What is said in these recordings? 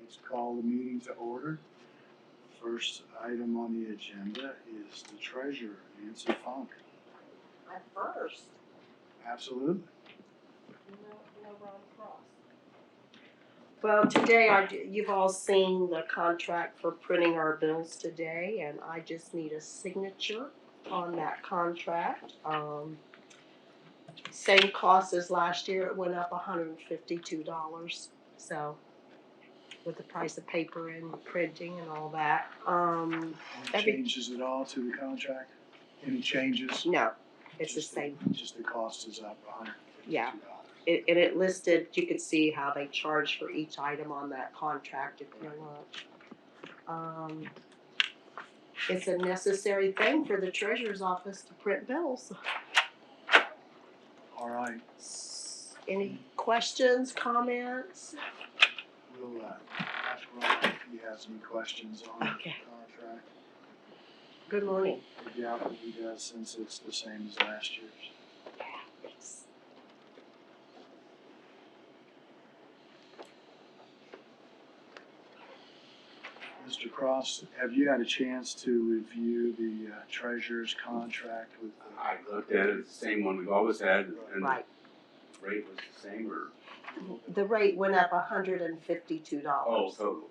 let's call the meeting to order. First item on the agenda is the treasurer, Nancy Funk. At first. Absolutely. No Ron Cross. Well, today you've all seen the contract for printing our bills today, and I just need a signature on that contract. Same cost as last year. It went up $152. So, with the price of paper and printing and all that. Any changes at all to the contract? Any changes? No, it's the same. Just the cost is up $152. Yeah. It listed, you could see how they charge for each item on that contract if you look. It's a necessary thing for the treasurer's office to print bills. All right. Any questions, comments? We'll ask Ron if he has any questions on the Okay. contract. Good morning. I doubt that he does since it's the same as last year's. Yes. Mr. Cross, have you had a chance to review the treasurer's contract with the? I looked at it, it's the same one we've always had, and Right. the rate was the same, or? The rate went up $152 Oh, total.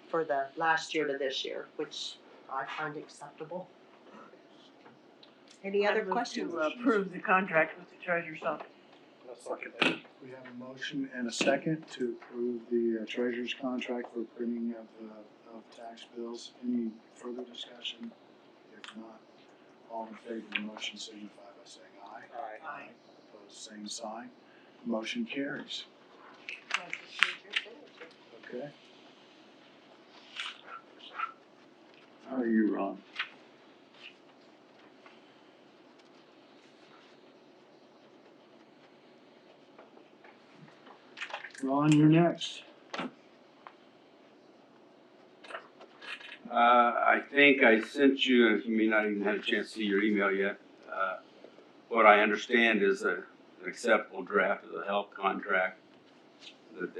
for the last year to this year, which I find acceptable. Any other questions? To approve the contract with the treasurer's office. We have a motion and a second to approve the treasurer's contract for printing of tax bills. Any further discussion? If not, all in favor of the motion signify by saying aye. Aye. Opposed, same sign. Motion carries. Okay. How are you, Ron? Ron, you're next. I think I sent you, you may not even have a chance to see your email yet. What I understand is an acceptable draft of the health contract that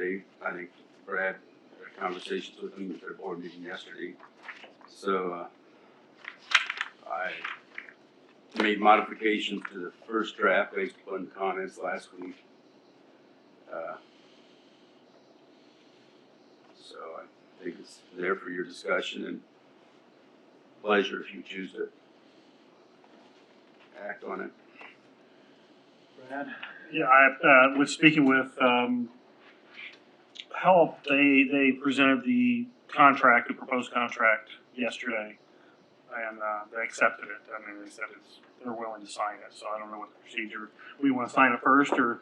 I think Brad had conversations with them at their board meeting yesterday. So, I made modifications to the first draft based upon the comments last week. So I think it's there for your discussion and pleasure if you choose to act on it. Brad? Yeah, I was speaking with Health. They presented the contract, the proposed contract yesterday, and they accepted it. I mean, they said they're willing to sign it. So I don't know what the procedure. We want to sign it first, or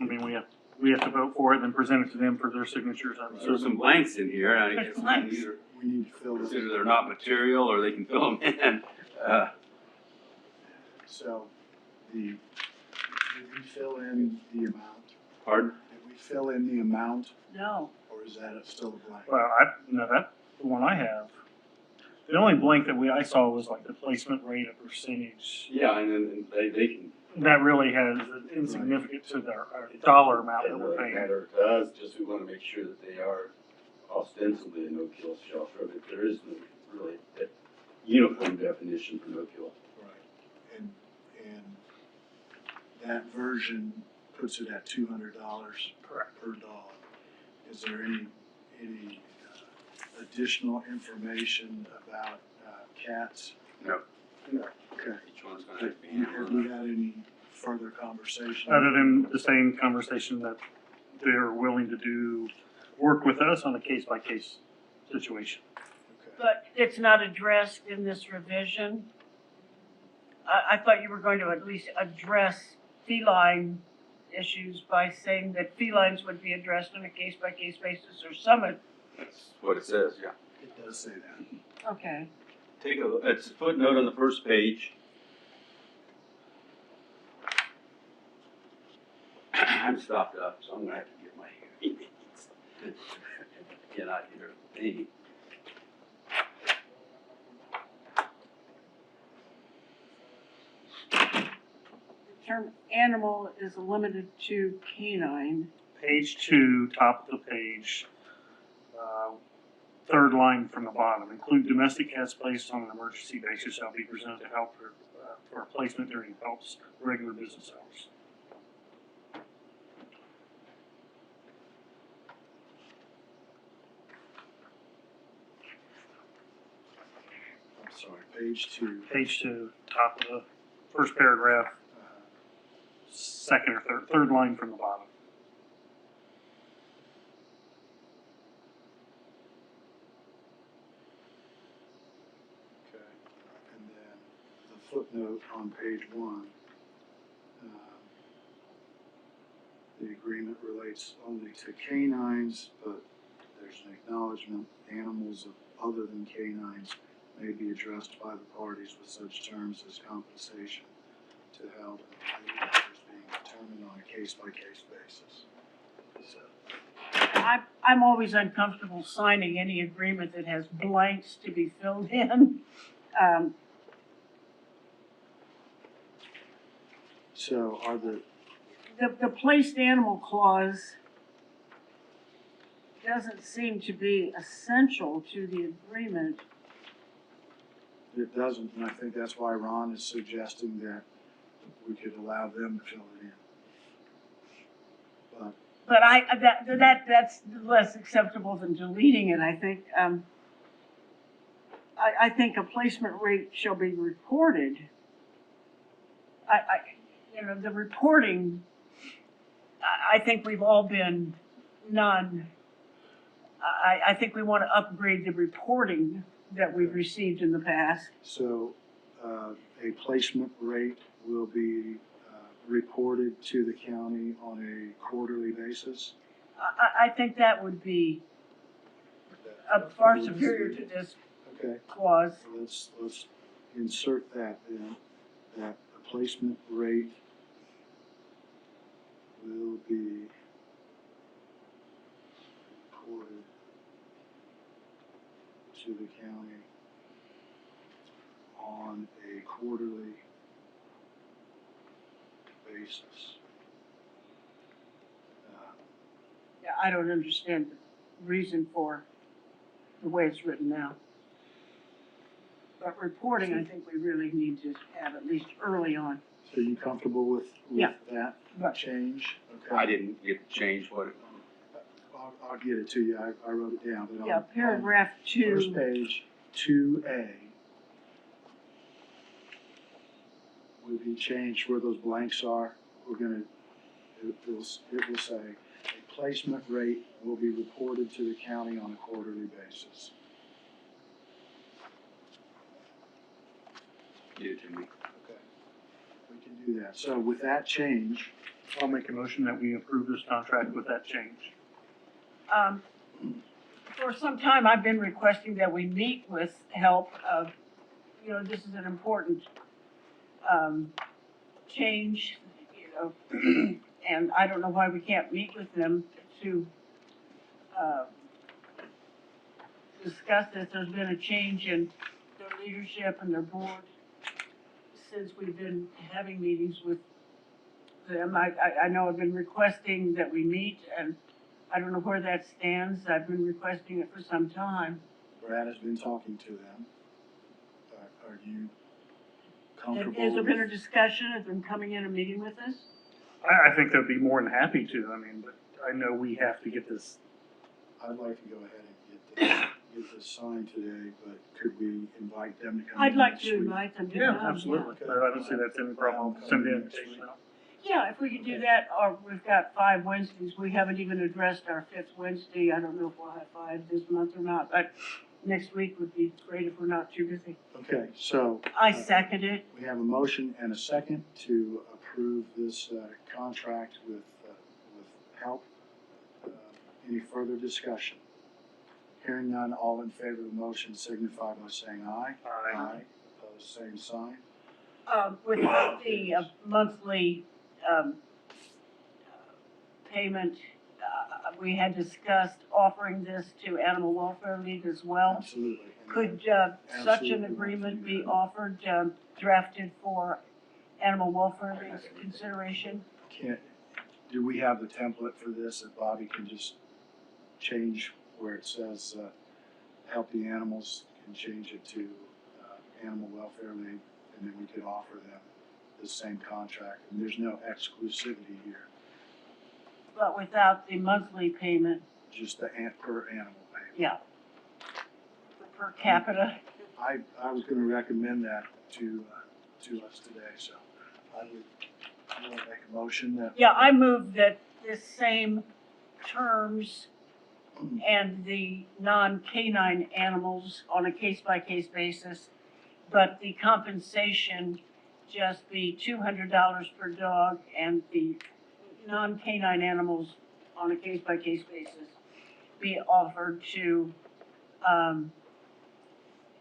I mean, we have to vote for it and then present it to them for their signatures. There's some blanks in here. I guess we can either We need to fill this. consider they're not material or they can fill them in. So, did we fill in the amount? Pardon? Did we fill in the amount, No. or is that still a blank? Well, no, that's the one I have. The only blank that I saw was like the placement rate of percentage. Yeah, and then they can. That really has insignificant to their dollar amount that we're paying. Matter to us, just we want to make sure that they are ostensibly a no-kill shelter, that there is no really a uniform definition for no-kill. Right, and that version puts it at $200 Correct. per dog. Is there any additional information about cats? No. No. Okay. Each one's going to have to be Have we handled. had any further conversation? Other than the same conversation that they're willing to work with us on a case-by-case situation. Okay. But it's not addressed in this revision. I thought you were going to at least address feline issues by saying that felines would be addressed on a case-by-case basis or some. That's what it says, yeah. It does say that. Okay. Take a look. It's a footnote on the first page. I'm stopped up, so I'm going to have to get my hearing aids. Cannot hear a thing. The term animal is limited to canine. Page 2, top of the page, third line from the bottom, include domestic cats placed on an emergency basis shall be presented to help for placement during help's regular business hours. I'm sorry, page 2. Page 2, top of the first paragraph, second or third line from the bottom. Okay, and then the footnote on page 1. The agreement relates only to canines, but there's an acknowledgement animals other than canines may be addressed by the parties with such terms as compensation to help and related matters being determined on a case-by-case basis. So, I'm always uncomfortable signing any agreement that has blanks to be filled in. so are The placed animal clause doesn't seem to be essential to the agreement. it doesn't, and I think that's why Ron is suggesting that we could allow them to fill it in. But that's less acceptable than deleting it, I think. I think a placement rate shall be reported. The reporting, I think we've all been I think we want to upgrade the reporting that we've received in the past. So, a placement rate will be reported to the county on a quarterly basis? I think that would be far superior to this Okay, clause. let's insert that then, that the placement rate will be reported to the county on a quarterly basis. Yeah, I don't understand the reason for the way it's written now. But reporting, I think we really need to have at least early on. So you comfortable with Yeah. that Right. change? Okay. I didn't get to change what it, I'll get it to you, I wrote it down, but Yeah, on paragraph first 2, page, 2A, will be changed where those blanks are. We're gonna, it will say, a placement rate will be reported to the county on a quarterly basis. get it to me. Okay. We can do that. So with that change, I'll make a motion that we approve this contract with that change. for some time, I've been requesting that we meet with help. This is an important change, and I don't know why we can't meet with them to discuss this. There's been a change in their leadership and their board since we've been having meetings with them. I know I've been requesting that we meet, and I don't know where that stands. I've been requesting it for some time. Brad has been talking to them. Are you comfortable? Has there been a discussion of them coming in and meeting with us? I think they'd be more than happy to, but I know we have to get this. I'd like to go ahead and get this signed today, but could we invite them to come? I'd in like next to week? invite them to Yeah, come. absolutely. I don't see that's any problem. Send the invitation out. Yeah, if we could do that, or we've got 5 Wednesdays. We haven't even addressed our 5th Wednesday. I don't know if we'll have 5 this month or not, but next week would be great if we're not too busy. Okay, so. I second it. We have a motion and a second to approve this contract with HELP. Any further discussion? Hearing none, all in favor of the motion signify by saying aye. Aye. Opposed, same sign. With the monthly payment, we had discussed offering this to Animal Welfare League as well. Absolutely. And Could such Absolutely an want to agreement do be that. offered, drafted for Animal Welfare League's consideration? Do we have the template for this that Bobby can just change where it says Healthy Animals can change it to Animal Welfare League, and then we could offer them the same contract, and there's no exclusivity here, But without the monthly payment, just the per animal payment. yeah. Per capita. I was gonna recommend that to us today, so I would, you wanna make a motion that? Yeah, I move that this same terms and the non-canine animals on a case-by-case basis, but the compensation just be $200 per dog, and the non-canine animals on a case-by-case basis be offered to,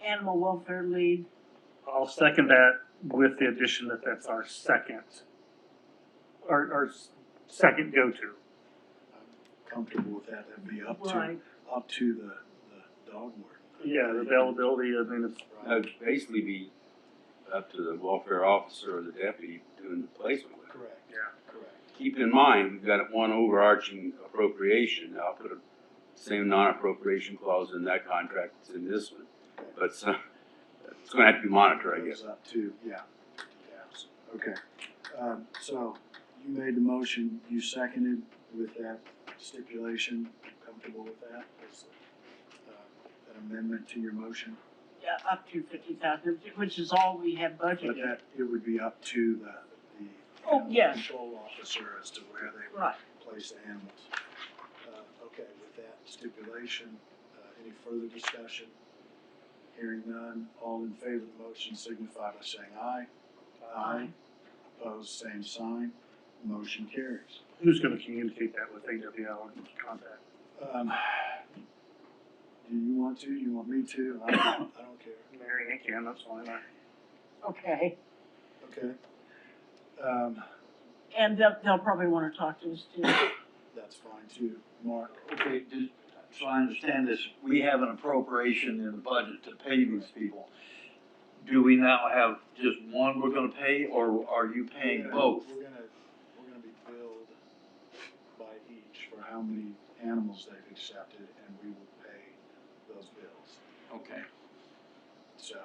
Animal Welfare League. I'll second that with the addition that that's our second go-to. Comfortable with that, that'd be up to Right. the dog warden. Yeah, the availability, I mean, it's, Right. It'd basically be up to the welfare officer or the deputy doing the placement with it. Correct. Yeah. Correct. Keep in mind, we've got one overarching appropriation. I'll put a same non-appropriation clause in that contract that's in this one. But it's gonna have to be monitored, I guess. Goes up to, yeah. Okay, so you made the motion, you seconded with that stipulation, comfortable with that? As, an amendment to your motion? Yeah, up to 50,000, which is all we have But budgeted. that, it would be up to the Oh, animal yes. control officer as to where they would Right. place the animals. Okay, with that stipulation, any further discussion? Hearing none, all in favor of the motion signify by saying aye. Aye. Opposed, same sign, motion carries. who's gonna communicate that with AWL and contact? Do you want to, you want me to? I don't care. Mary Ann can, that's fine. Okay, Okay. and they'll probably wanna talk to us too. That's fine too. Mark? Okay, so I understand this, we have an appropriation in the budget to pay these people. Do we now have just one we're gonna pay, or are you paying both? We're gonna be billed by each for how many animals they've accepted, and we will pay those bills. Okay. So,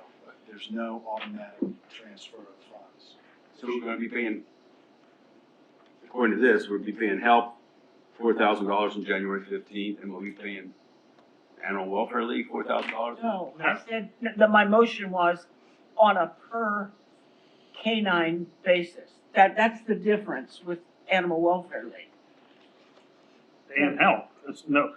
there's no automatic transfer of funds. So we're gonna be paying, according to this, we'll be paying help $4,000 on January 15th, and we'll be paying Animal Welfare League $4,000? No, I said, that my motion was on a per canine basis. That's the difference with Animal Welfare League. And help, it's no,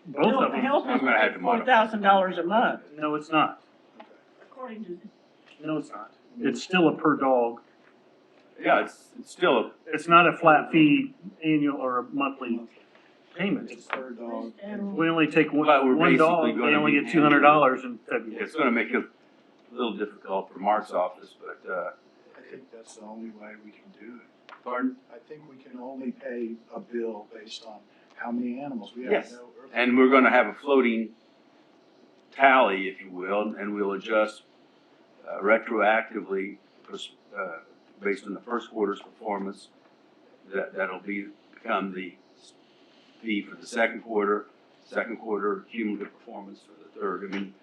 both of them. Help I'm is gonna have to modify. $4,000 a month, No, it's not. Okay. according to. No, it's not. It's still a per dog. Yeah, it's still, It's not a flat fee annual or a monthly payment. It's per dog. We only take But we're one dog, basically they gonna only be get $200 in February. it's gonna make it a little difficult for Mark's office, but, I think that's the only way we can do it. pardon? I think we can only pay a bill based on how many animals. We have Yes. no earthly. And we're gonna have a floating tally, if you will, and we'll adjust retroactively, based on the first quarter's performance. That'll become the fee for the second quarter cumulative performance for the third. I mean,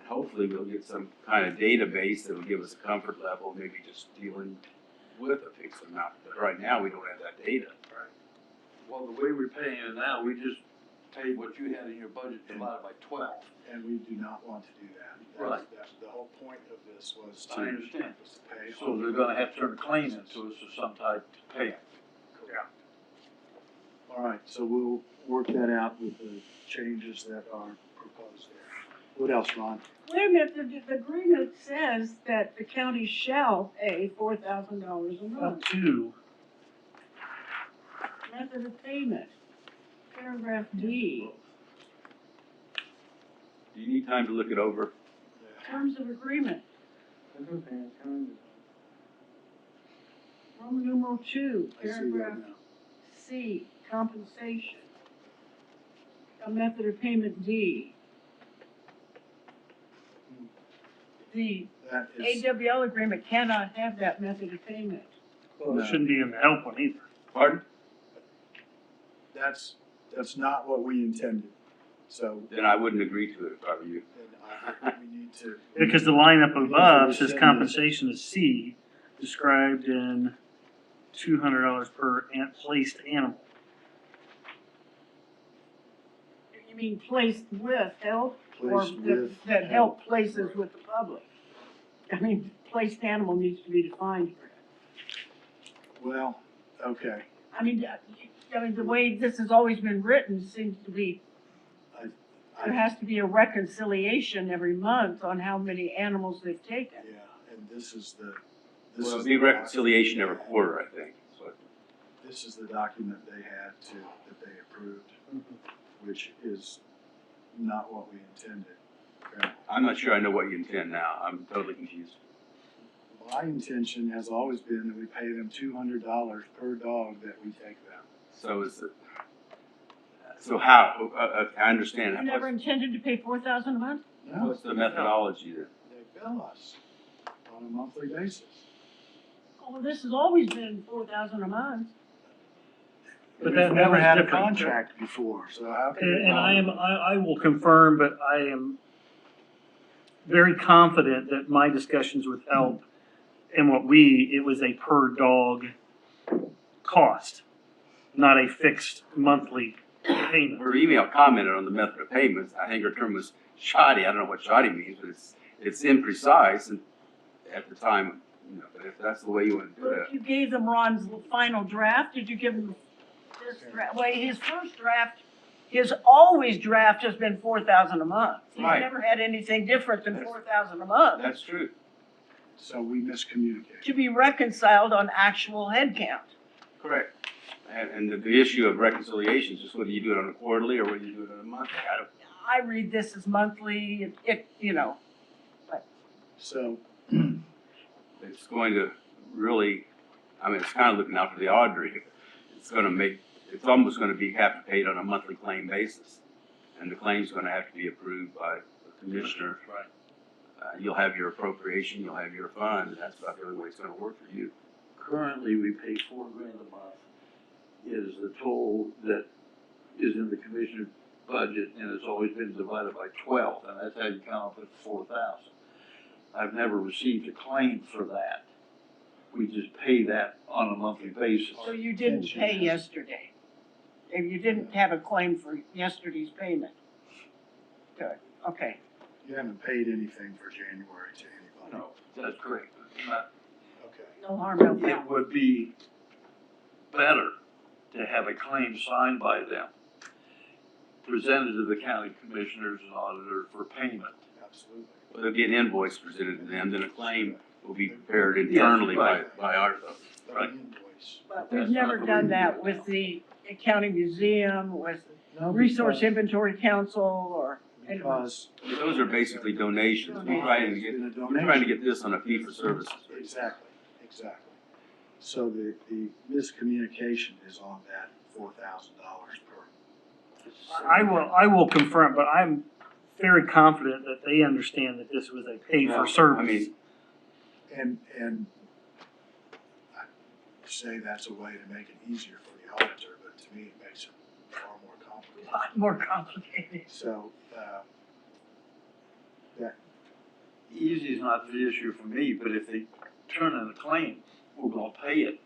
hopefully we'll get some kind of database that will give us a comfort level, maybe just dealing with a fixed amount. But right now, we don't have that data. Well, the way we're paying it now, we just paid what you had in your budget divided by 12. And we do not want to do that. Right. That's the whole point of this was to. I understand. was to pay So on they're gonna have to turn a claim into us or some type to pay it. All right, so we'll work that out with the changes that are proposed there. What else, Ron? Wait a minute, the agreement says that the county shall pay $4,000 a Up month. to, Method of payment, paragraph D, Do you need time to look it over? terms of agreement, Roman numeral 2, I see that paragraph now. C, compensation. A method of payment D. The That is, AWL agreement cannot have that method of payment. well, it shouldn't be in the help one either. Pardon? that's not what we intended. So Then I wouldn't agree to it if I were you. then I think we need to. Because the line up We need to above says rescind compensation is C, described in $200 per placed animal. You mean placed with help, or Placed that, with that help. help places with the public? I mean, placed animal needs to be defined. Well, okay, I mean, the way this has always been written seems to be, there I, has to be a reconciliation every month on how many animals they've taken. yeah, and this is the. Well, it'd be reconciliation every quarter, I think. So This is the document they had that they approved, which is not what we intended. Okay. I'm not sure I know what you intend now. I'm totally confused. My intention has always been that we pay them $200 per dog that we take them. So is it, so how, I understand. You never intended to pay 4,000 a month? No, What's the methodology then? they bill us on a monthly basis. Oh, well, this has always been 4,000 a month. But We've that never was had a different. contract before, so how can it? I will confirm, but I am very confident that my discussions with help and it was a per dog cost, not a fixed monthly payment. Her email commented on the method of payments. I think her term was shoddy. I don't know what shoddy means, but it's imprecise and at the time, you know, but if that's the way you want to do But it. if you gave them Ron's final draft, did you give him this draft? Well, his first draft, his always draft has been 4,000 a month. He's Right. never had anything different than 4,000 a month. That's true. So we miscommunicated. To be reconciled on actual head count. Correct. And the issue of reconciliation is just whether you do it on a quarterly or whether you do it on a monthly. I read this as monthly, you know, So, It's going to really, I mean, it's kind of looking out for the auditor here. It's gonna make, it's almost gonna have to pay it on a monthly claim basis. And the claim's gonna have to be approved by the commissioner. Right. You'll have your appropriation, you'll have your fund, and that's about the only way it's gonna work for you. Currently, we pay $4,000 a month is the total that is in the commissioner's budget, and it's always been divided by 12, and that's how you come up with 4,000. I've never received a claim for that. We just pay that on a monthly basis. so you didn't pay yesterday. If you didn't have a claim for yesterday's payment. Good, okay. you haven't paid anything for January to anybody? No, that's correct. Not- Okay. No harm, no It foul. would be better to have a claim signed by them, presented to the county commissioners and auditor for payment. Absolutely. Well, there'll be an invoice presented to them, then a claim will be prepared internally by our, Right. Invoice. But we've That's not never the way done we do that it with now. the county museum, with No, Resource because- Inventory Council, or. Because those are basically donations. We're trying to get, it's been a we're trying to donation. get this on a fee for services. Exactly, exactly. So the miscommunication is on that $4,000 per. I will confirm, but I'm very confident that they understand that this was a pay Yeah, for service. I mean, And I say that's a way to make it easier for the auditor, but to me, it makes it far more A complicated. lot more complicated. So, Easy is not the issue for me, but if they turn in a claim, we're gonna pay it.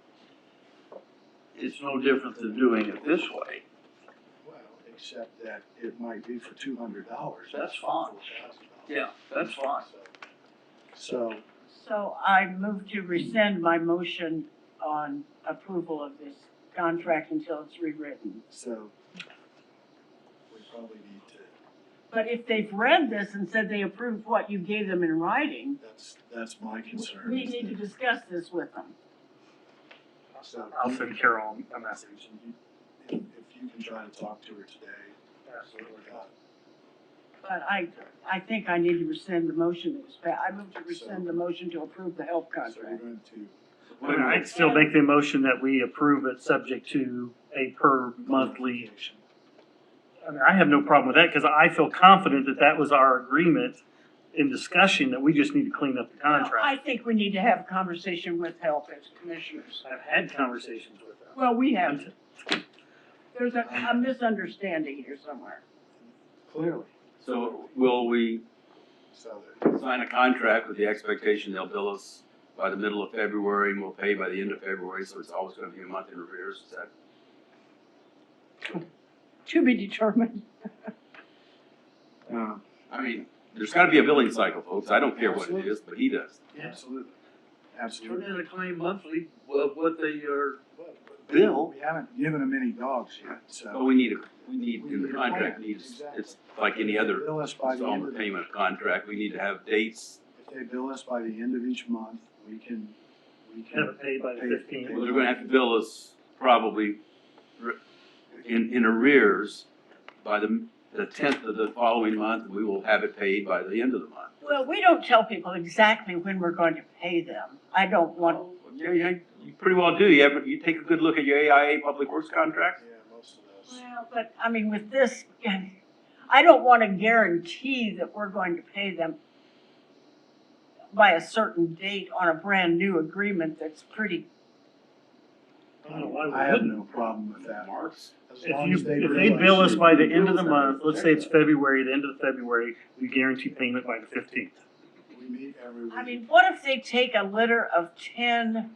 It's no different than doing it this way. well, except that it might be for $200. That's fine. Yeah, that's fine. So, So I move to rescind my motion on approval of this contract until it's rewritten. so we probably need to, But if they've read this and said they approved what you gave them in writing, that's my concern. we is need to that- discuss this with them. So, I'll send Carol a message. if you can try to talk to her today, Absolutely. But I think I need to rescind the motion that was I move to rescind the motion to approve the help so we're contract. going to. I'd still make the motion that we approve it subject to a per monthly. I mean, I have no problem with that because I feel confident that that was our agreement in discussion, that we just need to clean up the No, contract. I think we need to have a conversation with help as commissioners. I've had conversations with them. Well, we have. There's a misunderstanding here somewhere. Clearly, So will we so that, sign a contract with the expectation they'll bill us by the middle of February and we'll pay by the end of February, so it's always gonna be a month in arrears, is that? To be determined. I mean, there's gotta be a billing cycle, folks, I don't care what it is, but he does. absolutely, Turn absolutely. in a claim monthly of what they are. Bill? We haven't given them any dogs yet, But so. we need, in We the need a contract plan, needs, exactly. it's like any other Bill us by the end installment of, payment contract, we need to have dates. if they bill us by the end of each month, we can. Have it paid by the pay- 15th. pay Well, they're gonna have to bill us probably in arrears by the 10th of the following month, we will have it paid by the end of the month. Well, we don't tell people exactly when we're going to pay them. I don't want, Yeah, you pretty well do. You take a good look at your AIA Public Works contract? Yeah, most of those. well, but I mean, with this, I don't want to guarantee that we're going to pay them by a certain date on a brand new agreement that's pretty, I don't know why we I have wouldn't. no problem with that. Marks. As If long you, as if they bill us by the end of the month, let's say it's Yeah. February, the end of February, we guarantee payment by the 15th. We meet every week. I mean, what if they take a litter of 10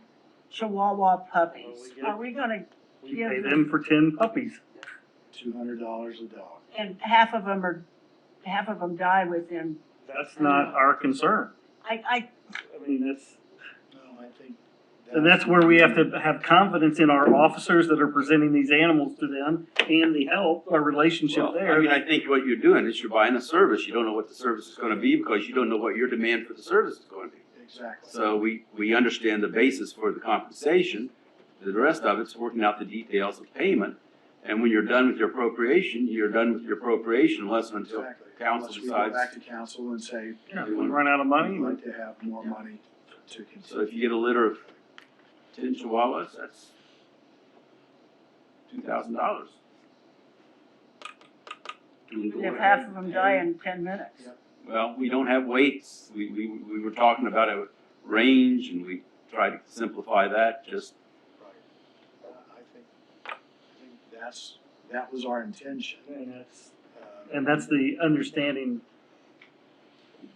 Chihuahua puppies? Well, we get- Are we gonna, We Yeah. pay them for 10 puppies. $200 a dog. and half of them die within, That's not our concern. I, I mean, that's, No, I think. and that's where we have to have confidence in our officers that are presenting these animals to them and the help, our relationship Well, there. I mean, I think what you're doing is you're buying a service. You don't know what the service is gonna be because you don't know what your demand for the service is gonna be. Exactly. So we understand the basis for the compensation. The rest of it's working out the details of payment. And when you're done with your appropriation, you're done with your appropriation unless and until Exactly. council Unless we go decides. back to council and say, Yeah, if we run out of money, we'd like to have more money to continue. So if you get a litter of 10 Chihuahuas, that's $2,000. even if half of them die in 10 minutes. Well, we don't have weights. We were talking about a range and we tried to simplify that just, Right. I think that was our intention. and that's the understanding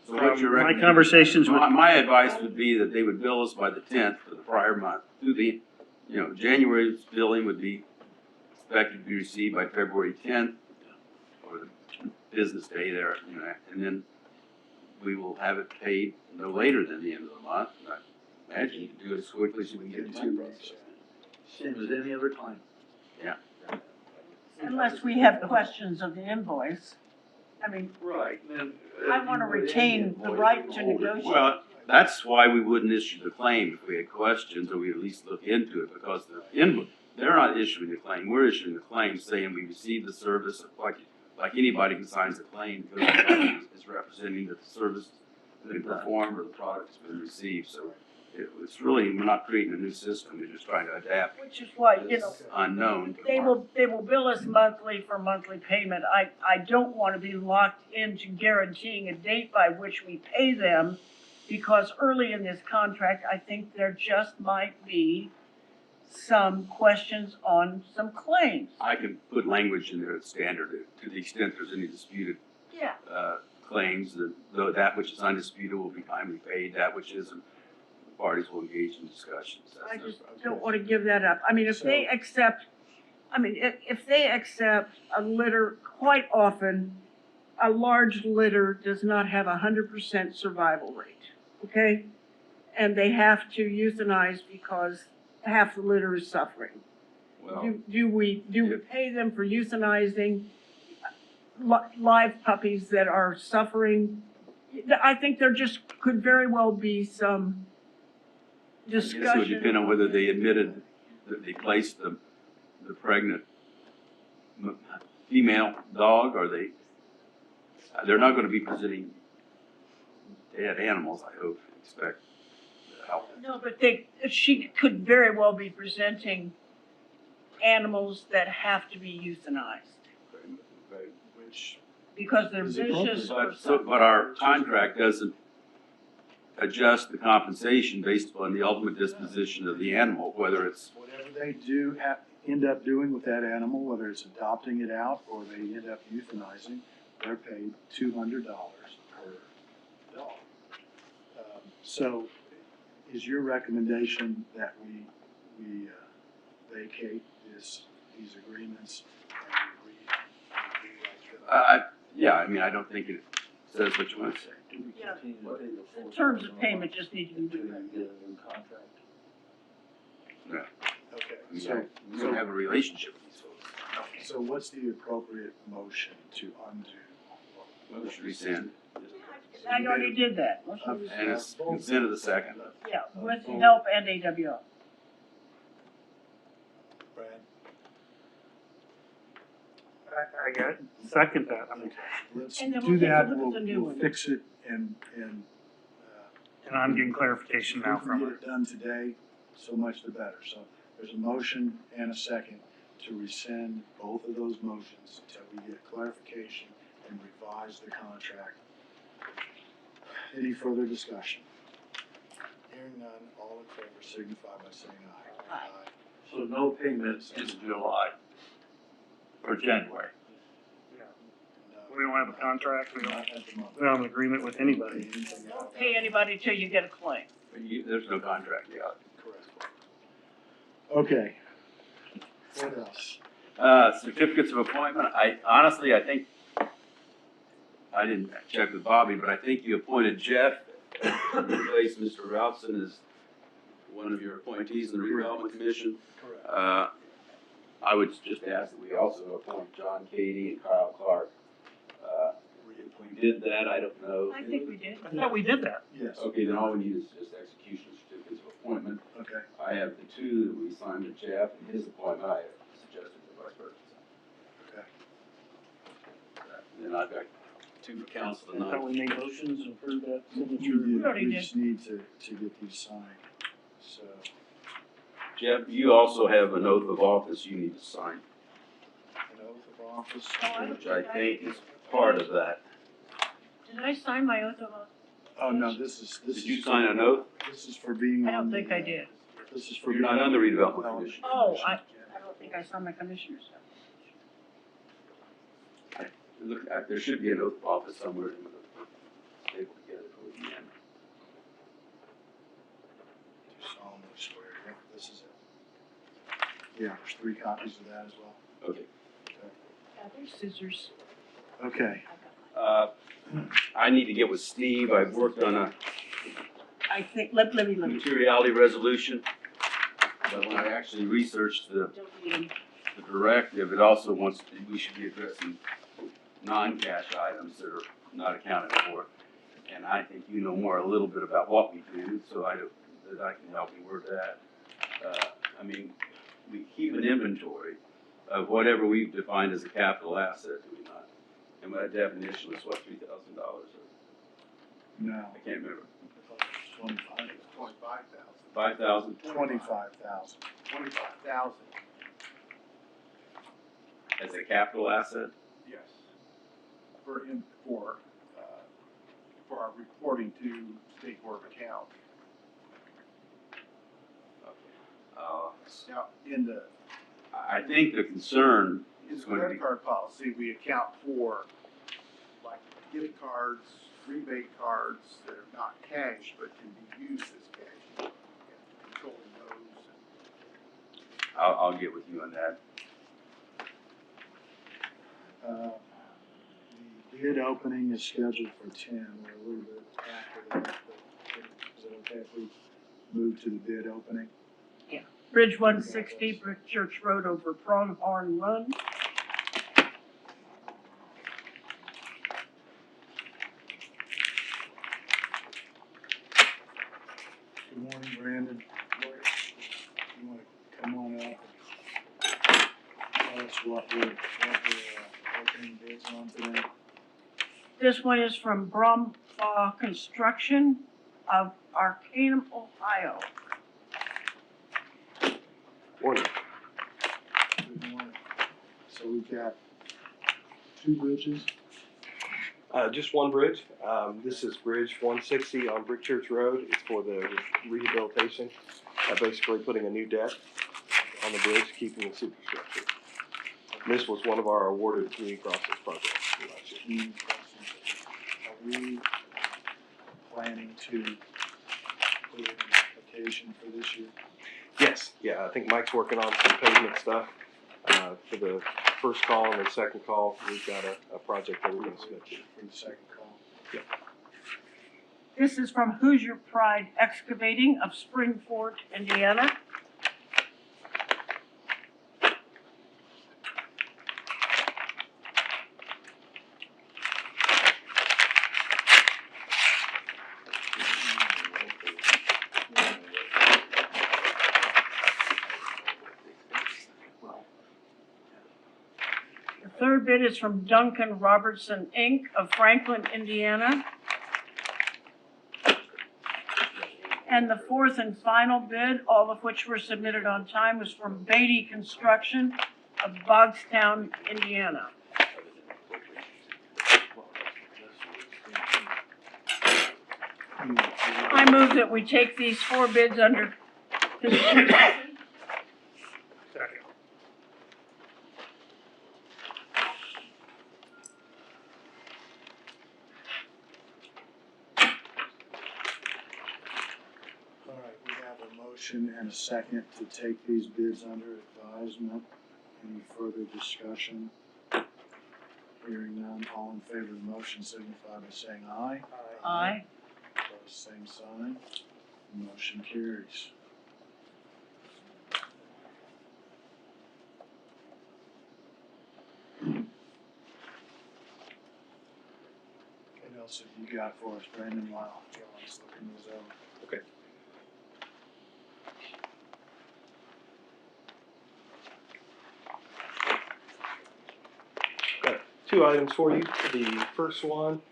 so what from you're my recommending. conversations with. My advice would be that they would bill us by the 10th for the prior month. Through the, January's billing would be expected to be received by February 10th or the business day there, and then we will have it paid no later than the end of the month. And I imagine you can do it as quickly as we can get the money processed. Same as any other claim. Unless we have questions of the invoice. I mean, Right. I want to retain the right to negotiate. Well, that's why we wouldn't issue the claim if we had questions, or we at least look into it, because they're not issuing the claim, we're issuing the claim saying we received the service, like anybody who signs a claim, goes to that is representing that the service has been performed or the product has been received, so it's really, we're not creating a new system, we're just trying to adapt Which is why, this unknown. to the they market. will bill us monthly for monthly payment. I don't want to be locked into guaranteeing a date by which we pay them, because early in this contract, I think there just might be some questions on some claims. I can put language in there that's standard, to the extent there's any disputed Yeah. claims, that which is undisputed will be timely paid, that which isn't, the parties will engage in discussions. I That's just no- don't want to give that up. I mean, if they accept, if they accept a litter, quite often, a large litter does not have 100% survival rate, okay? And they have to euthanize because half the litter is suffering. Well, Do we pay them for euthanizing live puppies that are suffering? I think there just could very well be some I guess it would discussion. depend on whether they admitted that they placed the pregnant female dog, or they're not gonna be presenting dead animals, I hope, expect help. No, but she could very well be presenting animals that have to be euthanized Which, because they're Is vicious or something. But our contract doesn't adjust the compensation based upon the ultimate disposition of the animal, whether it's, whatever they do end up doing with that animal, whether it's adopting it out or they end up euthanizing, they're paid $200 per dog. So is your recommendation that we vacate these agreements and Yeah, I mean, I don't think it says what you want to say. Do we Yeah. continue to pay the full? The terms of payment just need to be Do we different. get a new contract? Okay, I mean, so, we don't have a relationship with these folks. so what's the appropriate motion to undo? Motion rescind. I already did that. And it's consent of the second. Yeah, with help and AWL. Brad? I got, second that, I mean, Let's And then do we'll take a that, look at we'll, the new we'll one. fix it and, and I'm getting clarification now if we from can her. get it done today, so much the better. So there's a motion and a second to rescind both of those motions until we get clarification and revise the contract. Any further discussion? Hearing none, all in favor signify by saying aye. Aye. So no payments in July or January. No. We don't have a contract, we don't, Not at the moment. we don't have an agreement with anybody. Anything out Don't of pay that? anybody till you get a claim. There's no contract, yeah. Correct. Okay. What else? Certificates of appointment, I honestly, I think, I didn't check with Bobby, but I think you appointed Jeff to replace Mr. Ralston as one of your appointees in the redevelopment commission. Correct. I would just ask that we also appoint John Cady and Kyle Clark. If we did that, I don't know. I think we did. I thought we did that. Yes, Okay, then all we need is just execution of certificates of appointment. okay. I have the two that we signed to Jeff, and his appointment, I have suggested to Vice President. Okay. Then I've got two for council I thought tonight. we made motions and approved that We signature. did, already we did. just need to get these signed, so. Jeff, you also have an oath of office you need to sign, An oath of office. Oh, I don't which I think is part of that. Did I sign my oath of office? Oh, no, this is. Did you sign an oath? This is for being I don't on think the, I did. This is for. You're being not on the redevelopment Development commission. Oh, Commission. I don't think I signed my commissioner's oath. Look, there should be an oath of office somewhere in the table together with the end. Do solemnly swear, yeah, this is it. Yeah, there's 3 copies of that as well. Okay. Yeah, there's scissors. Okay, I need to get with Steve. I've worked on a I think, let me look. materiality resolution. But when I actually researched the Don't need 'em. directive, it also wants, we should be addressing non-cash items that are not accounted for. And I think you know more a little bit about what we do, so that I can help you word that. I mean, we keep an inventory of whatever we've defined as a capital asset, do we not? And my definition was what, $3,000? no. I can't remember. 25,000. 5,000? 25,000. 25,000, As a capital asset? yes. For our reporting to State Board of Accounts. Now, in the I think the concern is going to be, credit card policy, we account for like gift cards, rebate cards that are not cash but can be used as cash. Controlling those. I'll get with you on that. The bid opening is scheduled for 10, we're a little bit after that, but is it okay if we move to the bid opening? Bridge 160, Brick Church Road over Pronghorn Run. Good morning, Brandon. You wanna come on up and tell us what we're opening bids on today? This one is from Brombaugh Construction of Arcanum, Ohio. Good morning. So we've got 2 bridges. Just one bridge. This is Bridge 160 on Brick Church Road. It's for the rehabilitation, basically putting a new deck on the bridge, keeping the superstructure. This was one of our awarded community crossings projects. Any questions? Are we planning to put in an application for this year? Yes, yeah, I think Mike's working on some pavement stuff, for the first call and the second call, we've got a project that we're gonna submit to. For the second call? This is from Hoosier Pride Excavating of Springford, Indiana. The third bid is from Duncan Robertson, Inc. of Franklin, Indiana. And the fourth and final bid, all of which were submitted on time, was from Beatty Construction of Bogstown, Indiana. I move that we take these four bids under consideration. Second. All right, we have a motion and a second to take these bids under advisement. Any further discussion? Hearing none, all in favor of the motion signify by saying aye. Aye. Opposed, same sign. Motion carries. What else have you got for us, Brandon, while John's looking these over? Okay. Got two items for you. The first one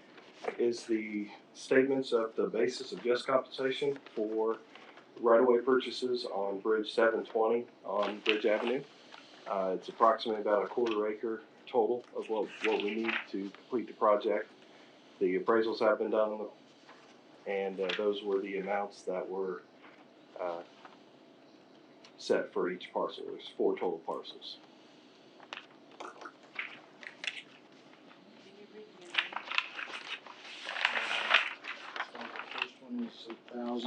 is the statements of the basis of just compensation for right-of-way purchases on Bridge 720 on Bridge Avenue. It's approximately about a quarter acre total of what we need to complete the project. The appraisals have been done, and those were the amounts that were set for each parcel. There's 4 total parcels. The first one is $1,000.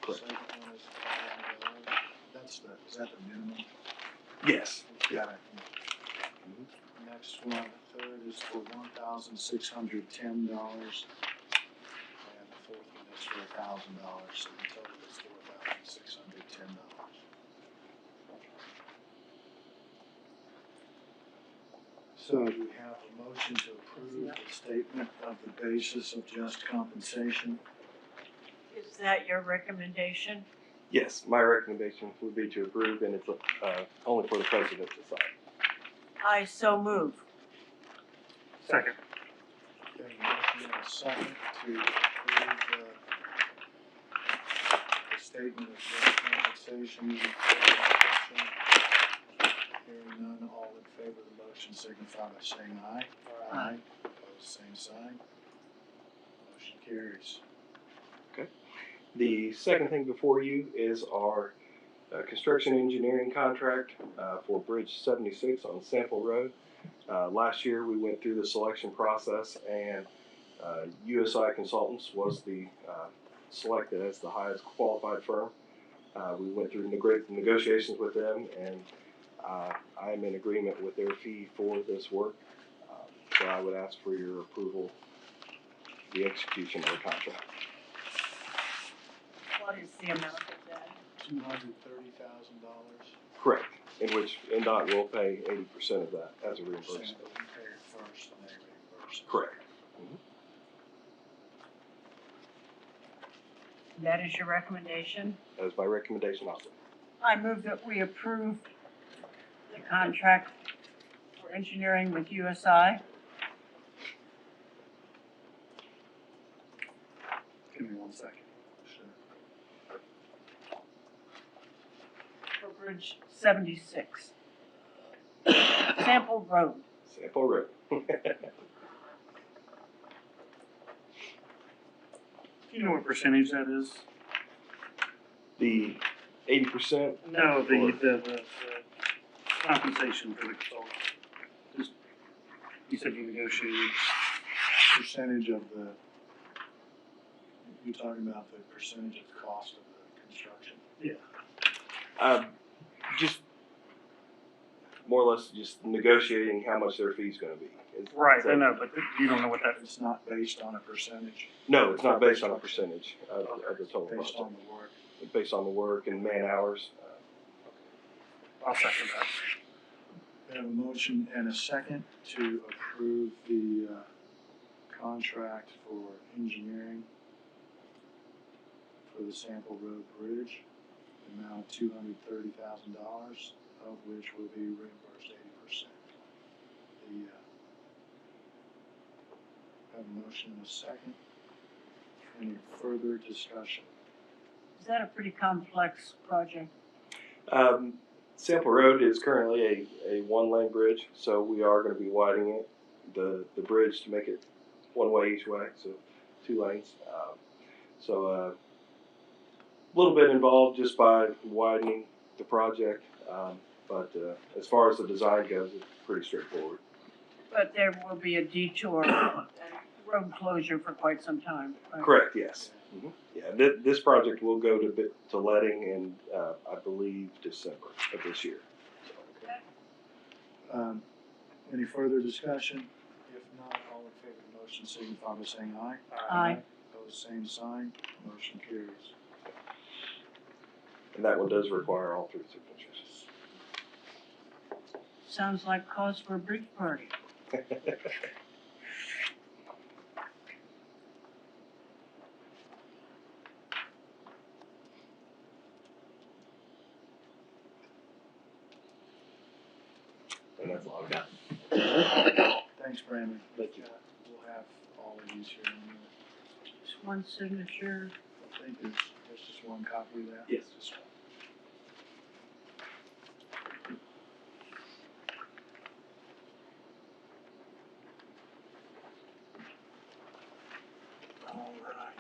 Correct. Second one is $1,000. Is that the minimum? Yes. Got it. Next one, the third is for $1,610. And the fourth one is for $1,000, so the total is $4,610. So we have a motion to approve the statement of the basis of just compensation. Is that your recommendation? Yes, my recommendation would be to approve, and it's only for the president to sign. I so move. Second. Okay, motion and a second to approve the statement of just compensation. Any further discussion? Hearing none, all in favor of the motion signify by saying aye. Aye. Opposed, same sign. Motion carries. The second thing before you is our construction engineering contract for Bridge 76 on Sample Road. Last year, we went through the selection process, and USI Consultants was the selected as the highest qualified firm. We went through negotiations with them, and I am in agreement with their fee for this work. So I would ask for your approval, the execution of the contract. What is the amount of that? $230,000. Correct, in which NDOT will pay 80% of that as a Saying reimbursement. that we pay it first and they reimburse us. Correct. That is your recommendation? That is my recommendation also. I move that we approve the contract for engineering with USI. Give me 1 second. Sure. For Bridge 76. Sample Road. Sample Road. Do you know what percentage that is? The 80%, No, the compensation for the consultant. Just You said you negotiated. Percentage of the, you're talking about the percentage of the cost of the construction? Just more or less just negotiating how much their fee's gonna be. Right, I know, but you don't know what that is. It's not based on a percentage, No, it's not based on a percentage of the total based project. on the work. It's based on the work and man hours. I'll second that. We have a motion and a second to approve the contract for engineering for the Sample Road Bridge, the amount of $230,000, of which will be reimbursed 80%. Have a motion and a second. Any further discussion? Is that a pretty complex project? Sample Road is currently a one-lane bridge, so we are gonna be widening it, the bridge to make it one way each way, so 2 lanes. A little bit involved just by widening the project, but as far as the design goes, it's pretty straightforward. But there will be a detour and road closure for quite some time, right? Correct, yes. Yeah, this project will go to letting in, I believe, December of this year. Any further discussion? If not, all in favor of the motion signify by saying aye. Aye. Opposed, same sign. Motion carries. And that one does require all 3 signatures. Sounds like cause for a bridge party. And that's all I've got. Thanks, Brandon. Thank you. We'll have all of these here in a minute. Just one signature. I think there's just one copy of that. Yes. Just one. All right.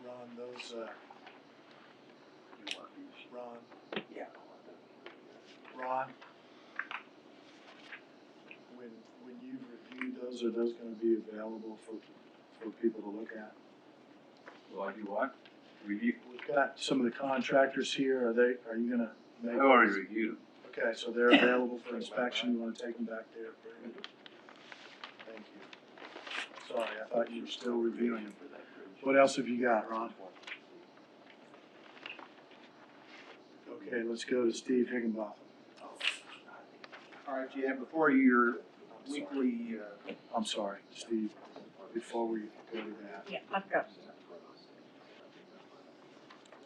Ron, those, Ron, Yeah. Ron, when you've reviewed those, are those gonna be available for people to look at? Will I do what? Review? We've got some of the contractors here, are you gonna make? I already reviewed them. Okay, so they're available for inspection, you wanna take them back there, Brandon? Thank you. Sorry, I thought you were still reviewing them. What else have you got, Ron? Okay, let's go to Steve Higginbotham. All right, you have before you your weekly, I'm sorry, Steve, before we go to that. Yeah, I've got.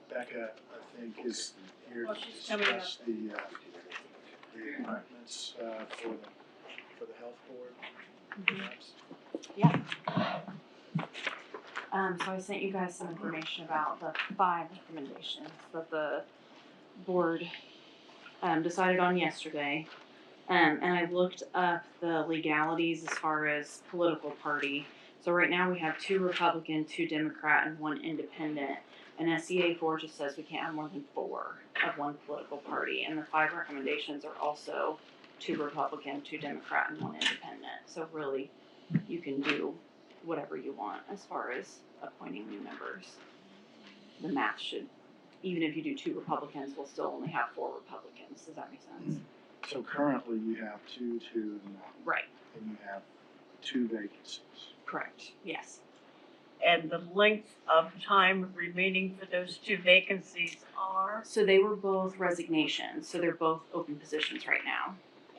Becca, I think, is here Well, to she's coming up. discuss the appointments, for the health board. perhaps. So I sent you guys some information about the 5 recommendations that the board decided on yesterday. And I've looked up the legalities as far as political party. So right now we have 2 Republican, 2 Democrat, and 1 independent. And SCA 4 just says we can't have more than 4 of one political party. And the 5 recommendations are also 2 Republican, 2 Democrat, and 1 independent. So really, you can do whatever you want as far as appointing new members. The math should, even if you do 2 Republicans, we'll still only have 4 Republicans. Does that make sense? So currently you have 2, 2, and 1. Right. And you have 2 vacancies. Correct. Yes. And the length of time remaining for those 2 vacancies are, So they were both resignations. So they're both open positions right now.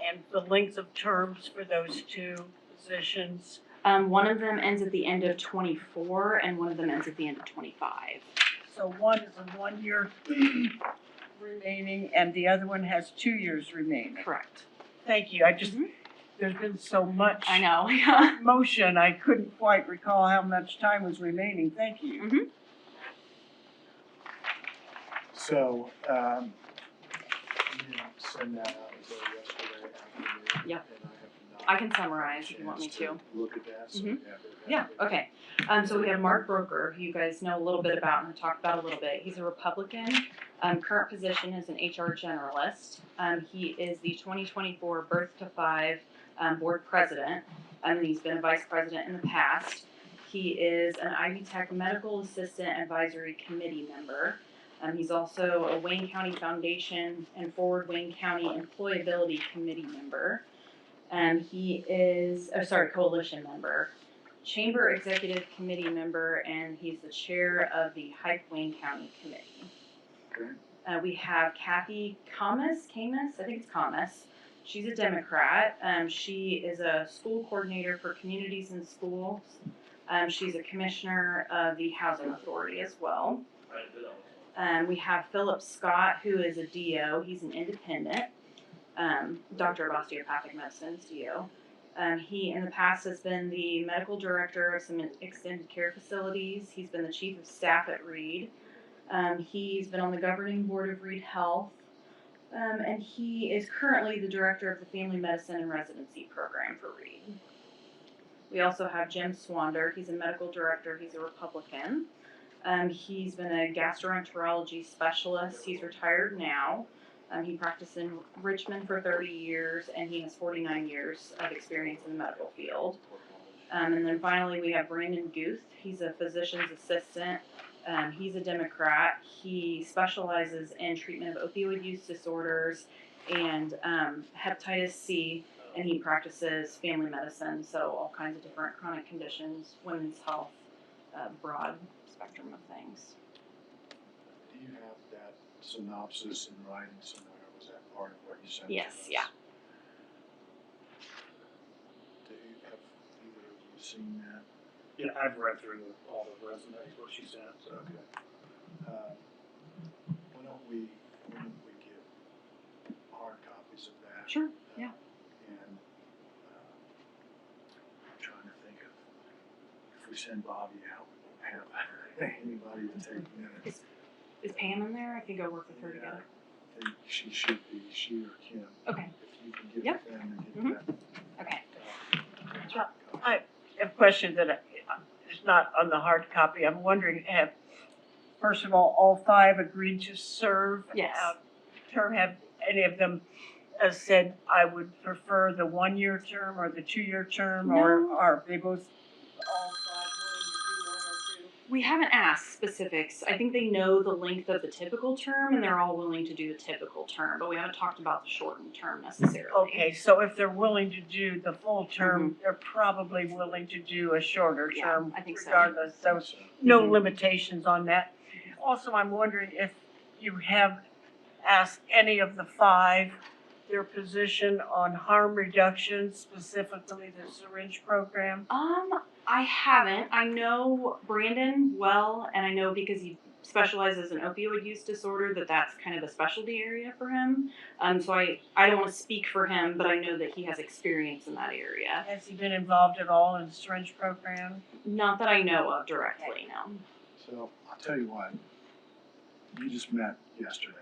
and the length of terms for those 2 positions. One of them ends at the end of 24, and one of them ends at the end of 25. So one is a 1-year remaining, and the other one has 2 years remaining. Correct. Thank you, I just, Mhm. there's been so much I know. Yeah. motion, I couldn't quite recall how much time was remaining, thank you. Mhm. So, you didn't send that out until yesterday afternoon. Yep. And I have not I can summarize if you want me chance to. look at that, so we have it. Yeah. Okay. So we have Mark Broker, who you guys know a little bit about and talked about a little bit. He's a Republican. Current position is an HR generalist. He is the 2024 Birth to Five board president. He's been a vice president in the past. He is an Ivy Tech medical assistant advisory committee member. He's also a Wayne County Foundation and Forward Wayne County Employability Committee member. He is, coalition member, chamber executive committee member, and he's the chair of the Hype Wayne County Committee. Okay. We have Kathy Camus, I think it's Camus. She's a Democrat. She is a school coordinator for communities and schools. She's a commissioner of the Housing Authority as well. We have Philip Scott, who is a DO. He's an independent, doctor of osteopathic medicine, DO. He, in the past, has been the medical director of some extended care facilities. He's been the chief of staff at Reed. He's been on the governing board of Reed Health. And he is currently the director of the Family Medicine and Residency Program for Reed. We also have Jim Swander. He's a medical director. He's a Republican. He's been a gastroenterology specialist. He's retired now. He practiced in Richmond for 30 years, and he has 49 years of experience in the medical field. And then finally, we have Brandon Guth. He's a physician's assistant. He's a Democrat. He specializes in treatment of opioid use disorders and hepatitis C, and he practices family medicine, so all kinds of different chronic conditions, women's health, broad spectrum of things. Do you have that synopsis in writing somewhere? Was that part of what you sent? Yes, to us? yeah. Do you have either of you seen that? Yeah, I've read through all the resumes, what she sent, so. Okay. Why don't we get hard copies of that? Sure, yeah. And I'm trying to think of, if we send Bobby out, we won't have anybody to take minutes. Is Pam in there? I can go work with her Yeah, together. I think she should be, she or Kim. Okay. If you can get Yep. with them and get that. Okay. I have a question that is not on the hard copy. I'm wondering, first of all five agreed to serve? Yes. Term, have any of them said, I would prefer the 1-year term or the 2-year term? Or No. are they both all five willing to do 1 or 2? We haven't asked specifics. I think they know the length of the typical term, and they're all willing to do the typical term, but we haven't talked about the shortened term necessarily. Okay, so if they're willing to do the full term, they're probably willing to do a shorter Yeah, term I think so. regardless, so no limitations on that. Also, I'm wondering if you have asked any of the five their position on harm reduction, specifically the syringe program? I haven't. I know Brandon well, and I know because he specializes in opioid use disorder that's kind of a specialty area for him. So I don't want to speak for him, but I know that he has experience in that area. Has he been involved at all in the syringe program? Not that I know of directly, no. So I'll tell you what, you just met yesterday.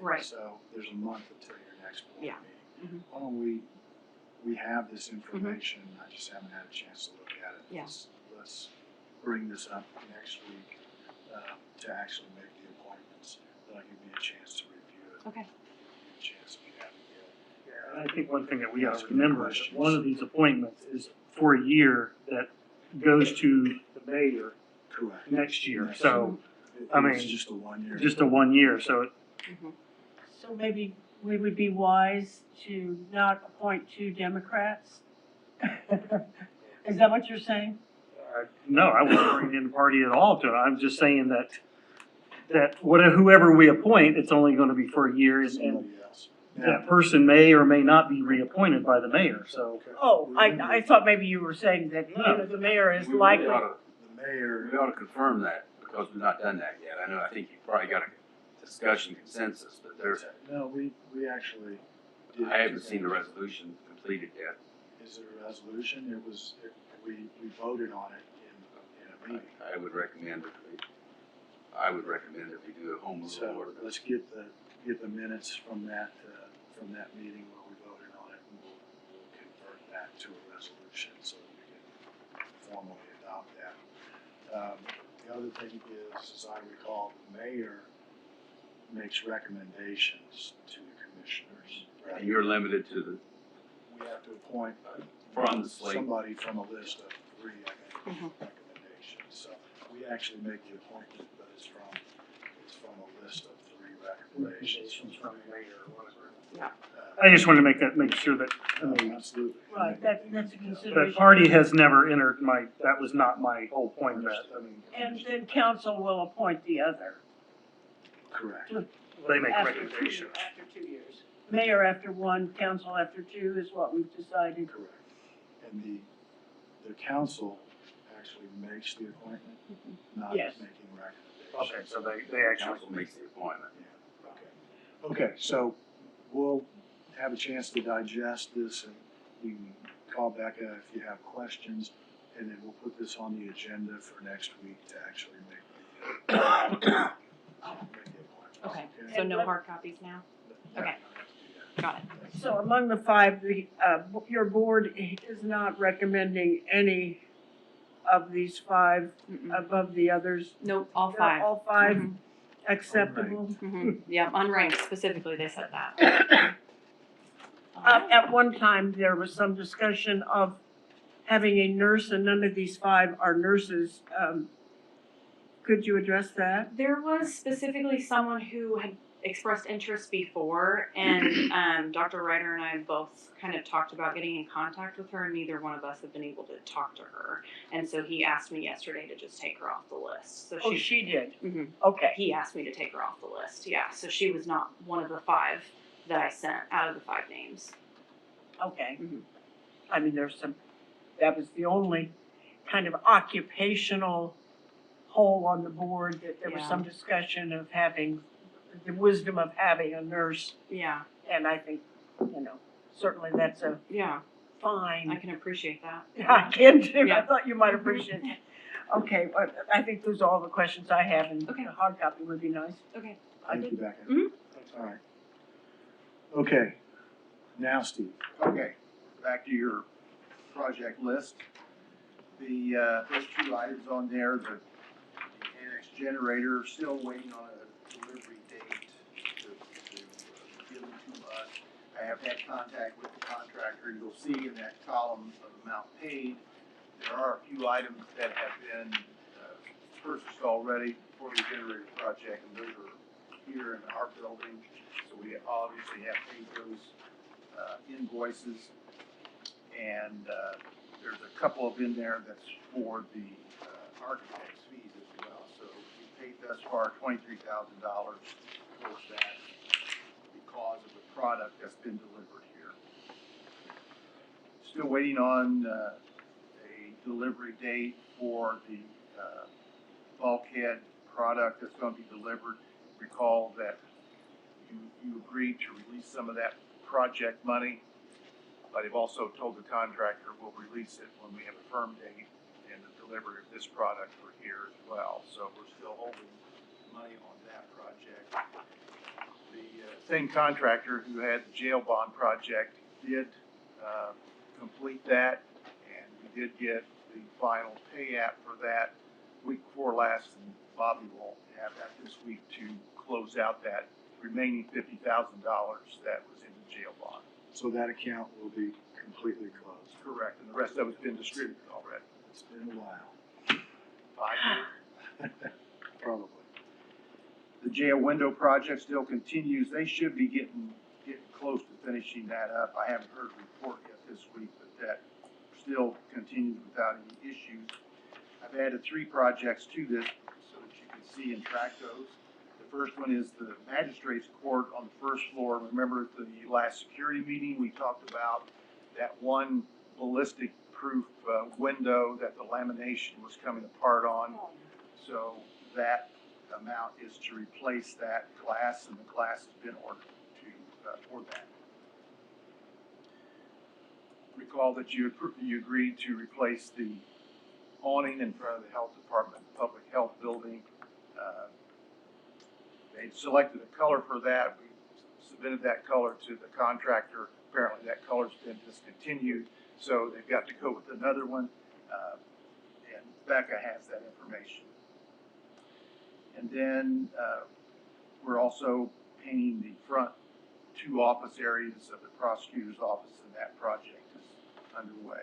Right. So there's a month until your next board Yeah. meeting. Why don't we have this information, I just haven't had a chance to look at it. Yeah. Let's bring this up next week, to actually make the appointments. That'll give me a chance to review it. Okay. Give me a chance if you haven't yet. Yeah, and I think one thing that we gotta remember is that one of these appointments is for a year that goes to the mayor Correct. next year, Next so I I mean, mean, it's just a 1 year. just a 1 year, so So maybe we would be wise to not appoint 2 Democrats? Is that what you're saying? no, I wouldn't bring in the party at all to it. I'm just saying that whoever we appoint, it's only gonna be for a year, and Somebody else. that person may or may not be reappointed by the mayor, so. Oh, I thought maybe you were saying that, you know, the mayor is We likely. ought The mayor. we ought to confirm that, because we've not done that yet. I think you've probably got a discussion consensus, but No, we actually did. I haven't seen the resolution completed yet. Is there a resolution? We voted on it in a meeting. I would recommend that we do a home rule So ordinance. let's get the minutes from that meeting where we voted on it, and we'll convert that to a resolution so that we can formally adopt that. The other thing is, as I recall, the mayor makes recommendations to the commissioners. And you're limited to the, We have to appoint from the slate. somebody from a list of three, I think, Mhm. recommendations. So we actually make the appointment, but it's from a list of three recommendations. From the mayor or whatever. Yeah. I just wanted to make sure that, I mean, Absolutely. Right, that's a that consideration. party has never entered that was not my whole point of that. I mean, And then council will appoint the other. Correct. they make After two- recommendations. After 2 years. Mayor after 1, council after 2 is what we've decided. Correct. And the council actually makes the appointment, not Yes. making recommendations. Okay, so they actually, Council makes the appointment. Yeah, okay. Okay, so we'll have a chance to digest this and we can call Becca if you have questions. And then we'll put this on the agenda for next week to actually make the appointment. Okay, so no hard copies now? Okay. Got it. So among the 5, your board is not recommending any of these 5 Mm-mm. above the others? Nope, all They're 5. All 5 Mhm. acceptable? Yeah, unranked specifically, they said that. At one time, there was some discussion of having a nurse, and none of these 5 are nurses. Could you address that? There was specifically someone who had expressed interest before, and Dr. Ryder and I both kind of talked about getting in contact with her, and neither one of us have been able to talk to her. And so he asked me yesterday to just take her off the list. So Oh, she did? Mhm. Okay. He asked me to take her off the list, yeah. So she was not one of the 5 that I sent out of the 5 names. Okay. Mhm. I mean, that was the only kind of occupational hole on the board, that there was Yeah. some discussion of having, the wisdom of having a nurse, Yeah, and I think, certainly that's a yeah, I fine. can appreciate that. I can too, I Yeah. thought you might appreciate it. Okay, but I think those are all the questions I have, and Okay. a hard copy would be nice. Okay. Thank you, Becca. Mhm. All right. Okay, now Steve. Okay, back to your project list. Those 2 items on there, the annex generator, still waiting on a delivery date to give them to us. I have had contact with the contractor. You'll see in that column of amount paid, there are a few items that have been purchased already for the generator project, and those are here in our building. So we obviously have paid those invoices. And there's a couple of in there that's for the architect's fees as well. So we paid thus far $23,000 towards that because of the product that's been delivered here. Still waiting on a delivery date for the bulkhead product that's going to be delivered. Recall that you agreed to release some of that project money, but I've also told the contractor we'll release it when we have a firm date and the delivery of this product for here as well. So we're still holding money on that project. The same contractor who had the jail bond project did complete that, and we did get the final pay app for that week before last, and Bobby will have that this week to close out that remaining $50,000 that was in the jail bond. So that account will be completely closed. Correct, and the rest of it's been distributed already. It's been a while. 5 years. Probably. The jail window project still continues. They should be getting close to finishing that up. I haven't heard a report yet this week, but that still continues without any issues. I've added 3 projects to this so that you can see and track those. The first one is the magistrate's court on the first floor. Remember at the last security meeting, we talked about that one ballistic proof window that the lamination was coming apart on. So that amount is to replace that glass, and the glass has been ordered for that. Recall that you agreed to replace the awning in front of the health department, public health building. They selected a color for that. We submitted that color to the contractor. Apparently that color's been discontinued, so they've got to go with another one. And Becca has that information. And then We're also painting the front 2 office areas of the prosecutor's office, and that project is underway.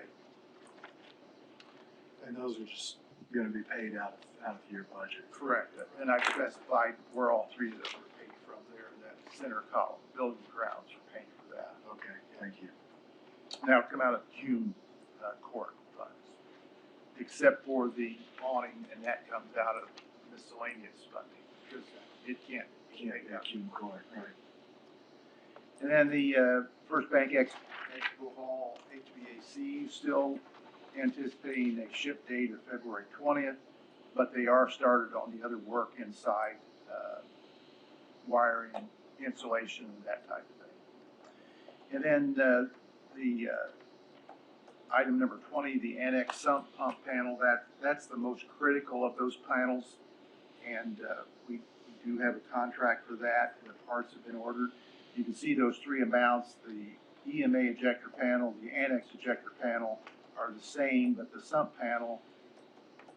And those are just gonna be paid out of your budget. Correct. And I specified where all 3 of those are paid from there in that center column. Building grounds are paying for that. Okay, thank you. Now come out of Hume Court funds, except for the awning, and that comes out of miscellaneous funding, because it can't be paid out. Hume Court, right. And then the First Bank Expo Hall HVAC, still anticipating a ship date of February 20th, but they are started on the other work inside, wiring, insulation, that type of thing. And then the item number 20, the annex sump pump panel, that's the most critical of those panels. And we do have a contract for that, and the parts have been ordered. You can see those 3 amounts. The EMA ejector panel, the annex ejector panel are the same, but the sump panel,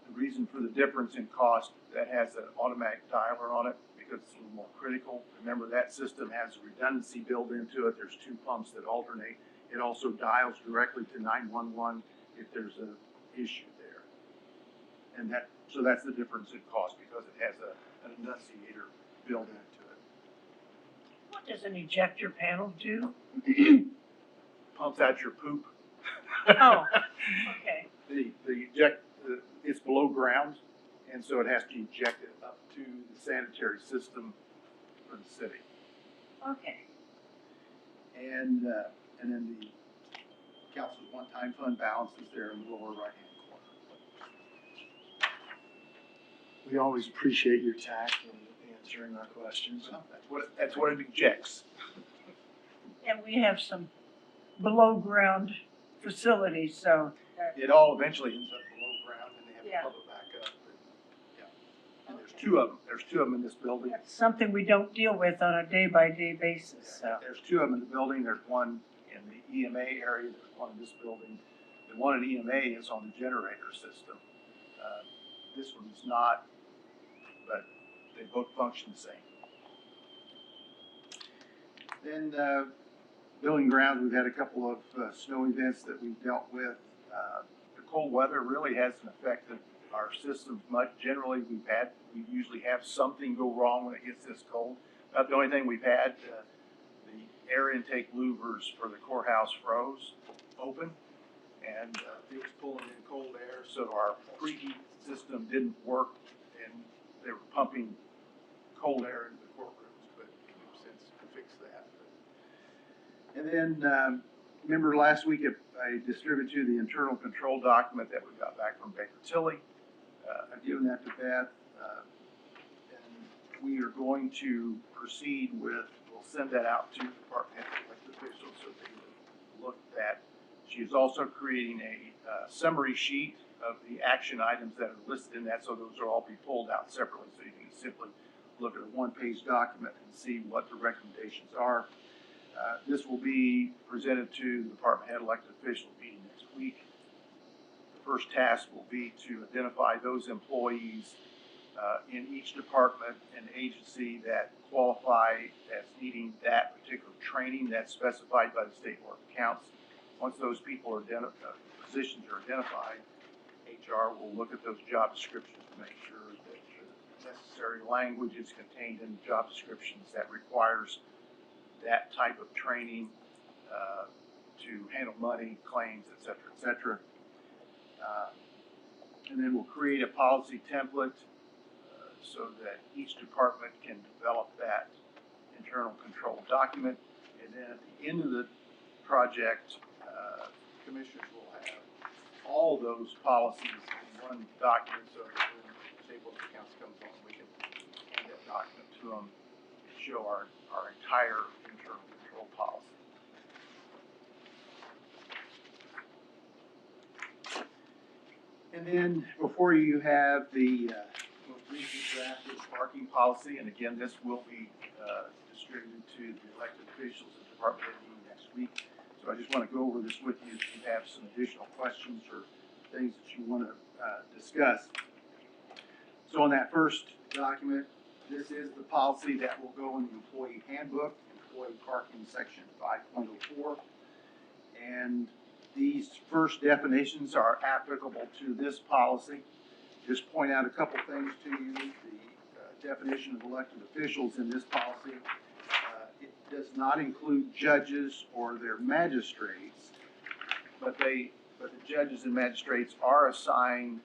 the reason for the difference in cost, that has an automatic dialer on it because it's a little more critical. Remember, that system has a redundancy built into it. There's 2 pumps that alternate. It also dials directly to 911 if there's an issue there. And so that's the difference in cost, because it has an enunciator built into it. What does an ejector panel do? Pumps out your poop. Oh, okay. It's below ground, and so it has to eject it up to the sanitary system for the city. Okay. And then the council's one-time fund balance is there in the lower right-hand corner. We always appreciate your tact in answering our questions. That's what it ejects. And we have some below-ground facilities, so. It all eventually ends up below ground, and they have Yeah. to pump it back up. And there's 2 of them. There's 2 of them in this building. That's something we don't deal with on a day-by-day basis, so. There's 2 of them in the building. There's one in the EMA area. There's one in this building. The one in EMA is on the generator system. This one's not, but they both function the same. Then building grounds, we've had a couple of snow events that we've dealt with. The cold weather really hasn't affected our systems much. Generally, we usually have something go wrong when it gets this cold. About the only thing we've had, the air intake louvers for the courthouse froze open, and it was pulling in cold air, so our preheat system didn't work, and they were pumping cold air into the courtrooms, but we've since fixed that. And then, remember last week I distributed to you the internal control document that we got back from Baker Tilly. I've given that to Beth, and we are going to proceed with, we'll send that out to department elected officials so they can look at that. She is also creating a summary sheet of the action items that are listed in that, so those will all be pulled out separately, so you can simply look at a 1-page document and see what the recommendations are. This will be presented to the department head elected official meeting next week. The first task will be to identify those employees in each department and agency that qualify as needing that particular training that's specified by the State Board of Accounts. Once those people are positions are identified, HR will look at those job descriptions to make sure that the necessary language is contained in the job descriptions that requires that type of training to handle money, claims, et cetera, et cetera. And then we'll create a policy template so that each department can develop that internal control document. And then at the end of the project, commissioners will have all those policies in one document, so when the State Board of Accounts comes on, we can hand that document to them and show our entire internal control policy. And then before you have the most recent draft of the parking policy, and again, this will be distributed to the elected officials at the department head meeting next week. So I just want to go over this with you if you have some additional questions or things that you want to discuss. So on that first document, This is the policy that will go in the employee handbook, employee parking section 5.04. And these first definitions are applicable to this policy. Just point out a couple things to you. The definition of elected officials in this policy, it does not include judges or their magistrates, but the judges and magistrates are assigned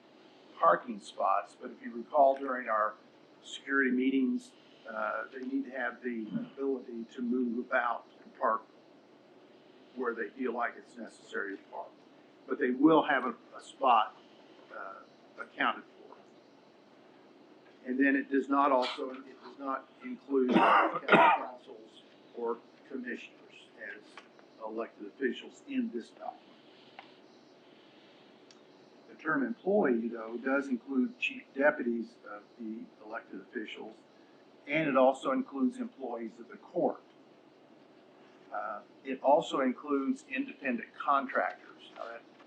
parking spots. But if you recall during our security meetings, they need to have the ability to move about and park where they feel like it's necessary to park. But they will have a spot accounted for. And then it does not include county councils or commissioners as elected officials in this document. The term employee, though, does include chief deputies of the elected officials, and it also includes employees of the court. It also includes independent contractors,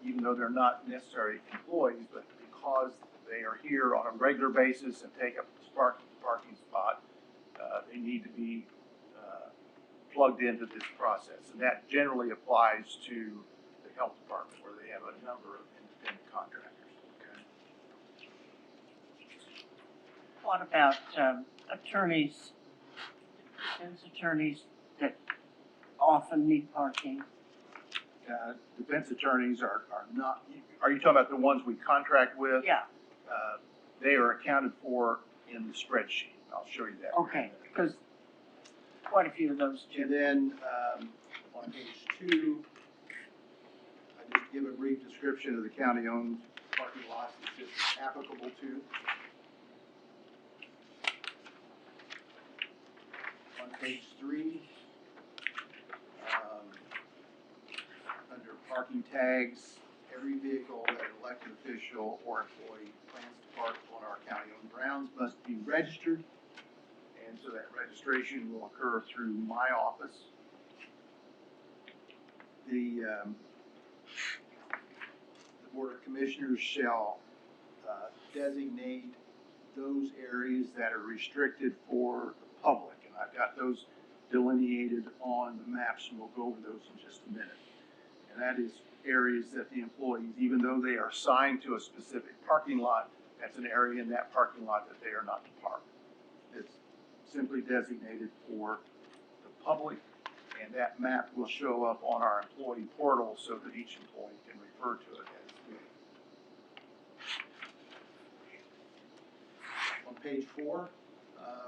even though they're not necessarily employees, but because they are here on a regular basis and take up a parking spot, they need to be plugged into this process. And that generally applies to the health department, where they have a number of independent contractors. What about attorneys, defense attorneys that often need parking? Defense attorneys are not, are you talking about the ones we contract with? Yeah, They are accounted for in the spreadsheet. I'll show you that. okay, because quite a few of those And do. then, on page 2, I just give a brief description of the county-owned parking lots that this is applicable to. On page 3, under parking tags, every vehicle that an elected official or employee plans to park on our county-owned grounds must be registered. And so that registration will occur through my office. The Board of Commissioners shall designate those areas that are restricted for the public. And I've got those delineated on the maps, and we'll go over those in just a minute. And that is areas that the employees, even though they are assigned to a specific parking lot, that's an area in that parking lot that they are not to park. It's simply designated for the public, and that map will show up on our employee portal so that each employee can refer to it as needed. On page 4,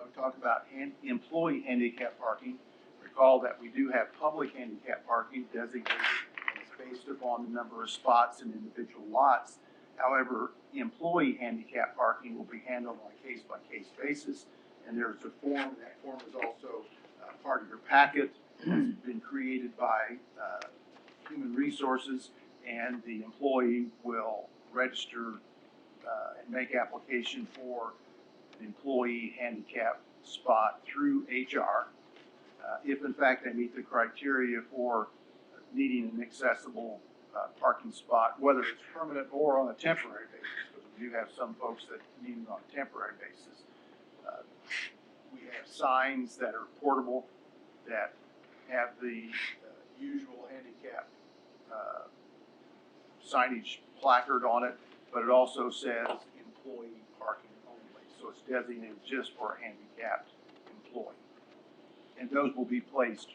we talk about employee handicap parking. Recall that we do have public handicap parking designated, and it's based upon the number of spots in individual lots. However, employee handicap parking will be handled on a case-by-case basis, and there's a form. That form is also part of your packet. It's been created by Human Resources, and the employee will register and make application for an employee handicap spot through HR. If in fact they meet the criteria for needing an accessible parking spot, whether it's permanent or on a temporary basis, because we do have some folks that need it on a temporary basis. We have signs that are portable that have the usual handicap signage placard on it, but it also says employee parking only. So it's designated just for a handicapped employee. And those will be placed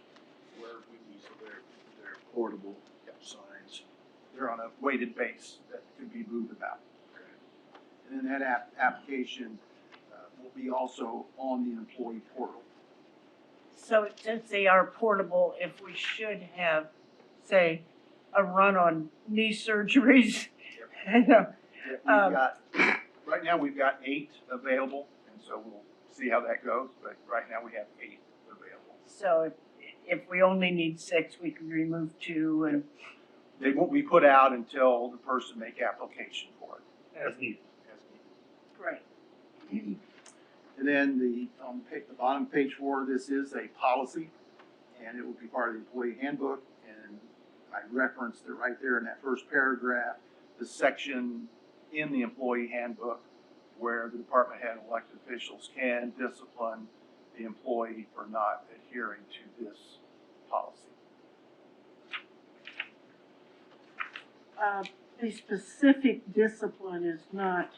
where we need, so they're portable signs. They're on a weighted base that can be moved about. And then that application will be also on the employee portal. So since they are portable, if we should have, say, a run on knee surgeries, you know, Yeah, we've got, right now we've got 8 available, and so we'll see how that goes, but right now we have 8 available. so if we only need 6, we can remove 2 and, They won't be put out until the person make application for it. As needed. as needed. right. And then on the bottom of page 4, this is a policy, and it will be part of the employee handbook. And I referenced it right there in that first paragraph, the section in the employee handbook where the department head and elected officials can discipline the employee for not adhering to this policy. The specific discipline is not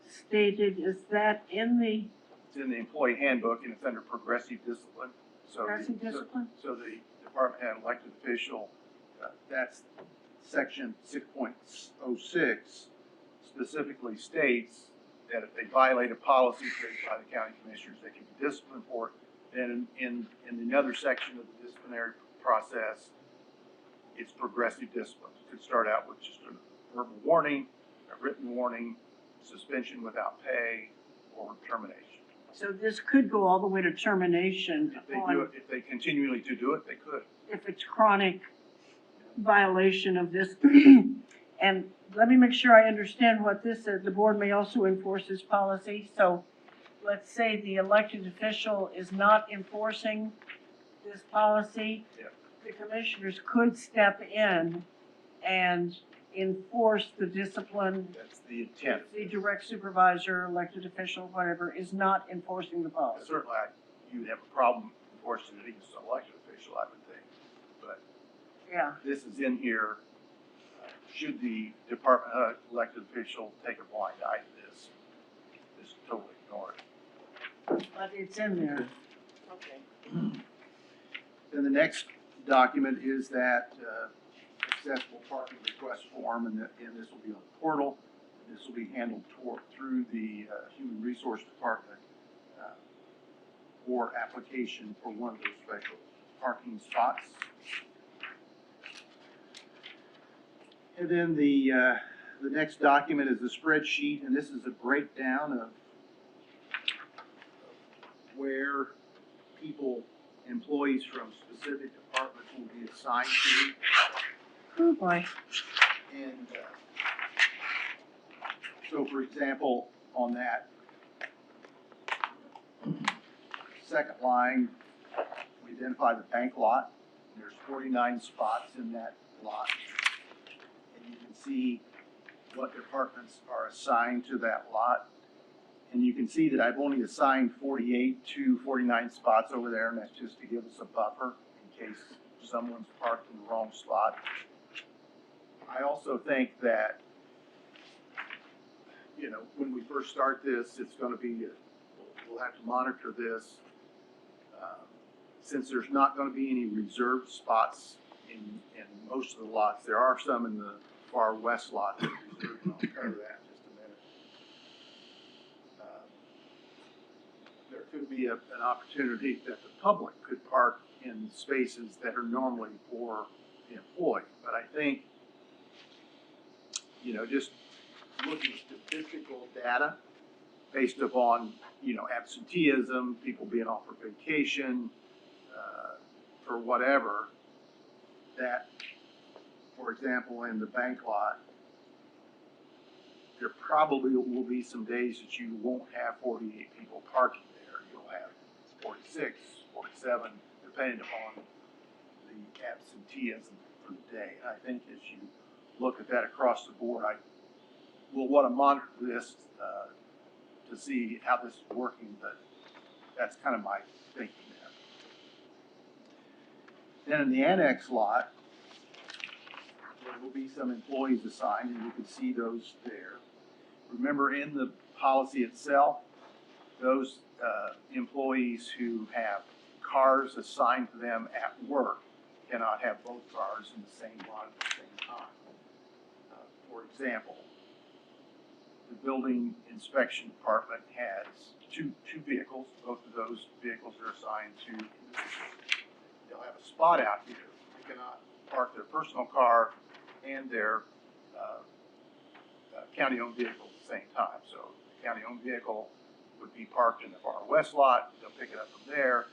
stated, is that in the It's in the employee handbook and it's under progressive discipline. So the- progressive discipline? So the department head and elected official, that's section 6.06 specifically states that if they violate a policy created by the county commissioners, they can be disciplined for it. Then in another section of the disciplinary process, it's progressive discipline. It could start out with just a verbal warning, a written warning, suspension without pay, or termination. So this could go all the way to termination If they do it, if they continually to do it, they could. if it's chronic violation of this. And let me make sure I understand what this says. The board may also enforce this policy. So let's say the elected official is not enforcing this policy. Yeah. The commissioners could step in and enforce the discipline. That's the intent. If the direct supervisor, elected official, whatever, is not enforcing the policy. Certainly, you would have a problem enforcing it against an elected official, I would think. But Yeah. this is in here. Should the department elected official take a blind eye to this, just totally ignore it. But it's in there. Okay. Then the next document is that accessible parking request form, and this will be on the portal. This will be handled through the Human Resource Department for application for one of those special parking spots. And then the next document is a spreadsheet, and this is a breakdown of where employees from specific departments will be assigned to. Oh, boy. And so, for example, on that second line, we identify the bank lot. There's 49 spots in that lot. And you can see what departments are assigned to that lot. And you can see that I've only assigned 48 to 49 spots over there, and that's just to give us a buffer in case someone's parked in the wrong spot. I also think that, when we first start this, it's gonna be, we'll have to monitor this. Since there's not gonna be any reserved spots in most of the lots, there are some in the far west lot that are reserved, and I'll cover that in just a minute. There could be an opportunity that the public could park in spaces that are normally for the employee, but I think, just looking at statistical data based upon, absenteeism, people being off for vacation, for whatever, that, for example, in the bank lot, there probably will be some days that you won't have 48 people parking there. You'll have 46, 47, depending upon the absenteeism for the day. And I think as you look at that across the board, we'll want to monitor this to see how this is working, but that's kind of my thinking there. Then in the annex lot, there will be some employees assigned, and you can see those there. Remember, in the policy itself, those employees who have cars assigned to them at work cannot have both cars in the same lot at the same time. For example, the building inspection department has two vehicles. Both of those vehicles are assigned to individuals. They'll have a spot out here. They cannot park their personal car and their county-owned vehicle at the same time. So the county-owned vehicle would be parked in the far west lot. They'll pick it up from there.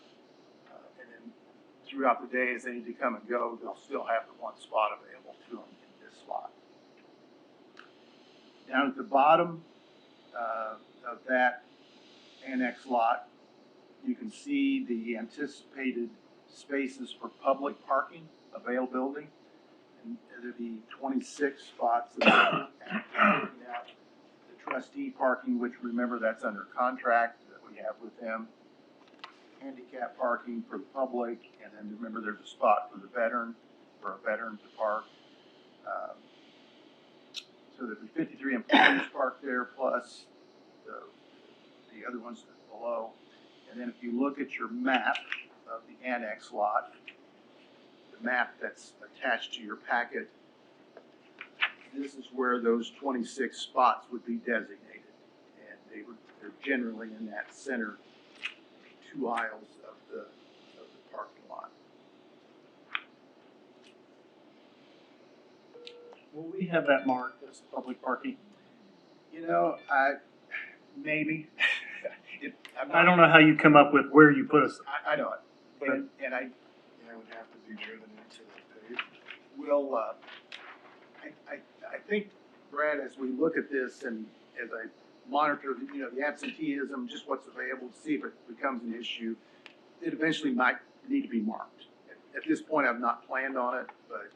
And then throughout the day, as they need to come and go, they'll still have the one spot available to them in this slot. Down at the bottom of that annex lot, you can see the anticipated spaces for public parking availability. And there'll be 26 spots that are looking out the trustee parking, which remember that's under contract that we have with them. Handicap parking for the public, and then remember there's a spot for a veteran to park. So there'd be 53 employees parked there, plus the other ones below. And then if you look at your map of the annex lot, the map that's attached to your packet, this is where those 26 spots would be designated. And they're generally in that center 2 aisles of the parking lot. Will we have that marked as public parking? You know, maybe. I don't know how you come up with where you put us. I know it, and Yeah, it would have to be driven into the pavement. will, I think, Brad, as we look at this and as I monitor, the absenteeism, just what's available, to see if it becomes an issue, it eventually might need to be marked. At this point, I've not planned on it, but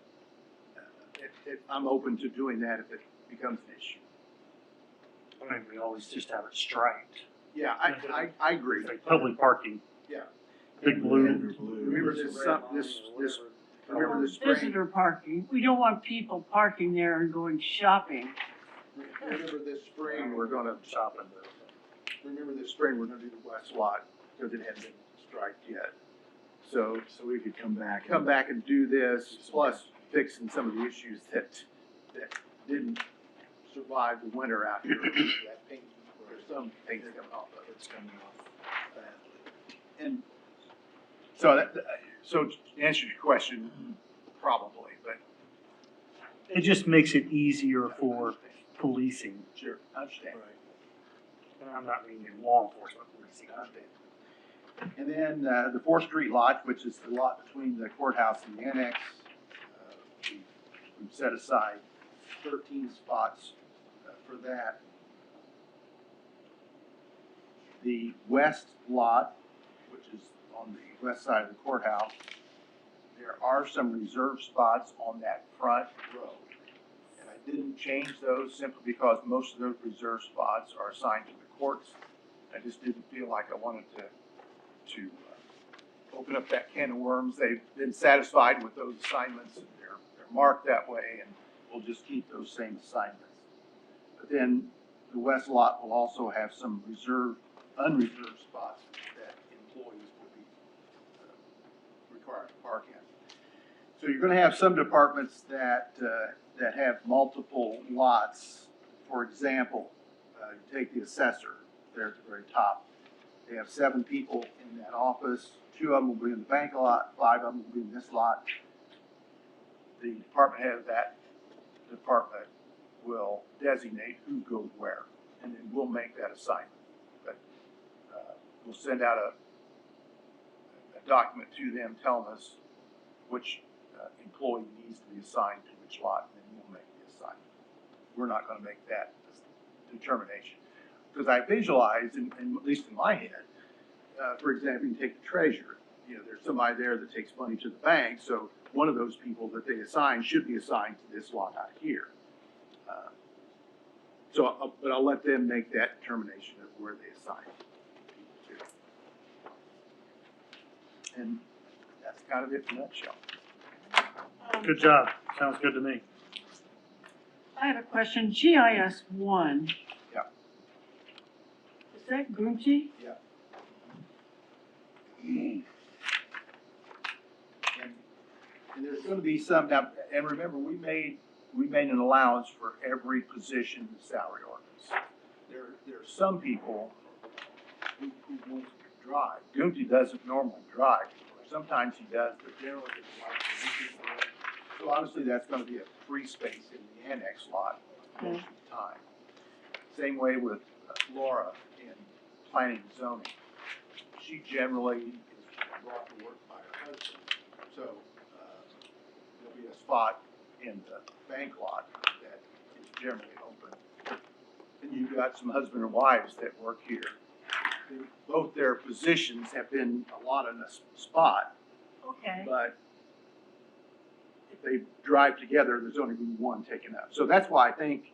I'm open to doing that if it becomes an issue. I mean, we always just have it striped. Yeah, I agree. It's like public parking. Yeah. Big blue. Remember remember this spring, Visitor parking, we don't want people parking there and going shopping. remember this spring, we're gonna Shopping. Remember this spring, we're gonna do the west lot, because it hasn't been striped yet. So we could come back. and do this, plus fixing some of the issues that didn't survive the winter out here. That paint, there's some paint coming off of it. It's coming off badly. And so so to answer your question, probably, but. It just makes it easier for policing. Sure, I understand. And I'm not meaning law enforcement policing. I understand. And then, the 4th Street lot, which is the lot between the courthouse and the annex, we've set aside 13 spots for that. The west lot, which is on the west side of the courthouse, there are some reserved spots on that front row. And I didn't change those simply because most of those reserved spots are assigned to the courts. I just didn't feel like I wanted to open up that can of worms. They've been satisfied with those assignments, and they're marked that way, and we'll just keep those same assignments. But then the west lot will also have some unreserved spots that employees will be required to park in. So you're gonna have some departments that have multiple lots. For example, take the assessor there at the very top. They have 7 people in that office. 2 of them will be in the bank lot, 5 of them will be in this lot. The department head of that department will designate who goes where, and then we'll make that assignment. But we'll send out a document to them telling us which employee needs to be assigned to which lot, and then we'll make the assignment. We're not gonna make that determination. Because I visualize, at least in my head, for example, you take the treasurer, there's somebody there that takes money to the bank, so one of those people that they assign should be assigned to this lot out here. But I'll let them make that determination of where they assign people to. And that's kind of it in a nutshell. Good job. Sounds good to me. I have a question, GIS 1. Yeah. Is that Gucci? And there's gonna be some, now, and remember, we made an allowance for every position in the salary ordinance. There are some people who want to drive. Gunther doesn't normally drive. Sometimes he does, but generally it's like. So obviously that's gonna be a free space in the annex lot most of the time. Same way with Laura in planning and zoning. She generally is brought to work by her husband. So, there'll be a spot in the bank lot that is generally open. And you've got some husband and wives that work here. Both their positions have been allotted a spot, Okay. but if they drive together, there's only been one taken up. So that's why I think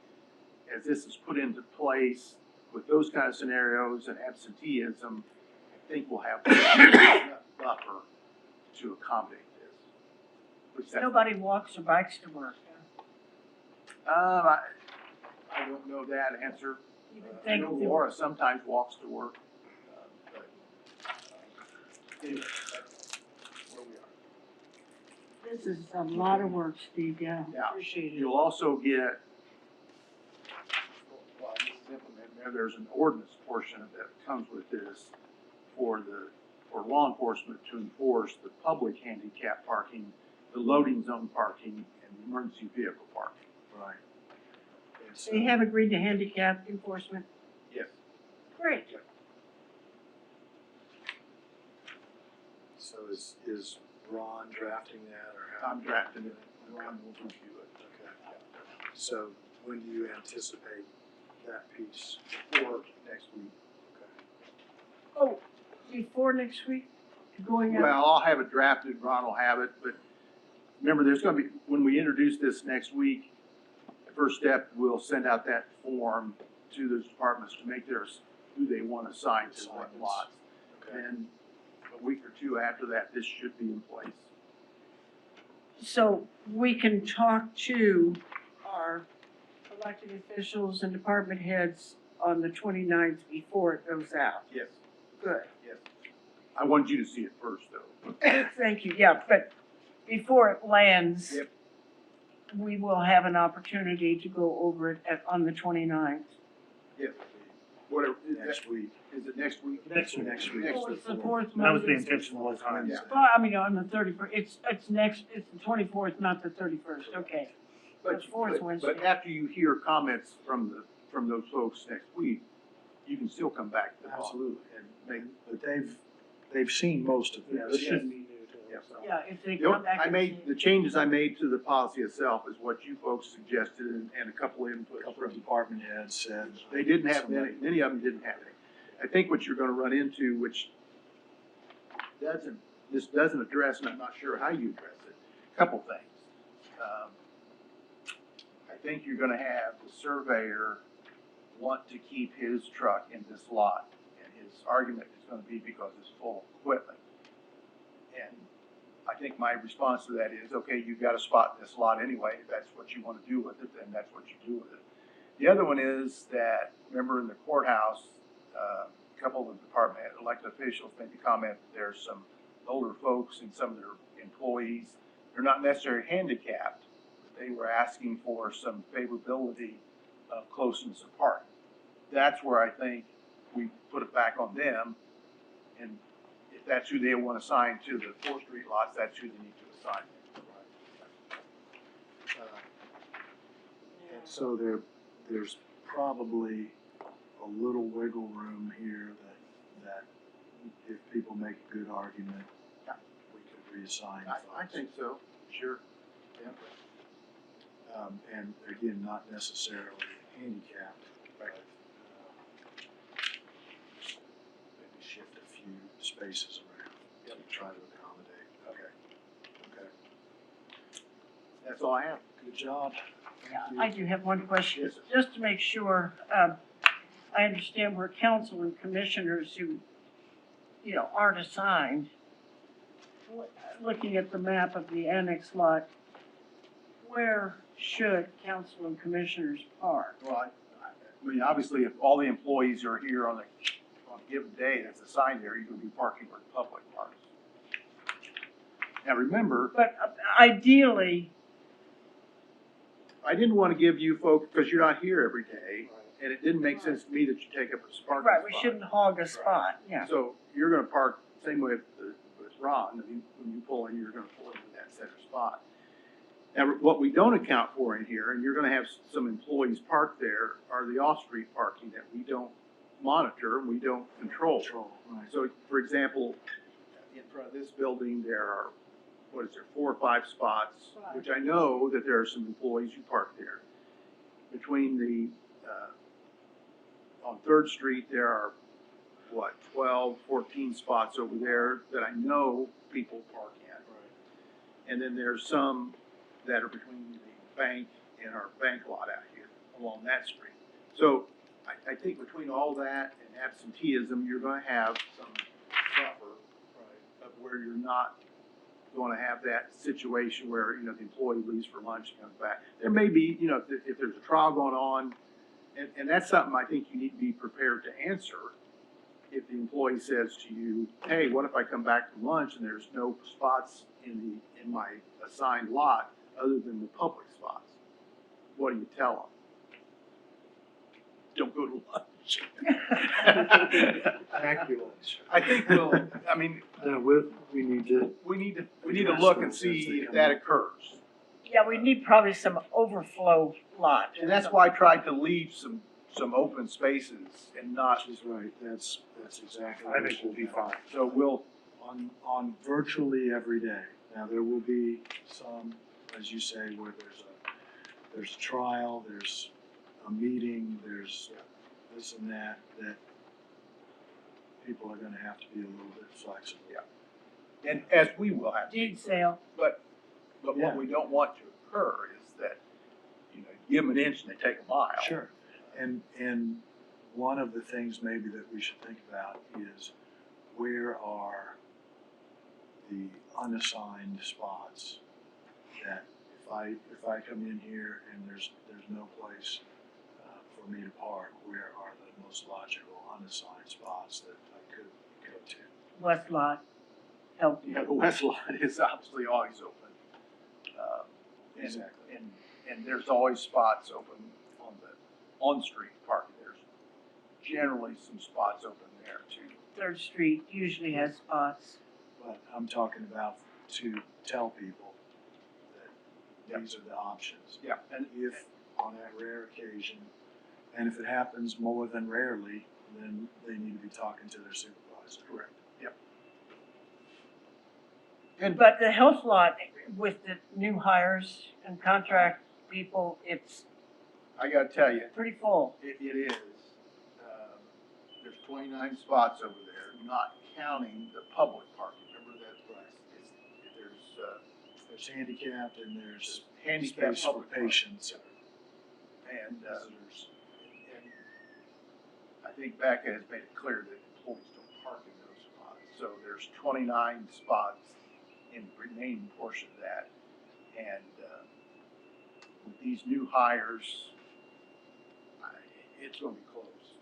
as this is put into place with those kind of scenarios and absenteeism, I think we'll have enough buffer to accommodate this. Which that's- Nobody walks or bikes to work. I don't know that answer. You would I think know that- Laura sometimes walks to work, but, anyway, that's where we are. This is a lot of work, Steve, yeah. Yeah. Appreciate it. You'll also get, well, this is implemented there, there's an ordinance portion that comes with this for law enforcement to enforce the public handicap parking, the loading zone parking, and the emergency vehicle parking. Right. And so- They have agreed to handicap enforcement? Yes. Great. So is Ron drafting that or how? I'm drafting it, and Ron will review it. Okay. So when do you anticipate that piece? For next week. Oh, before next week, going out? Well, I'll have it drafted, Ron will have it, but remember, there's gonna be, when we introduce this next week, the first step, we'll send out that form to those departments to make theirs, who they want to assign to what Assignments. lots. Okay. And a week or two after that, this should be in place. So we can talk to our elected officials and department heads on the 29th before it goes out. Yes, Good. yes. I wanted you to see it first, though. Thank you, yeah, but before it lands, Yep. we will have an opportunity to go over it on the 29th. Yes. Whatever, Next week. is it next week? Next week. Next week. Oh, it's the fourth That was the Monday. intention the whole time. Yeah. Well, I mean, on the 31st, it's the 24th, not the 31st, okay. But, The fourth but Wednesday. after you hear comments from those folks next week, you can still come back to the office Absolutely. and make. But they've seen most of Yeah, this. this shouldn't be new to Yeah. them, so. Yeah, if they You know, come back I and made, say- the changes I made to the policy itself is what you folks suggested and a couple of A inputs couple of from. department heads said. They didn't have many of them didn't have any. I think what you're gonna run into, which this doesn't address, and I'm not sure how you address it, couple things. I think you're gonna have the surveyor want to keep his truck in this lot, and his argument is gonna be because it's full of equipment. And I think my response to that is, okay, you've got a spot in this lot anyway, if that's what you wanna do with it, then that's what you do with it. The other one is that, remember in the courthouse, a couple of the department elected officials made the comment that there's some older folks and some of their employees, they're not necessarily handicapped, but they were asking for some favorability of closeness of parking. That's where I think we put it back on them, and if that's who they want to assign to the 4th Street lots, that's who they need to assign. And so there's probably a little wiggle room here that if people make a good argument, Yeah. we could reassign I folks. think so, sure. Yeah. And again, not necessarily handicapped, but, maybe shift a few spaces around to try to accommodate. Okay. That's all I have. Good job. Thank you. I do have one question, Yes, sir. just to make sure, I understand where council and commissioners who, aren't assigned, looking at the map of the annex lot, where should council and commissioners park? Well, I mean, obviously, if all the employees are here on a given day that's assigned there, you're gonna be parking where the public parks. Now, remember, But ideally, I didn't wanna give you folks, because you're not here every day, and it didn't make sense to me that you take up a parking spot. right, we shouldn't hog a spot, yeah. So you're gonna park, same way with Ron, I mean, when you pull in, you're gonna pull into that center spot. Now, what we don't account for in here, and you're gonna have some employees parked there, are the off-street parking that we don't monitor and we don't control. Control, right. So, for example, in front of this building, there are, 4 or 5 spots, which I know that there are some employees who park there. Between the, on 3rd Street, there are, 12, 14 spots over there that I know people park in. And then there's some that are between the bank and our bank lot out here along that street. So I think between all that and absenteeism, you're gonna have some buffer, right, of where you're not gonna have that situation where, you know, the employee leaves for lunch and comes back. There may be, you know, if there's a trial going on, and that's something I think you need to be prepared to answer. If the employee says to you, hey, what if I come back from lunch and there's no spots in my assigned lot other than the public spots? What do you tell them? Don't go to lunch. I think I mean, We need to. we need to look and see if that occurs. Yeah, we need probably some overflow lot. And that's why I tried to leave some open spaces and not, She's right, that's exactly. I think we'll be fine. so we'll, On virtually every day. Now, there will be some, as you say, where there's a trial, there's a meeting, there's this and that people are gonna have to be a little bit flexible. Yeah. And as we will have to. Deed sale. But what we don't want to occur is that, you know, give them an inch and they take a mile. Sure. And one of the things maybe that we should think about is where are the unassigned spots that if I come in here and there's no place for me to park, where are the most logical unassigned spots that I could go to? West lot, help you. Yeah, the west lot is obviously always open. And- Exactly. And there's always spots open on the on-street parking. There's generally some spots open there too. Third Street usually has spots. But I'm talking about to tell people that Yep. these are the options. Yeah, and If on that rare occasion, and if it happens more than rarely, then they need to be talking to their supervisor. correct, yep. But the health lot with the new hires and contract people, it's I gotta tell you, pretty full. it is. There's 29 spots over there, not counting the public parking. Remember that? There's handicapped and there's Handicapped space for public parking. patients And, visitors. and I think Becca has made it clear that employees don't park in those spots. So there's 29 spots in the remaining portion of that. And, with these new hires, it's gonna be close.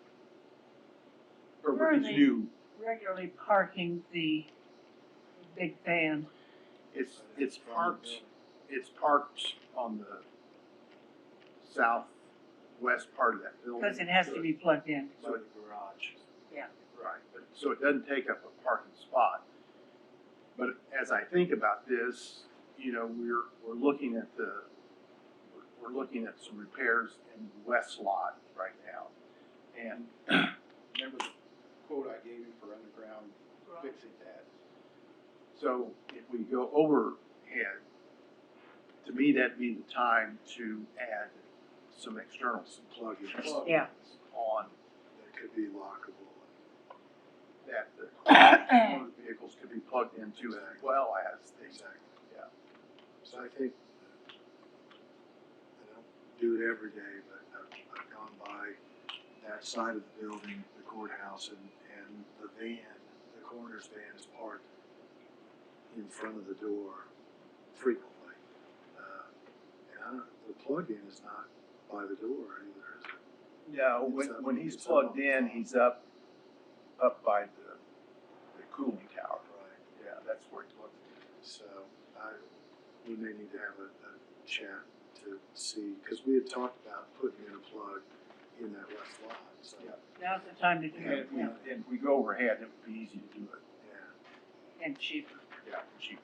Or Where are with they? these new, Regularly parking the big van. it's parked on the southwest part of that building. Because it has to be plugged in. By the garage. Right, but, so it doesn't take up a parking spot. But as I think about this, you know, we're looking at some repairs in the west lot right now. And remember the quote I gave you for underground fixing that? So if we go overhead, to me, that'd be the time to add some external Plug-ins. Yeah. on That could be lockable. that the motor vehicles could be plugged into as well as the. Exactly. Yeah. So I think, I don't do it every day, but I've gone by that side of the building, the courthouse, and the van, the coroner's van is parked in front of the door frequently. And I don't, the plug-in is not by the door either, is it? No, when he's plugged in, he's up by the cooling tower. Right. Yeah, that's where he's plugged in. So we may need to have a chat to see, because we had talked about putting in a plug in that west lot, so. Yeah. Now's the time to do And it. if we, and if we go overhead, it would be easy to do it. Yeah, And cheaper. Yeah, cheap.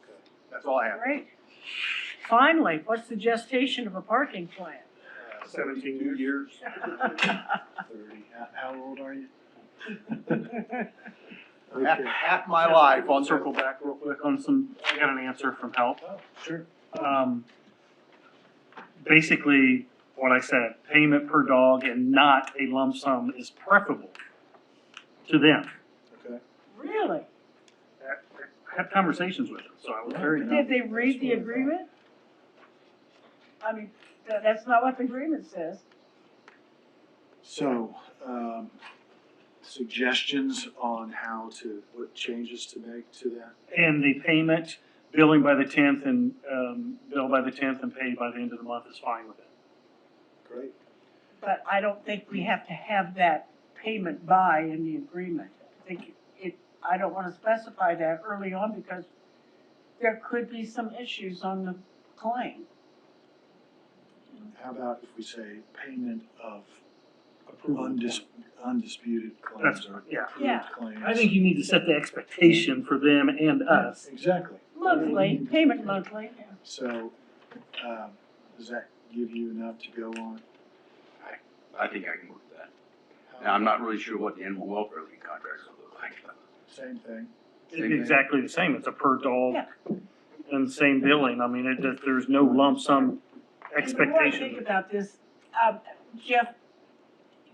okay. That's all I have. Great. Finally, what's the gestation of a parking plan? 17 2 years. 30. How old are you? Half my life on Circle back real quick on some, I got an answer from help. Oh, sure. Basically, what I said, payment per dog and not a lump sum is preferable to them. Okay. Really? I had conversations with them, so I was very. Did they read the agreement? I mean, that's not what the agreement says. So, suggestions on what changes to make to that? And the payment, billing by the 10th and, bill by the 10th and paid by the end of the month is fine with it. Great. But I don't think we have to have that payment by in the agreement. I think I don't wanna specify that early on because there could be some issues on the claim. How about if we say payment of Approval. undisputed claims That's- or yeah. approved Yeah. claims? I think you need to set the expectation for them and us. Exactly. Monthly, payment monthly, yeah. So, does that give you enough to go on? I think I can work with that. Now, I'm not really sure what the animal welfare league contracts will look like. Same thing. It's exactly the same, it's a per dog Yeah. and same billing, I mean, there's no lump sum And the more I think expectation. about this, Jeff,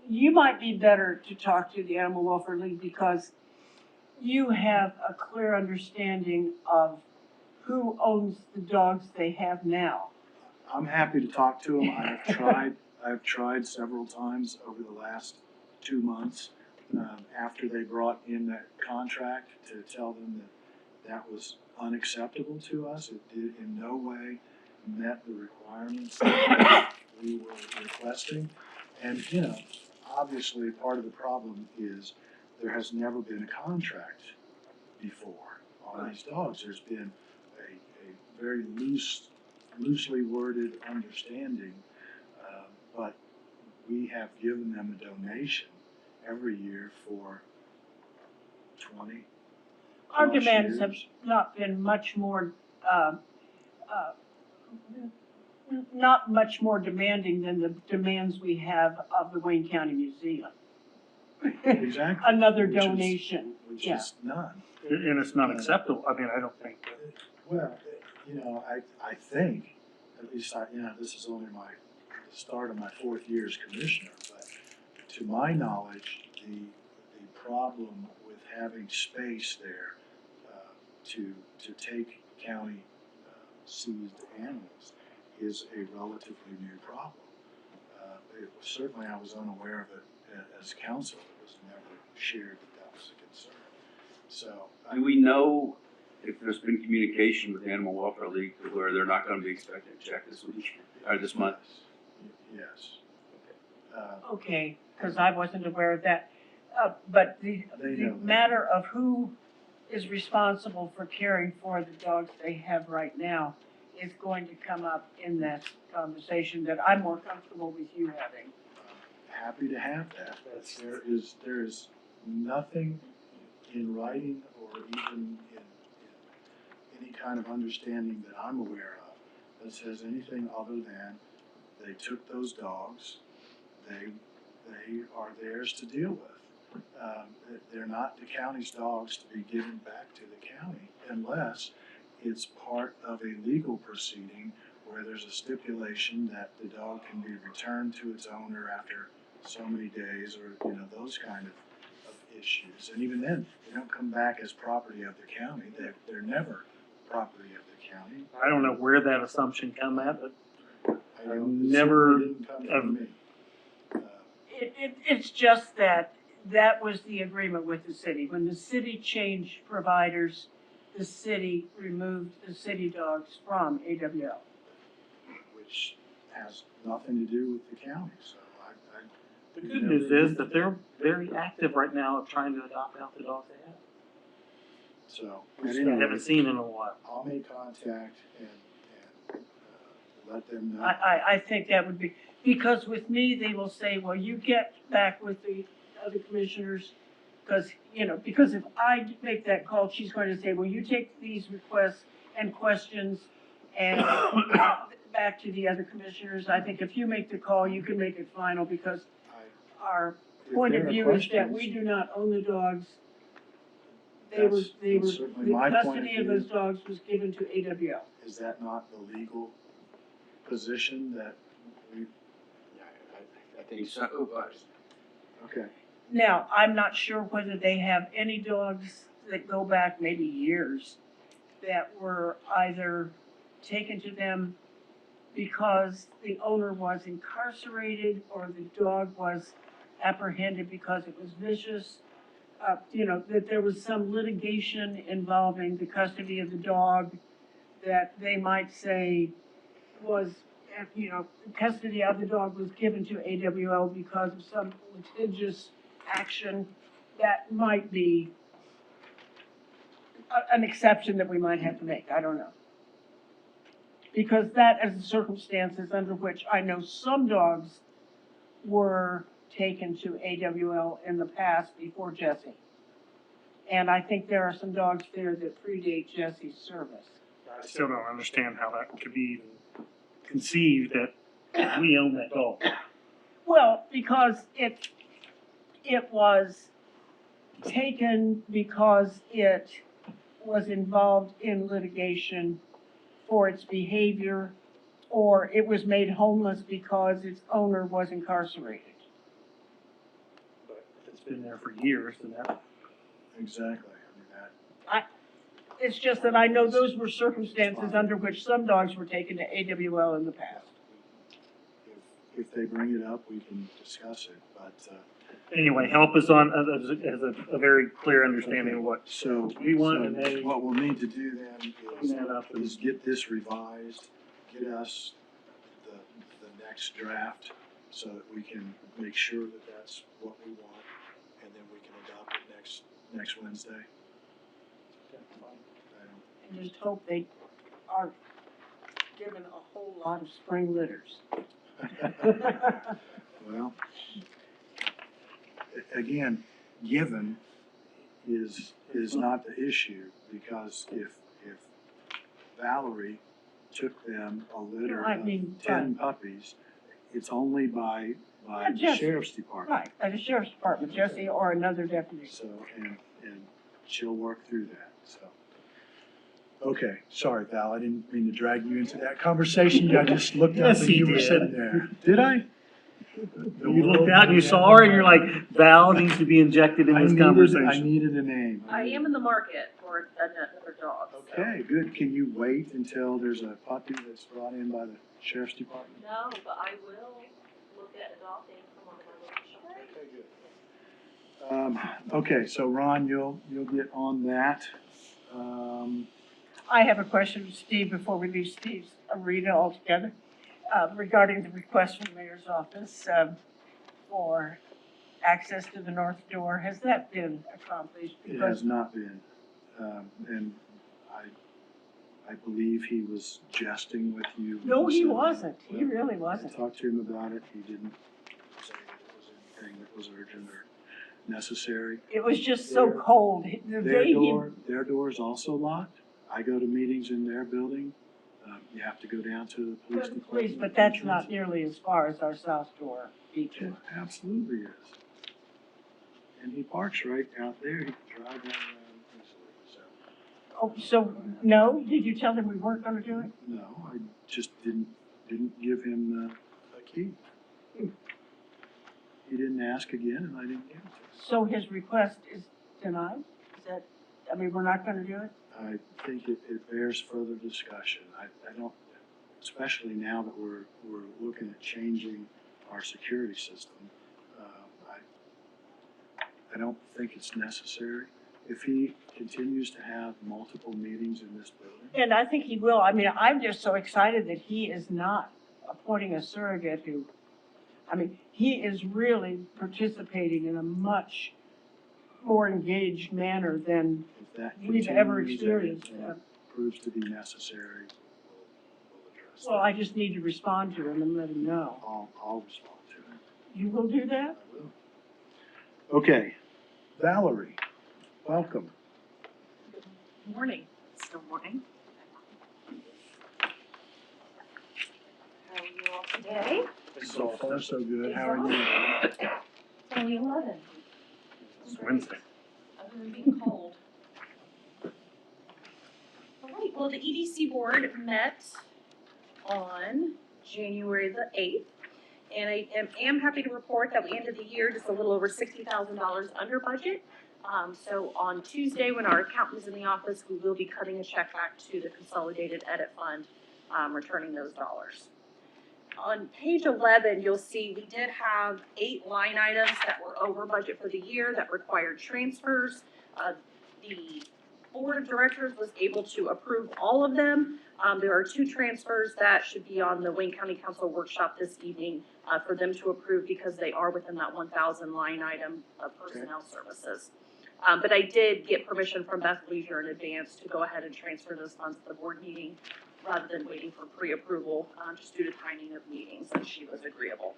you might be better to talk to the Animal Welfare League because you have a clear understanding of who owns the dogs they have now. I'm happy to talk to them. I've tried several times over the last 2 months, after they brought in that contract to tell them that that was unacceptable to us. It did in no way met the requirements that we were requesting. And, obviously, part of the problem is there has never been a contract before on these dogs. There's been a very loosely worded understanding, but we have given them a donation every year for 20. Our plus demands have years. not been much more, not much more demanding than the demands we have of the Wayne County Museum. Exactly. Another Which is- donation, Which yeah. is none. And it's not acceptable, I mean, I don't think. Well, I think, at least this is only the start of my 4th year as commissioner, but to my knowledge, the problem with having space there, to take county seized animals is a relatively new problem. Certainly I was unaware of it as council, it was never shared that was a concern. So, Do we know if there's been communication with the Animal Welfare League to where they're not gonna be expecting a check this week, or this month? yes. Okay, because I wasn't aware of that. But the They know. matter of who is responsible for caring for the dogs they have right now is going to come up in that conversation that I'm more comfortable with you having. Happy to have that. There is nothing in writing or even in any kind of understanding that I'm aware of that says anything other than they took those dogs, they are theirs to deal with. They're not the county's dogs to be given back to the county unless it's part of a legal proceeding where there's a stipulation that the dog can be returned to its owner after so many days or, those kind of issues. And even then, they don't come back as property of the county. They're never property of the county. I don't know where that assumption come at, but I don't- it Never certainly didn't come from me. It's just that was the agreement with the city. When the city changed providers, the city removed the city dogs from AWL. Which has nothing to do with the county, so I. the good news is that they're very active right now of trying to adopt out the dogs they have. So, Which anyway, I haven't seen in a while. I'll make contact and let them know. I think that would be, because with me, they will say, well, you get back with the other commissioners, because if I make that call, she's going to say, well, you take these requests and questions and back to the other commissioners. I think if you make the call, you can make it final, because our If point of there are view is that questions, we do not own the dogs. that's certainly The my point of custody of those view. dogs was given to AWL. Is that not the legal position that we, I think so, but okay, Now, I'm not sure whether they have any dogs that go back maybe years that were either taken to them because the owner was incarcerated or the dog was apprehended because it was vicious. You know, that there was some litigation involving the custody of the dog that they might say was, you know, custody of the dog was given to AWL because of some litigious action. That might be an exception that we might have to make, I don't know. Because that is the circumstances under which I know some dogs were taken to AWL in the past before Jesse. And I think there are some dogs there that predate Jesse's service. I still don't understand how that could be even conceived that we own that dog. Well, because it was taken because it was involved in litigation for its behavior, or it was made homeless because its owner was incarcerated. But if it's been there for years, then that, Exactly, I mean, that, It's just that I know those were circumstances under which some dogs were taken to AWL in the past. if they bring it up, we can discuss it, but, anyway, help us on, as a very clear understanding of what so. we want, so and then what we'll need to do then clean that up. is get this revised, get us the next draft, so that we can make sure that that's what we want, and then we can adopt it next Wednesday. And just hope they aren't given a whole lot of spring litters. Well, again, given is not the issue, because if Valerie took them a litter I of mean, 10 puppies, it's only by Yeah, the Jesse. sheriff's department. Right, by the sheriff's department, Jesse or another deputy. So, and she'll work through that, so. Okay, sorry, Val, I didn't mean to drag you into that conversation, I just looked up Yes, and he you were did. sitting there. Did I? you looked out and you saw her and you're like, Val needs to be injected in this I conversation. needed a name. I am in the market for another dog. so- Okay, good, can you wait until there's a puppy that's brought in by the sheriff's department? No, but I will look at adopting from one of my local shelters. Okay, good. Okay, so Ron, you'll get on that. I have a question for Steve before we leave Steve's arena altogether, regarding the request from the mayor's office, for access to the north door. Has that been accomplished? It Because has not been, and I believe he was jesting with you. when no, he said that. wasn't. He really I wasn't. talked to him about it, he didn't say that it was anything that was urgent or necessary. It was just so Their- cold. The day he, Their door is also locked. I go to meetings in their building. You have to go down to the police department. please, but that's not nearly as far as our south door It feature. absolutely is. And he parks right out there. He can drive right around easily, so. Oh, so, no? Did you tell him we weren't gonna do it? No, I just didn't give him a key. He didn't ask again and I didn't give it to him. So his request is denied? Is that, I mean, we're not gonna do it? I think it bears further discussion. I don't, especially now that we're looking at changing our security system. I don't think it's necessary. If he continues to have multiple meetings in this building, And I think he will. I mean, I'm just so excited that he is not appointing a surrogate who, I mean, he is really participating in a much more engaged manner than if that we've continues ever and experienced. proves to be necessary, we'll address Well, that. I just need to respond to him and let him know. I'll respond to him. You will do that? I will. Okay, Valerie, welcome. Morning, still morning. How are you all today? So far, so good. How are you? It's only 11, It's Wednesday. other than being cold. All right, well, the EDC board met on January the 8th. And I am happy to report that we ended the year just a little over $60,000 under budget. So on Tuesday, when our accountant is in the office, we will be cutting a check back to the Consolidated Edit Fund, returning those dollars. On page 11, you'll see we did have 8 line items that were over budget for the year that required transfers. The board of directors was able to approve all of them. There are 2 transfers that should be on the Wayne County Council workshop this evening for them to approve because they are within that 1,000 line item of personnel services. But I did get permission from Beth Leisure in advance to go ahead and transfer those funds at the board meeting rather than waiting for pre-approval, just due to timing of meetings, and she was agreeable.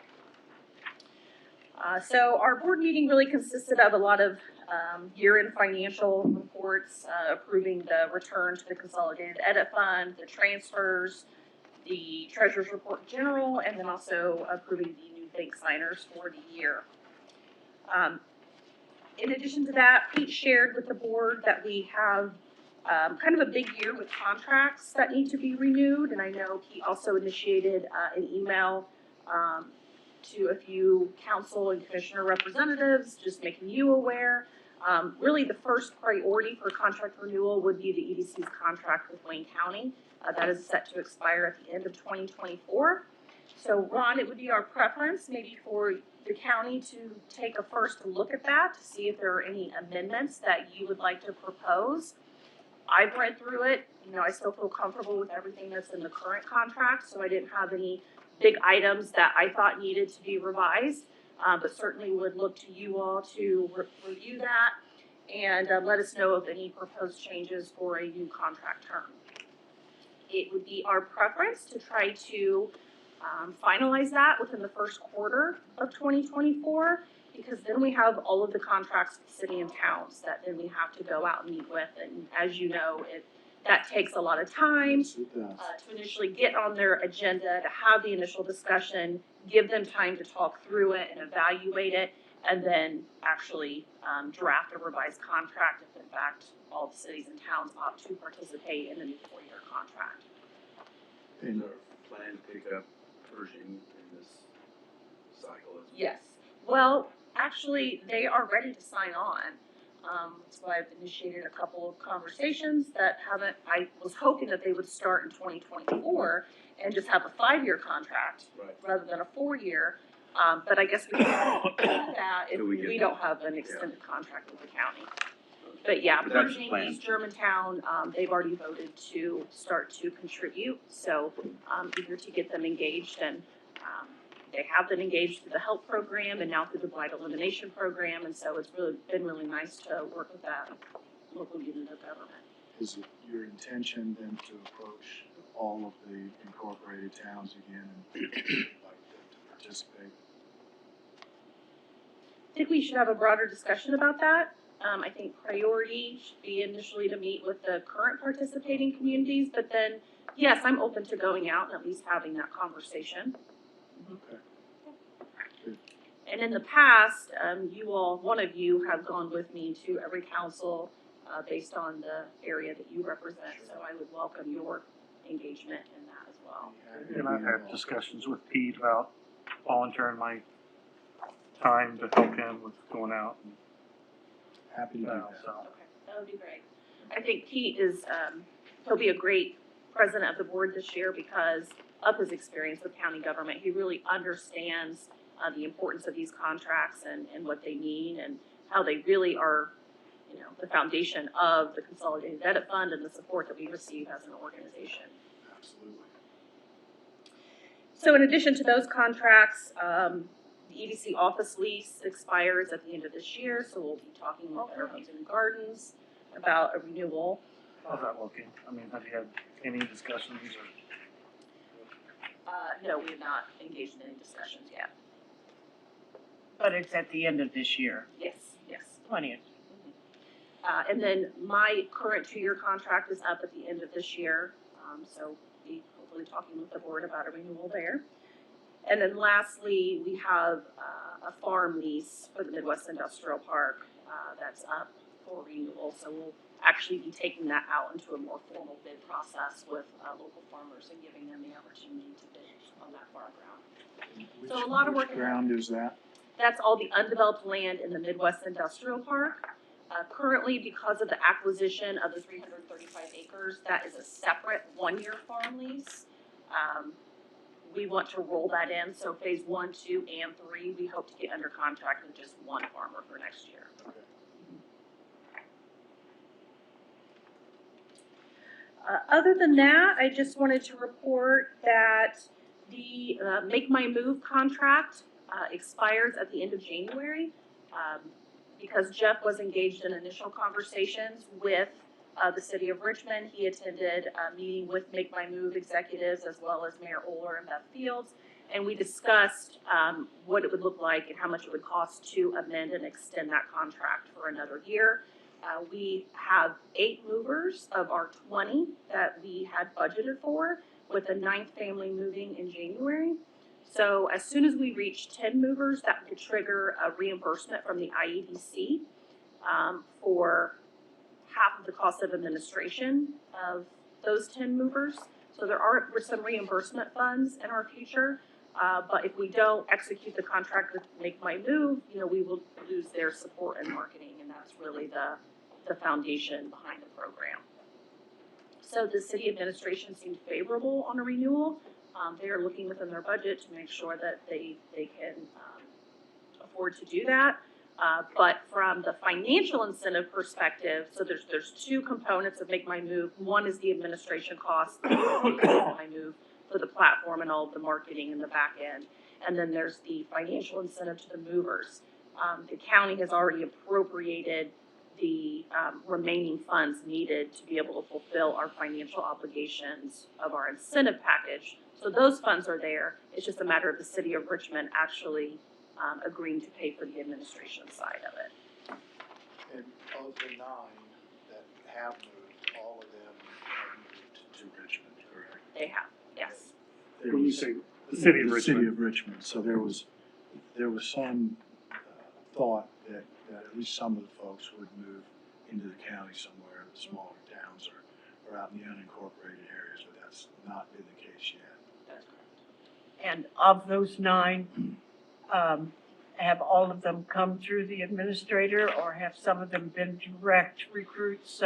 So our board meeting really consisted of a lot of year-end financial reports, approving the return to the consolidated edit fund, the transfers, the treasurer's report in general, and then also approving the new bank signers for the year. In addition to that, Pete shared with the board that we have kind of a big year with contracts that need to be renewed, and I know he also initiated an email to a few council and commissioner representatives, just making you aware. Really, the first priority for contract renewal would be the EDC's contract with Wayne County. That is set to expire at the end of 2024. So, Ron, it would be our preference maybe for the county to take a first look at that to see if there are any amendments that you would like to propose. I've read through it. You know, I still feel comfortable with everything that's in the current contract, so I didn't have any big items that I thought needed to be revised, but certainly would look to you all to review that and let us know of any proposed changes for a new contract term. It would be our preference to try to finalize that within the first quarter of 2024, because then we have all of the contracts with city and towns that then we have to go out and meet with, and as you know, that takes a lot of time Yes, it does. to initially get on their agenda, to have the initial discussion, give them time to talk through it and evaluate it, and then actually draft a revised contract if in fact all the cities and towns opt to participate in the new 4-year contract. Is our plan to pick up Pershing in this cycle as well? Yes. Well, actually, they are ready to sign on. So I've initiated a couple of conversations that I was hoping that they would start in 2024 and just have a 5-year contract Right. rather than a 4-year. But I guess we can't do that if Till we get we that. don't have an extended contract with the county. But yeah, But that's the Pershing, plan. East Germantown, they've already voted to start to contribute. So I'm eager to get them engaged, and they have been engaged through the HELP program and now through the blight elimination program. And so it's been really nice to work with that local unit of government. Is it your intention then to approach all of the incorporated towns again and like to participate? I think we should have a broader discussion about that. I think priority should be initially to meet with the current participating communities, but then, yes, I'm open to going out and at least having that conversation. Okay. And in the past, one of you have gone with me to every council based on the area that you represent, so I would welcome your engagement in that as well. And I've had discussions with Pete about volunteering my time to help him with going out. Happy to do that. So, Okay, that would be great. I think Pete is, he'll be a great president of the board this year because of his experience with county government. He really understands the importance of these contracts and what they mean and how they really are, you know, the foundation of the Consolidated Edit Fund and the support that we receive as an organization. Absolutely. So in addition to those contracts, the EDC office lease expires at the end of this year, so we'll be talking with Better Homes and Gardens about a renewal. how's that looking? I mean, have you had any discussions or? No, we have not engaged in any discussions yet. But it's at the end of this year. Yes, yes. Plenty of. And then my current 2-year contract is up at the end of this year, so we'll be hopefully talking with the board about a renewal there. And then lastly, we have a farm lease for the Midwest Industrial Park that's up for renewal. So we'll actually be taking that out into a more formal bid process with local farmers and giving them the opportunity to bid on that farm ground. So a lot of work Which ground is that? That's all the undeveloped land in the Midwest Industrial Park. Currently, because of the acquisition of the 335 acres, that is a separate 1-year farm lease. we want to roll that in, so phase 1, 2, and 3, we hope to get under contract with just one farmer for next year. Other than that, I just wanted to report that the Make My Move contract expires at the end of January. Because Jeff was engaged in initial conversations with the city of Richmond, he attended a meeting with Make My Move executives as well as Mayor Oler and Beth Fields, and we discussed what it would look like and how much it would cost to amend and extend that contract for another year. We have 8 movers of our 20 that we had budgeted for, with the 9th family moving in January. So as soon as we reach 10 movers, that will trigger a reimbursement from the IEDC for half of the cost of administration of those 10 movers. So there are some reimbursement funds in our future, but if we don't execute the contract with Make My Move, we will lose their support and marketing, and that's really the foundation behind the program. So the city administration seemed favorable on a renewal. They are looking within their budget to make sure that they can afford to do that. But from the financial incentive perspective, so there's 2 components of Make My Move. One is the administration cost of Make My Move for the platform and all of the marketing in the back end. And then there's the financial incentive to the movers. The county has already appropriated the remaining funds needed to be able to fulfill our financial obligations of our incentive package. So those funds are there. It's just a matter of the city of Richmond actually agreeing to pay for the administration side of it. And of the 9 that have moved, all of them have moved to Richmond, correct? They have, yes. There When you was- say the city of The Richmond. city of Richmond, so there was some thought that at least some of the folks would move into the county somewhere, the smaller towns or out in the unincorporated areas, but that's not been the case yet. That's correct. And of those 9, have all of them come through the administrator, or have some of them been direct recruits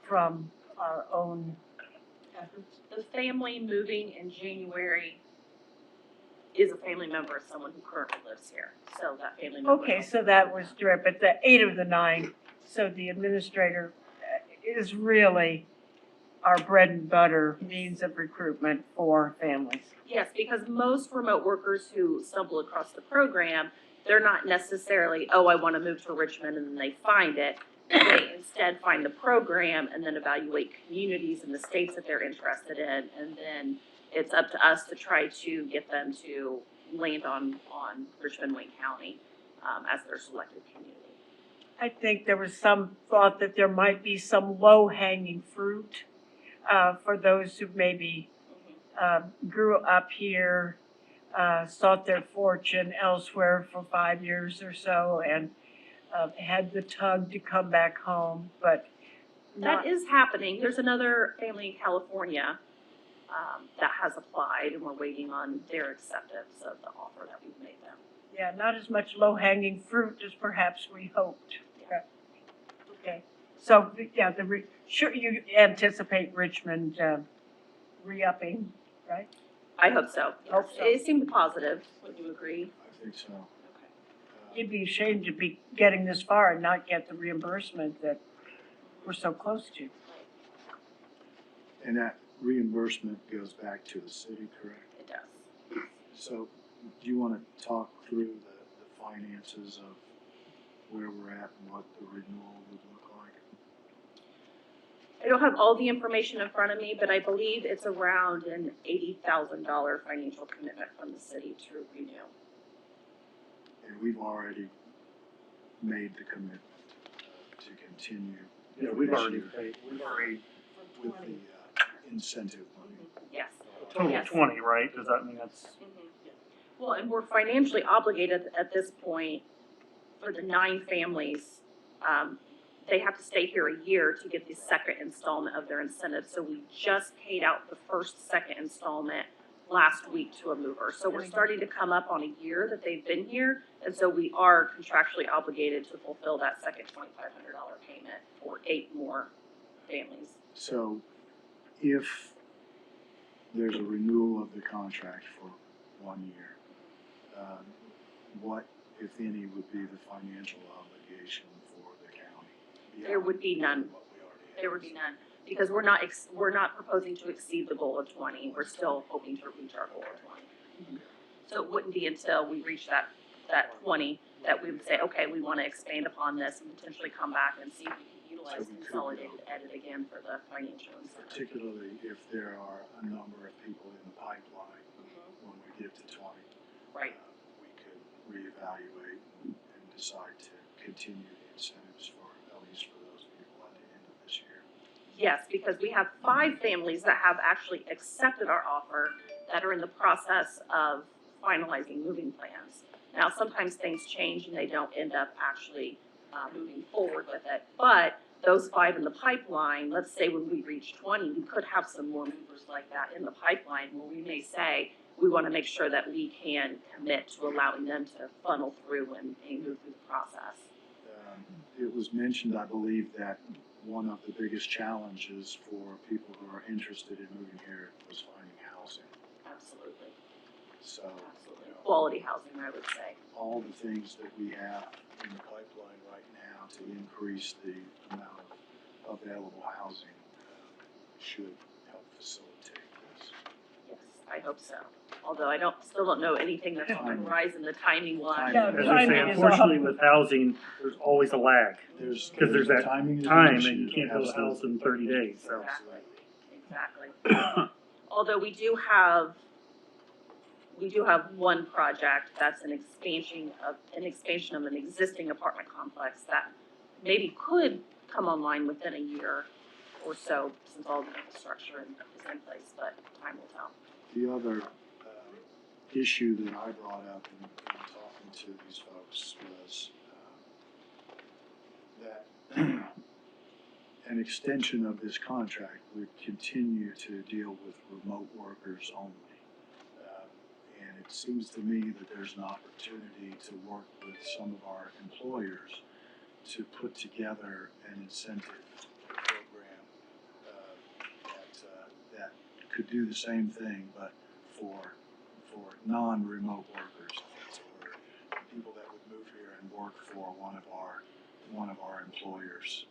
from our own efforts? The family moving in January is a family member of someone who currently lives here. So that family member. Okay, so that was direct, but the 8 of the 9, so the administrator is really our bread and butter means of recruitment for families. Yes, because most remote workers who stumble across the program, they're not necessarily, oh, I want to move to Richmond, and then they find it. They instead find the program and then evaluate communities in the states that they're interested in, and then it's up to us to try to get them to land on Richmond, Wayne County as their selected community. I think there was some thought that there might be some low-hanging fruit for those who maybe grew up here, sought their fortune elsewhere for 5 years or so, and had the tug to come back home, but not. That is happening. There's another family in California that has applied, and we're waiting on their acceptance of the offer that we've made them. Yeah, not as much low-hanging fruit as perhaps we hoped. Yeah. Okay, so, yeah, sure, you anticipate Richmond re-upping, right? I hope so. Hope so. It seemed positive. Would you agree? I think so. You'd be ashamed to be getting this far and not get the reimbursement that we're so close to. And that reimbursement goes back to the city, correct? It does. So do you want to talk through the finances of where we're at and what the renewal would look like? I don't have all the information in front of me, but I believe it's around an $80,000 financial commitment from the city to renew. And we've already made the commitment to continue. Yeah, we've this already year paid, with the incentive money. Yes. a total of Yes. 20, right? Does that mean that's, Well, and we're financially obligated at this point for the 9 families. They have to stay here a year to get the second installment of their incentive. So we just paid out the second installment last week to a mover. So we're starting to come up on a year that they've been here. And so we are contractually obligated to fulfill that second $2,500 payment for 8 more families. So if there's a renewal of the contract for 1 year. What, if any, would be the financial obligation for the county? There would be none. Beyond what we already have? There would be none, because we're not proposing to exceed the goal of 20, we're still hoping to reach our goal of 20. So it wouldn't be until we reach that 20 that we would say, okay, we want to expand upon this and potentially come back and see if we can utilize So we could consolidated edit again for the financial incentive. Particularly if there are a number of people in the pipeline when we get to 20. Right. We could reevaluate and decide to continue the incentives for, at least for those people at the end of this year. Yes, because we have 5 families that have actually accepted our offer that are in the process of finalizing moving plans. Now, sometimes things change and they don't end up actually moving forward with it. But those 5 in the pipeline, let's say when we reach 20, we could have some more movers like that in the pipeline where we may say, we want to make sure that we can commit to allowing them to funnel through and move through the process. It was mentioned, I believe, that one of the biggest challenges for people who are interested in moving here was finding housing. Absolutely, So, absolutely. Quality housing, I would say. all the things that we have in the pipeline right now to increase the amount of available housing should help facilitate this. Yes, I hope so. Although I still don't know anything that's on the horizon, the timing line. Yeah, As I say, timing is unfortunately off. with housing, there's always a lag, because there's that timing is an time issue. and you can't build a house in 30 days, so. Exactly. Although we do have one project that's an expansion of an existing apartment complex that maybe could come online within a year or so, since all the infrastructure is in place, but time will tell. The other issue that I brought up in talking to these folks was that an extension of this contract would continue to deal with remote workers only. And it seems to me that there's an opportunity to work with some of our employers to put together an incentive program that could do the same thing, but for non-remote workers, if that's a word, people that would move here and work for one of our employers,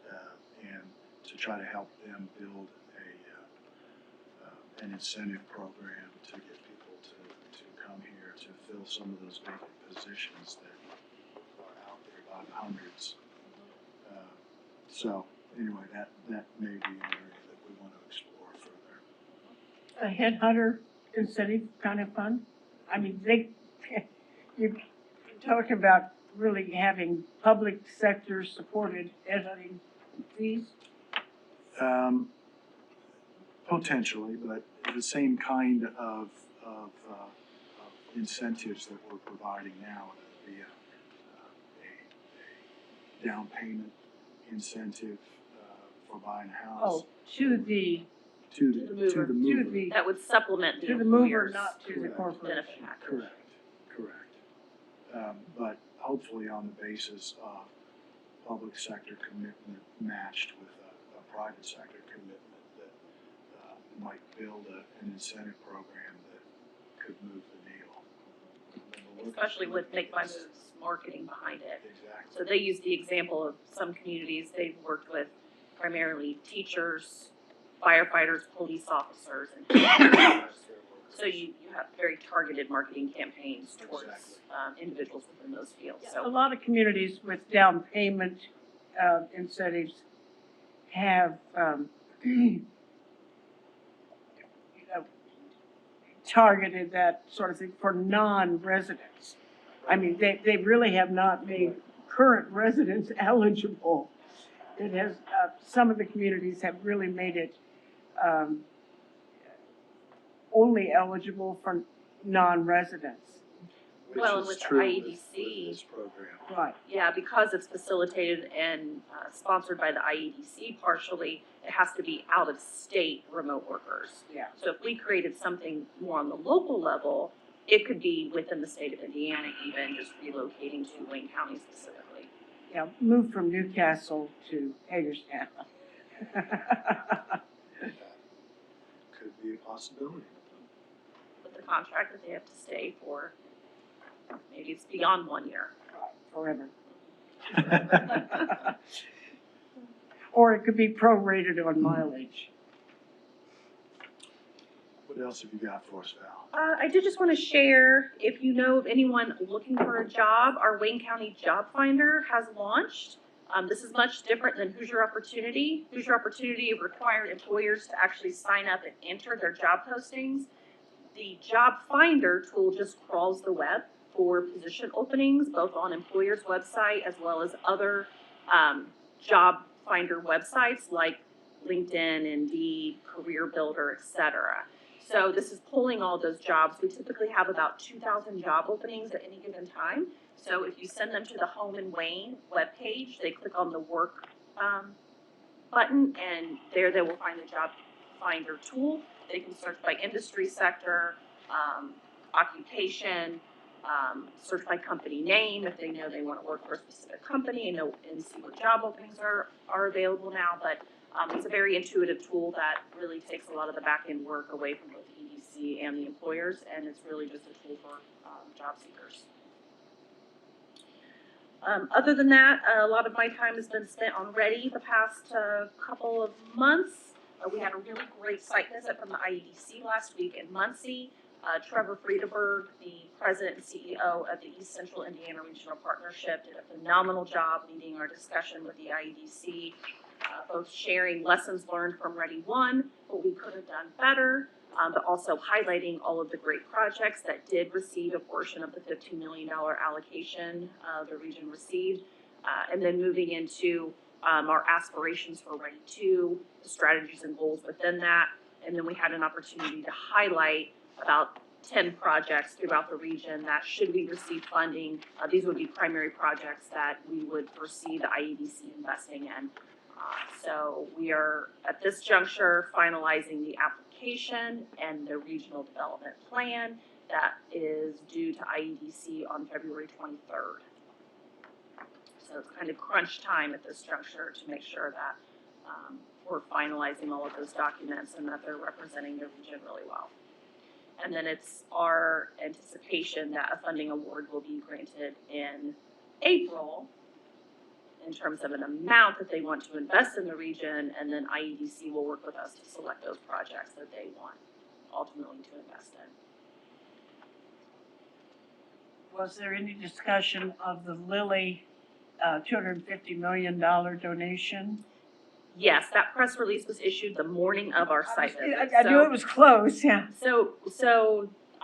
and to try to help them build an incentive program to get people to come here to fill some of those vacant positions that are out there by the hundreds. So anyway, that may be an area that we want to explore further. A headhunter incentive kind of fund? I mean, you're talking about really having public sector supported headhunting fees? Potentially, but the same kind of incentives that we're providing now, via a down payment incentive for buying a house. Oh, to the To the mover. That would supplement the To the mover, employer's not to the Correct. corporation. benefit package. Correct. But hopefully on the basis of public sector commitment matched with a private sector commitment that might build an incentive program that could move the needle. Especially with Make My Moves marketing behind it. Exactly. So they use the example of some communities they've worked with, primarily teachers, firefighters, police officers, and health workers. So you have very targeted marketing campaigns towards individuals within those fields. A So lot of communities with down payment incentives have, you know, targeted that sort of thing for non-residents. I mean, they really have not made current residents eligible. It has, some of the communities have really made it only eligible for non-residents. Well, Which is with the true IEDC, this program. Right. yeah, because it's facilitated and sponsored by the IEDC partially, it has to be out-of-state remote workers. Yeah. So if we created something more on the local level, it could be within the state of Indiana, even just relocating to Wayne County specifically. Yeah, move from Newcastle to Hagerstown. That could be a possibility. contract that they have to stay for. Maybe it's beyond 1 year. Forever. Or it could be prorated on mileage. What else have you got for us, Val? I did just want to share, if you know of anyone looking for a job, our Wayne County Job Finder has launched. This is much different than Who's Your Opportunity. Who's Your Opportunity required employers to actually sign up and enter their job postings. The Job Finder tool just crawls the web for position openings, both on employers' website as well as other job finder websites like LinkedIn, Indeed, Career Builder, etc. So this is pulling all those jobs. We typically have about 2,000 job openings at any given time. So if you send them to the Home and Wayne webpage, they click on the work button, and there they will find the Job Finder tool. They can search by industry sector, occupation, search by company name if they know they want to work for a specific company and see what job openings are available now. But it's a very intuitive tool that really takes a lot of the back end work away from both EDC and the employers, and it's really just a tool for job seekers. Other than that, a lot of my time has been spent on Ready the past couple of months. We had a really great site visit from the IEDC last week in Muncie. Trevor Friedeberg, the president and CEO of the East Central Indiana Regional Partnership, did a phenomenal job leading our discussion with the IEDC, both sharing lessons learned from Ready 1, what we could have done better, but also highlighting all of the great projects that did receive a portion of the $15 million allocation the region received, and then moving into our aspirations for Ready 2, the strategies and goals within that, and then we had an opportunity to highlight about 10 projects throughout the region that, should we receive funding, these would be primary projects that we would foresee the IEDC investing in. So we are at this juncture finalizing the application and the regional development plan that is due to IEDC on February 23rd. So it's kind of crunch time at this juncture to make sure that we're finalizing all of those documents and that they're representing the region really well. And then it's our anticipation that a funding award will be granted in April in terms of an amount that they want to invest in the region, and then IEDC will work with us to select those projects that they want ultimately to invest in. Was there any discussion of the Lilly $250 million donation? Yes, that press release was issued the morning of our site visit. I knew it was close, yeah. So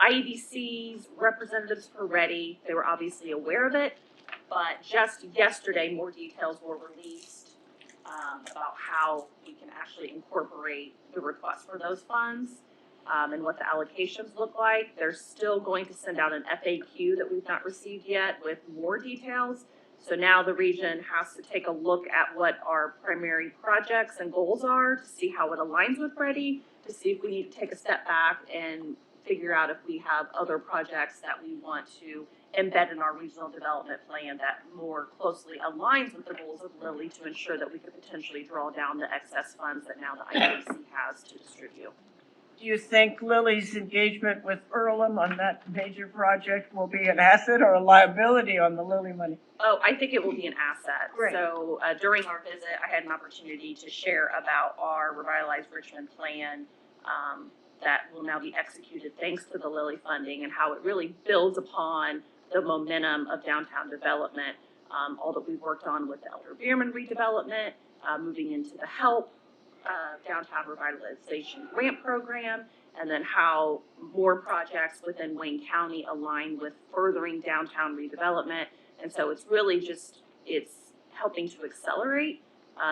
IEDC's representatives were ready. They were obviously aware of it, but just yesterday, more details were released about how we can actually incorporate the request for those funds and what the allocations look like. They're still going to send out an FAQ that we've not received yet with more details. So now the region has to take a look at what our primary projects and goals are to see how it aligns with Ready, to see if we need to take a step back and figure out if we have other projects that we want to embed in our regional development plan that more closely aligns with the goals of Lilly to ensure that we could potentially draw down the excess funds that now the IEDC has to distribute. Do you think Lilly's engagement with Earlham on that major project will be an asset or a liability on the Lilly money? Oh, I think it will be an asset. Great. So during our visit, I had an opportunity to share about our revitalized Richmond plan that will now be executed thanks to the Lilly funding, and how it really builds upon the momentum of downtown development, all that we've worked on with the Elder Bierman redevelopment, moving into the HELP downtown revitalization grant program, and then how more projects within Wayne County align with furthering downtown redevelopment. And so it's really just, it's helping to accelerate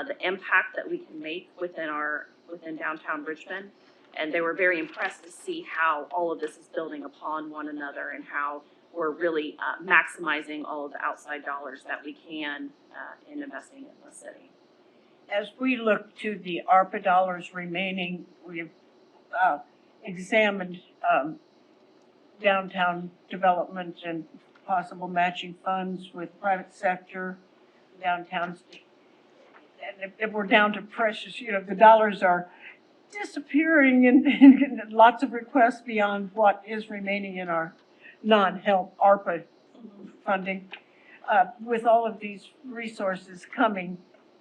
the impact that we can make within downtown Richmond. And they were very impressed to see how all of this is building upon one another and how we're really maximizing all of the outside dollars that we can in investing in the city. As we look to the ARPA dollars remaining, we've examined downtown development and possible matching funds with private sector downtowns. And if we're down to precious, the dollars are disappearing and lots of requests beyond what is remaining in our non-help ARPA funding. With all of these resources coming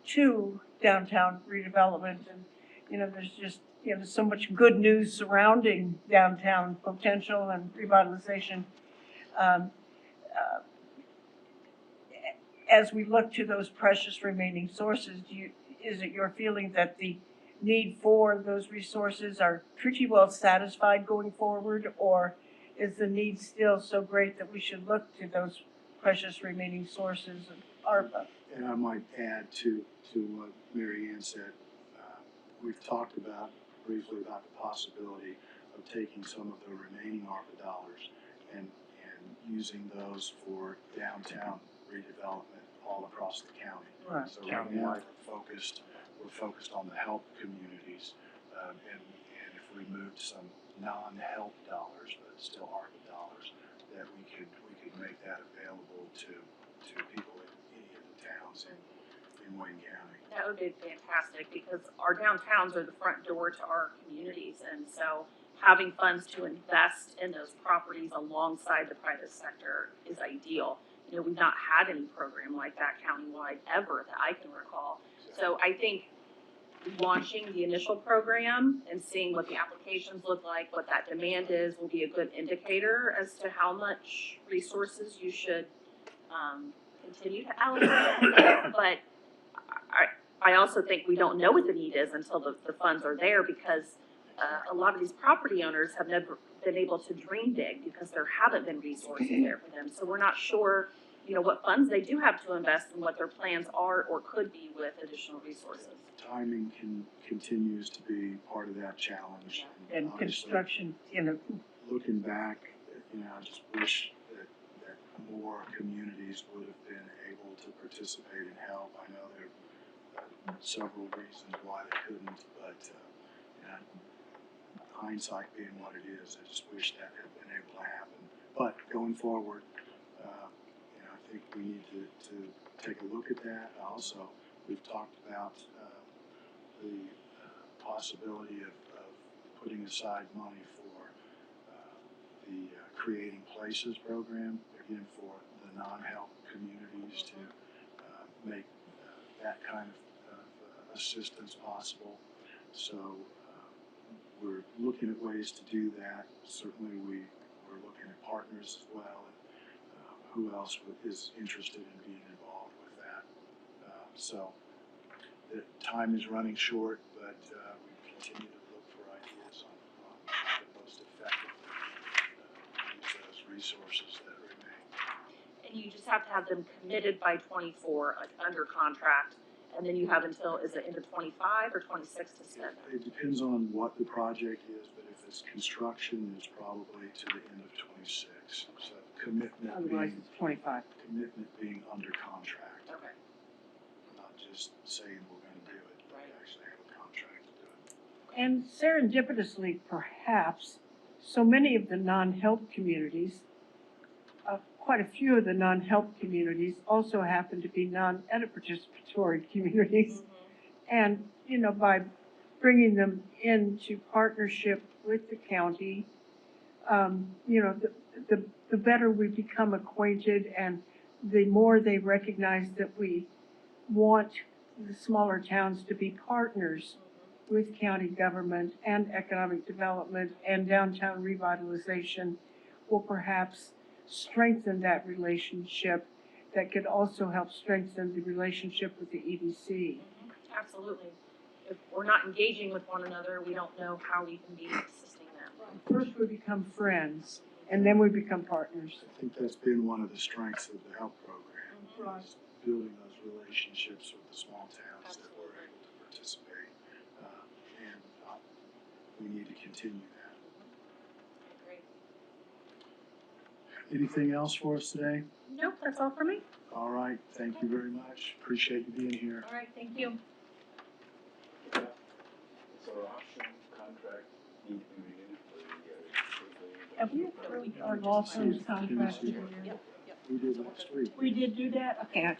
to downtown redevelopment and, there's just, so much good news surrounding downtown potential and revitalization. Um, as we look to those precious remaining sources, is it your feeling that the need for those resources are pretty well satisfied going forward, or is the need still so great that we should look to those precious remaining sources of ARPA? And I might add to what Mary Ann said, we've talked briefly about the possibility of taking some of the remaining ARPA dollars and using those for downtown redevelopment all across the county. Right. So right now we're focused on the help communities, and if we moved some non-help dollars, but still ARPA dollars, that we could make that available to people in any of the towns in Wayne County. That would be fantastic because our downtowns are the front door to our communities. And so having funds to invest in those properties alongside the private sector is ideal. We've not had any program like that countywide ever that I can recall. So I think launching the initial program and seeing what the applications look like, what that demand is, will be a good indicator as to how much resources you should continue to allocate. But I also think we don't know what the need is until the funds are there, because a lot of these property owners have never been able to dream big because there haven't been resources there for them. So we're not sure, what funds they do have to invest and what their plans are or could be with additional resources. Timing continues to be part of that challenge. And obviously, construction, looking back, I just wish that more communities would have been able to participate and help. I know there are several reasons why they couldn't, but hindsight being what it is, I just wish that had been able to happen. But going forward, I think we need to take a look at that. Also, we've talked about the possibility of putting aside money for the Creating Places program, again, for the non-help communities to make that kind of assistance possible. So we're looking at ways to do that. Certainly we're looking at partners as well, and who else is interested in being involved with that. So the time is running short, but we continue to look for ideas on how to most effectively use those resources that remain. And you just have to have them committed by 24, like under contract, and then you have until, is it into 25 or 26 to spend? It depends on what the project is, but if it's construction, it's probably to the end of 26. So commitment otherwise being, it's 25. commitment being under contract. Okay. Not just saying we're going to do it, but Right. actually have a contract to do it. And serendipitously, perhaps, so many of the non-help communities, quite a few of the non-help communities also happen to be non-edit participatory communities. And, by bringing them into partnership with the county, the better we become acquainted and the more they recognize that we want the smaller towns to be partners with county government and economic development and downtown revitalization, will perhaps strengthen that relationship. That could also help strengthen the relationship with the EDC. Absolutely. If we're not engaging with one another, we don't know how we can be assisting them. First we become friends, and then we become partners. I think that's been one of the strengths of the HELP program, Right. is building those relationships with the small towns that we're able to participate. And we need to continue that. Great. Anything else for us today? Nope, that's all for me. All right, thank you very much. Appreciate you being here. All right, thank you. So our option contract need to be renewed for the. Have we approved our law firm's contract? We did last week. We did do that? Okay,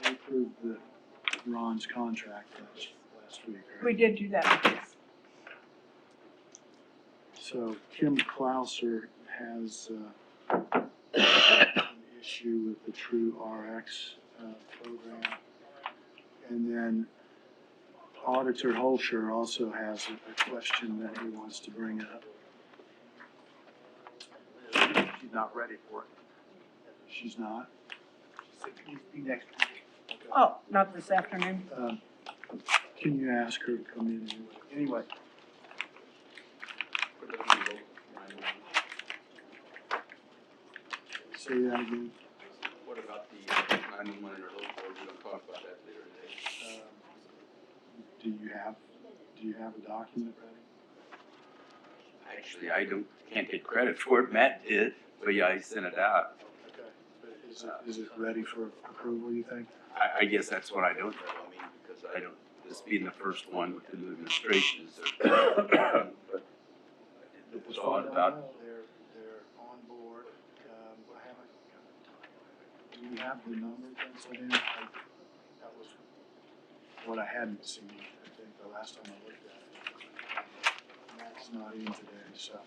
We approved Ron's contract last week, right? we did do that. So Kim Klauser has an issue with the True RX program. And then Auditor Holscher also has a question that he wants to bring up. She's not ready for it. She's not? She said it needs to be next week. Oh, not this afternoon? Can you ask her to come in anyway? Anyway, Say that again. What about the 911 or local, we're gonna talk about that later today. Do you have a document ready? Actually, can't get credit for it, Matt did, but yeah, he sent it out. Okay. But is it ready for approval, you think? I guess that's what I don't know, I mean, because I don't, this being the first one with the new administration, is there, but it was all about, They're on board. Do you have the number penciled in? That was what I hadn't seen, I think, the last time I looked at it. Matt's not in today, so.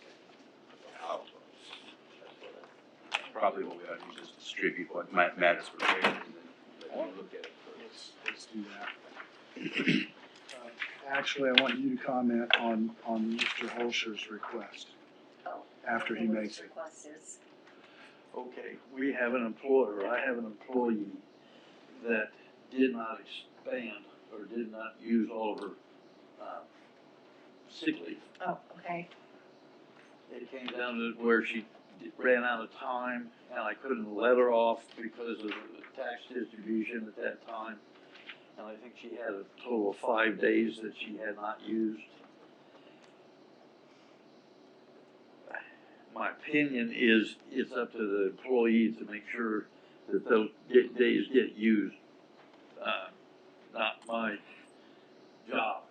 probably what we ought to do, just distribute what Matt has prepared, and then let you look at it first. Let's do that. Actually, I want you to comment on Mr. Holscher's request after he makes it. Okay, we have an employer, I have an employee that did not expand or did not use all of her, sick leave. Oh, okay. It came down to where she ran out of time and I couldn't let her off because of the tax distribution at that time. And I think she had a total of 5 days that she had not used. My opinion is it's up to the employee to make sure that those days get used. Not my job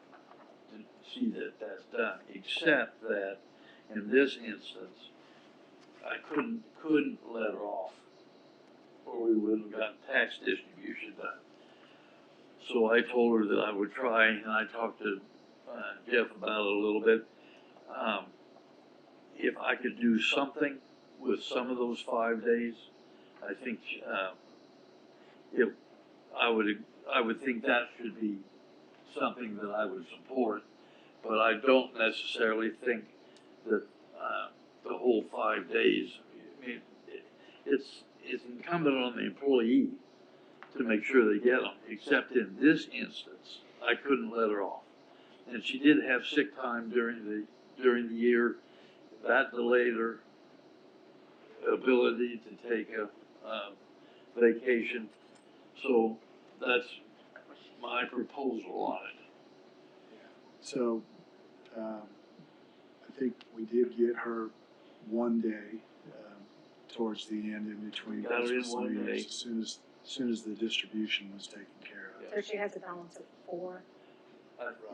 to see that that's done, except that in this instance, I couldn't let her off, or we wouldn't have gotten tax distribution done. So I told her that I would try, and I talked to Jeff about it a little bit. If I could do something with some of those 5 days, I think I would think that should be something that I would support. But I don't necessarily think that the whole 5 days. I mean, it's incumbent on the employee to make sure they get them. Except in this instance, I couldn't let her off, and she did have sick time during the year. That delayed her ability to take a vacation. So that's my proposal on it. So, I think we did get her 1 day, towards the end in between Got her in Christmas 1 and New Year's, day. as soon as the distribution was taken care of, So she has a balance of four,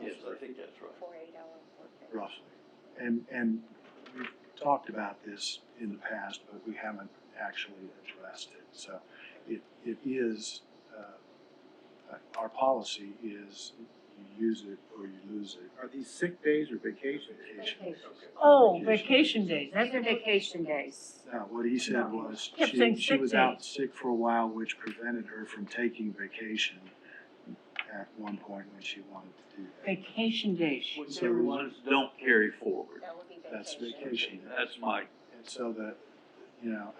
Yes, I think that's right. 8-hour work days. roughly. And we've talked about this in the past, but we haven't actually addressed it. So it is, our policy is you use it or you lose it. are these sick days or vacation days? Vacation. Oh, vacation days, that's These are vacation days. Now, what he said was, Kept saying she sick was out days. sick for a while, which prevented her from taking vacation at one point when she wanted to do that. Vacation days. Whichever ones don't carry forward. That would be vacation. That's vacation. That's my, And so that,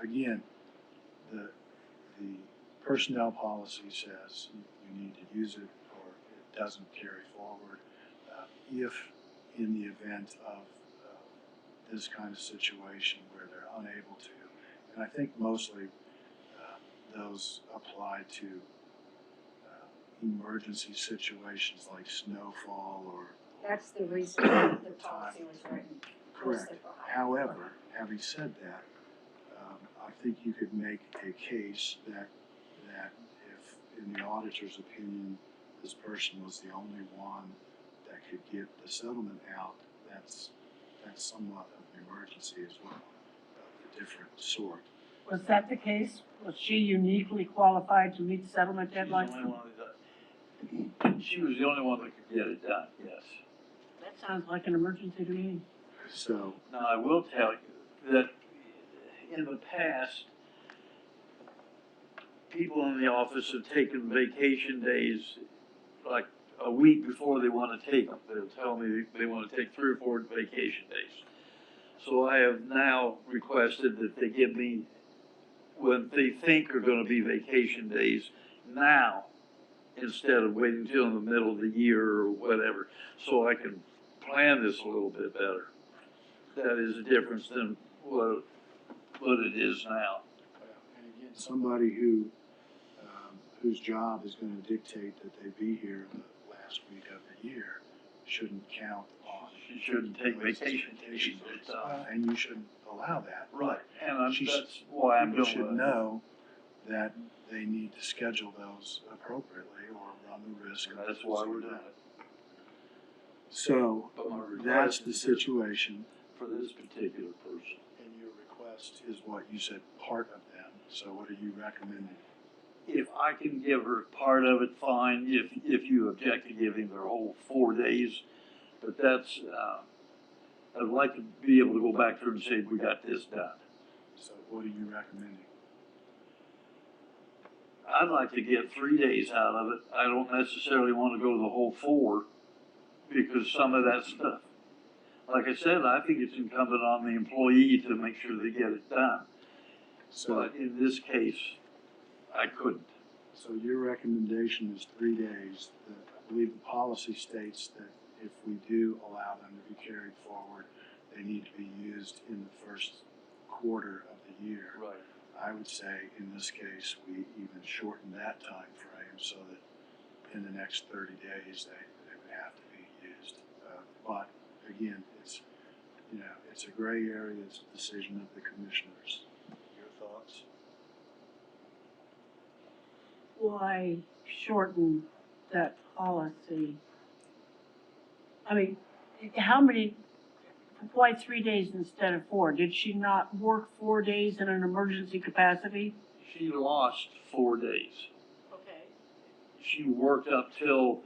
again, the personnel policy says you need to use it or it doesn't carry forward. If in the event of this kind of situation where they're unable to, and I think mostly those apply to emergency situations like snowfall or. That's the reason the policy was written. Correct. However, having said that, I think you could make a case that if, in the auditor's opinion, this person was the only one that could get the settlement out, that's somewhat of an emergency as well, of a different sort. Was that the case? Was she uniquely qualified to meet the settlement deadline? she was the only one that could get it done, yes. That sounds like an emergency to me. So, Now, I will tell you that in the past, people in the office have taken vacation days like a week before they want to take them. They'll tell me they want to take 3 or 4 vacation days. So I have now requested that they give me when they think are going to be vacation days now, instead of waiting till in the middle of the year or whatever, so I can plan this a little bit better. That is a difference than what it is now. and again, somebody whose job is gonna dictate that they be here the last week of the year shouldn't count on. She shouldn't take vacation days. And you shouldn't allow that. Right, and She's- that's why I'm People doing should it. know that they need to schedule those appropriately or run the risk of. That's why we're doing it. So, But my request that's the is situation, for this particular person. and your request is what you said, part of them, so what are you recommending? If I can give her part of it, fine. If you object to giving their whole 4 days, but that's, I'd like to be able to go back to her and say, we got this done. So what are you recommending? I'd like to get 3 days out of it. I don't necessarily want to go the whole 4 because some of that stuff, like I said, I think it's incumbent on the employee to make sure they get it done. So, But in this case, I couldn't. so your recommendation is 3 days. I believe the policy states that if we do allow them to be carried forward, they need to be used in the first quarter of the year. Right. I would say in this case, we even shorten that time frame so that in the next 30 days, they would have to be used. But again, it's, you know, it's a gray area, it's a decision of the commissioners. Your thoughts? Why shorten that policy? I mean, how many, why 3 days instead of 4? Did she not work 4 days in an emergency capacity? She lost 4 days. Okay. She worked up till,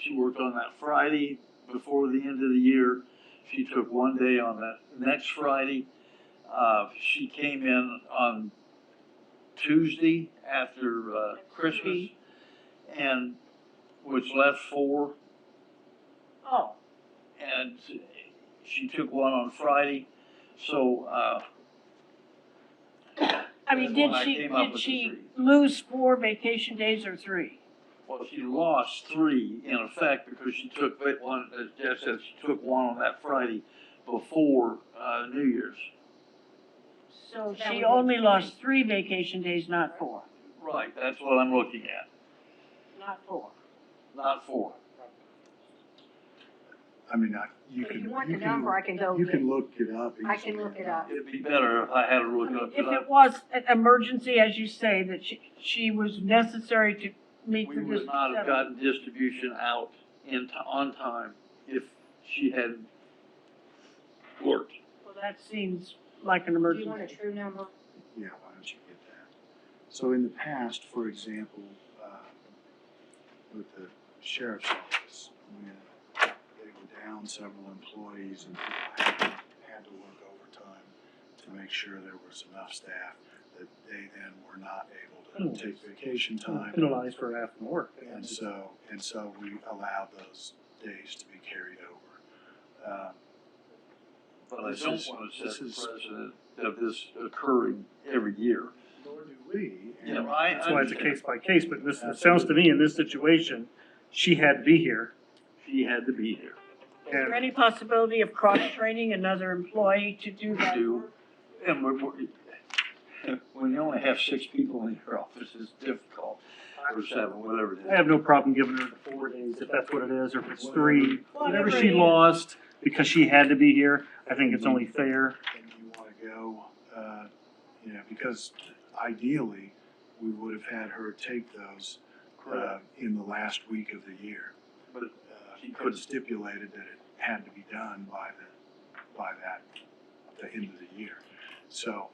she worked on that Friday before the end of the year. She took 1 day on that next Friday. She came in on Tuesday after, Christmas, and, which left 4, Oh, and she took 1 on Friday, so, I mean, That's when I came up did with she the 3. lose 4 vacation days or 3? well, she lost 3 in effect because she took 1, as Jeff said, she took 1 on that Friday before, New Year's. So That would she be only 3. lost 3 vacation days, not 4. Right, that's what I'm looking at, Not 4. not 4. I mean, you If can, you want you the number, I can go you get, can look it up. I can easily. look it up. It'd be better if I had to I look mean, up. if but it was an emergency, as you say, that she was necessary to meet We the would district not have settlement. gotten distribution out on time if she had worked. Well, that seems like an Do emergency. you want a true number? Yeah, why don't you get that? So in the past, for example, with the sheriff's office, when they were down several employees and people had to work overtime to make sure there was enough staff, that they then were not able to take vacation time. Penalized for having to work. And so we allowed those days to be carried over. But I This don't is- want to this set the is- precedent of this occurring every year. Nor do we. Yeah, and- I That's why it's a understand. case by case, but this, it sounds to me in this situation, she had to be here. She had to be here. Is there any possibility of cross-training another employee to do that Do. work? And when you only have 6 people in your office, it's difficult, or 7, whatever it is. I have no problem giving her the 4 days, if that's what it is, or if it's 3. Whatever Whatever she it is. lost because she had to be here, I think it's only fair. And you wanna go, you know, because ideally, we would have had her take those, in the last week of the year. But She could have stipulated that it had to be done by the end of the year. So,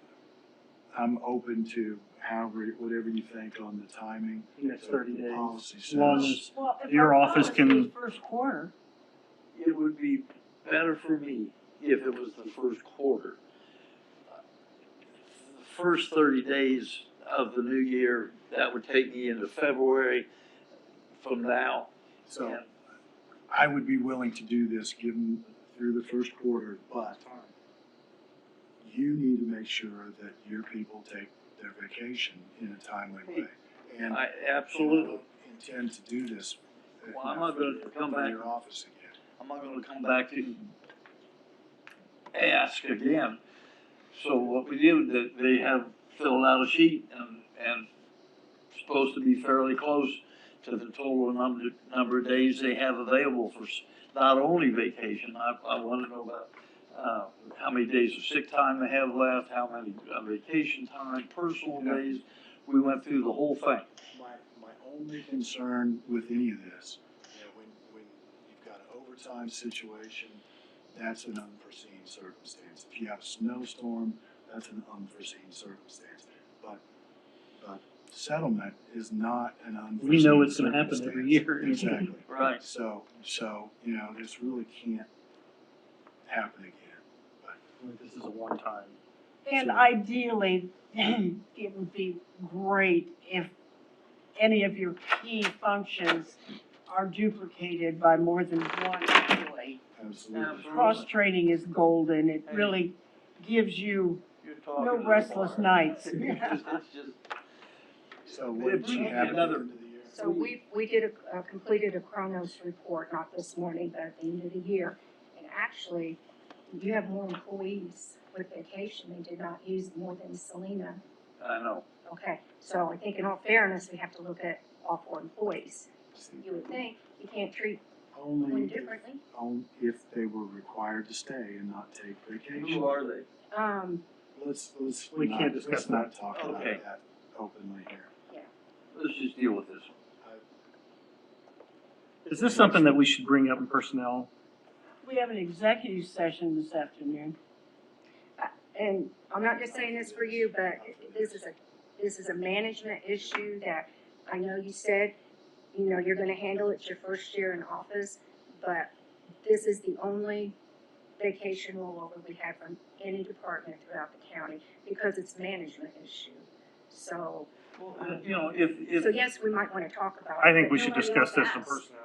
I'm open to however, whatever you think on the timing. Next 30 The days. Policy As long says, as Well, if Your our office policy can- is first quarter, it would be better for me if it was the first quarter. The first 30 days of the new year, that would take me into February from now. So I would be willing to do this given through the first quarter, but you need to make sure that your people take their vacation in a timely way. And I absolutely, intend to do this. Well, I'm not gonna come in back. your office again. I'm not gonna come back to ask again. So what we do, that they have filled out a sheet and supposed to be fairly close to the total number of days they have available for not only vacation. I wanna know about, how many days of sick time they have left, how many vacation time, personal days. We went through the whole thing. My only concern with any of this, when you've got an overtime situation, that's an unforeseen circumstance. If you have a snowstorm, that's an unforeseen circumstance. But settlement is not an unforeseen We know it's gonna happen every circumstance. year. Exactly. Right. So, this really can't happen again. This is a one-time. And So- ideally, it would be great if any of your key functions are duplicated by more than one employee. Absolutely. Cross-training is golden. It really gives you You're talking no to the restless choir. nights. It's just, So what did you have at the end of the year? So we did completed a Kronos report, not this morning, but at the end of the year. And actually, you have more employees with vacation. They did not use more than Selena. I know. Okay, so I think in all fairness, we have to look at all 4 employees. You would think you can't treat one Only differently. if they were required to stay and not take vacation. Who are they? Let's We not, can't discuss let's not that. talk about Okay. that openly here. Let's just deal with this. Is this something that we should bring up in personnel? We have an executive session this afternoon. And I'm not just saying this for you, but this is a management issue that I know you said, you're gonna handle it your first year in office, but this is the only vacation rollover we have from any department throughout the county because it's a management issue. So, If so yes, we might wanna talk about it. I think but we should nobody discuss else this in asked. personnel.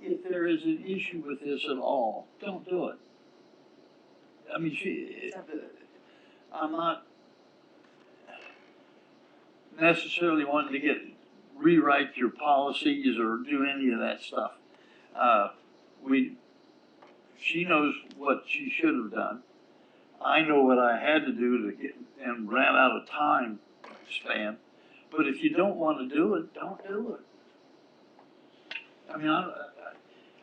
if there is an issue with this at all, don't do it. I mean, I'm not necessarily wanting to rewrite your policies or do any of that stuff. She knows what she should have done. I know what I had to do and ran out of time span. But if you don't want to do it, don't do it. I mean,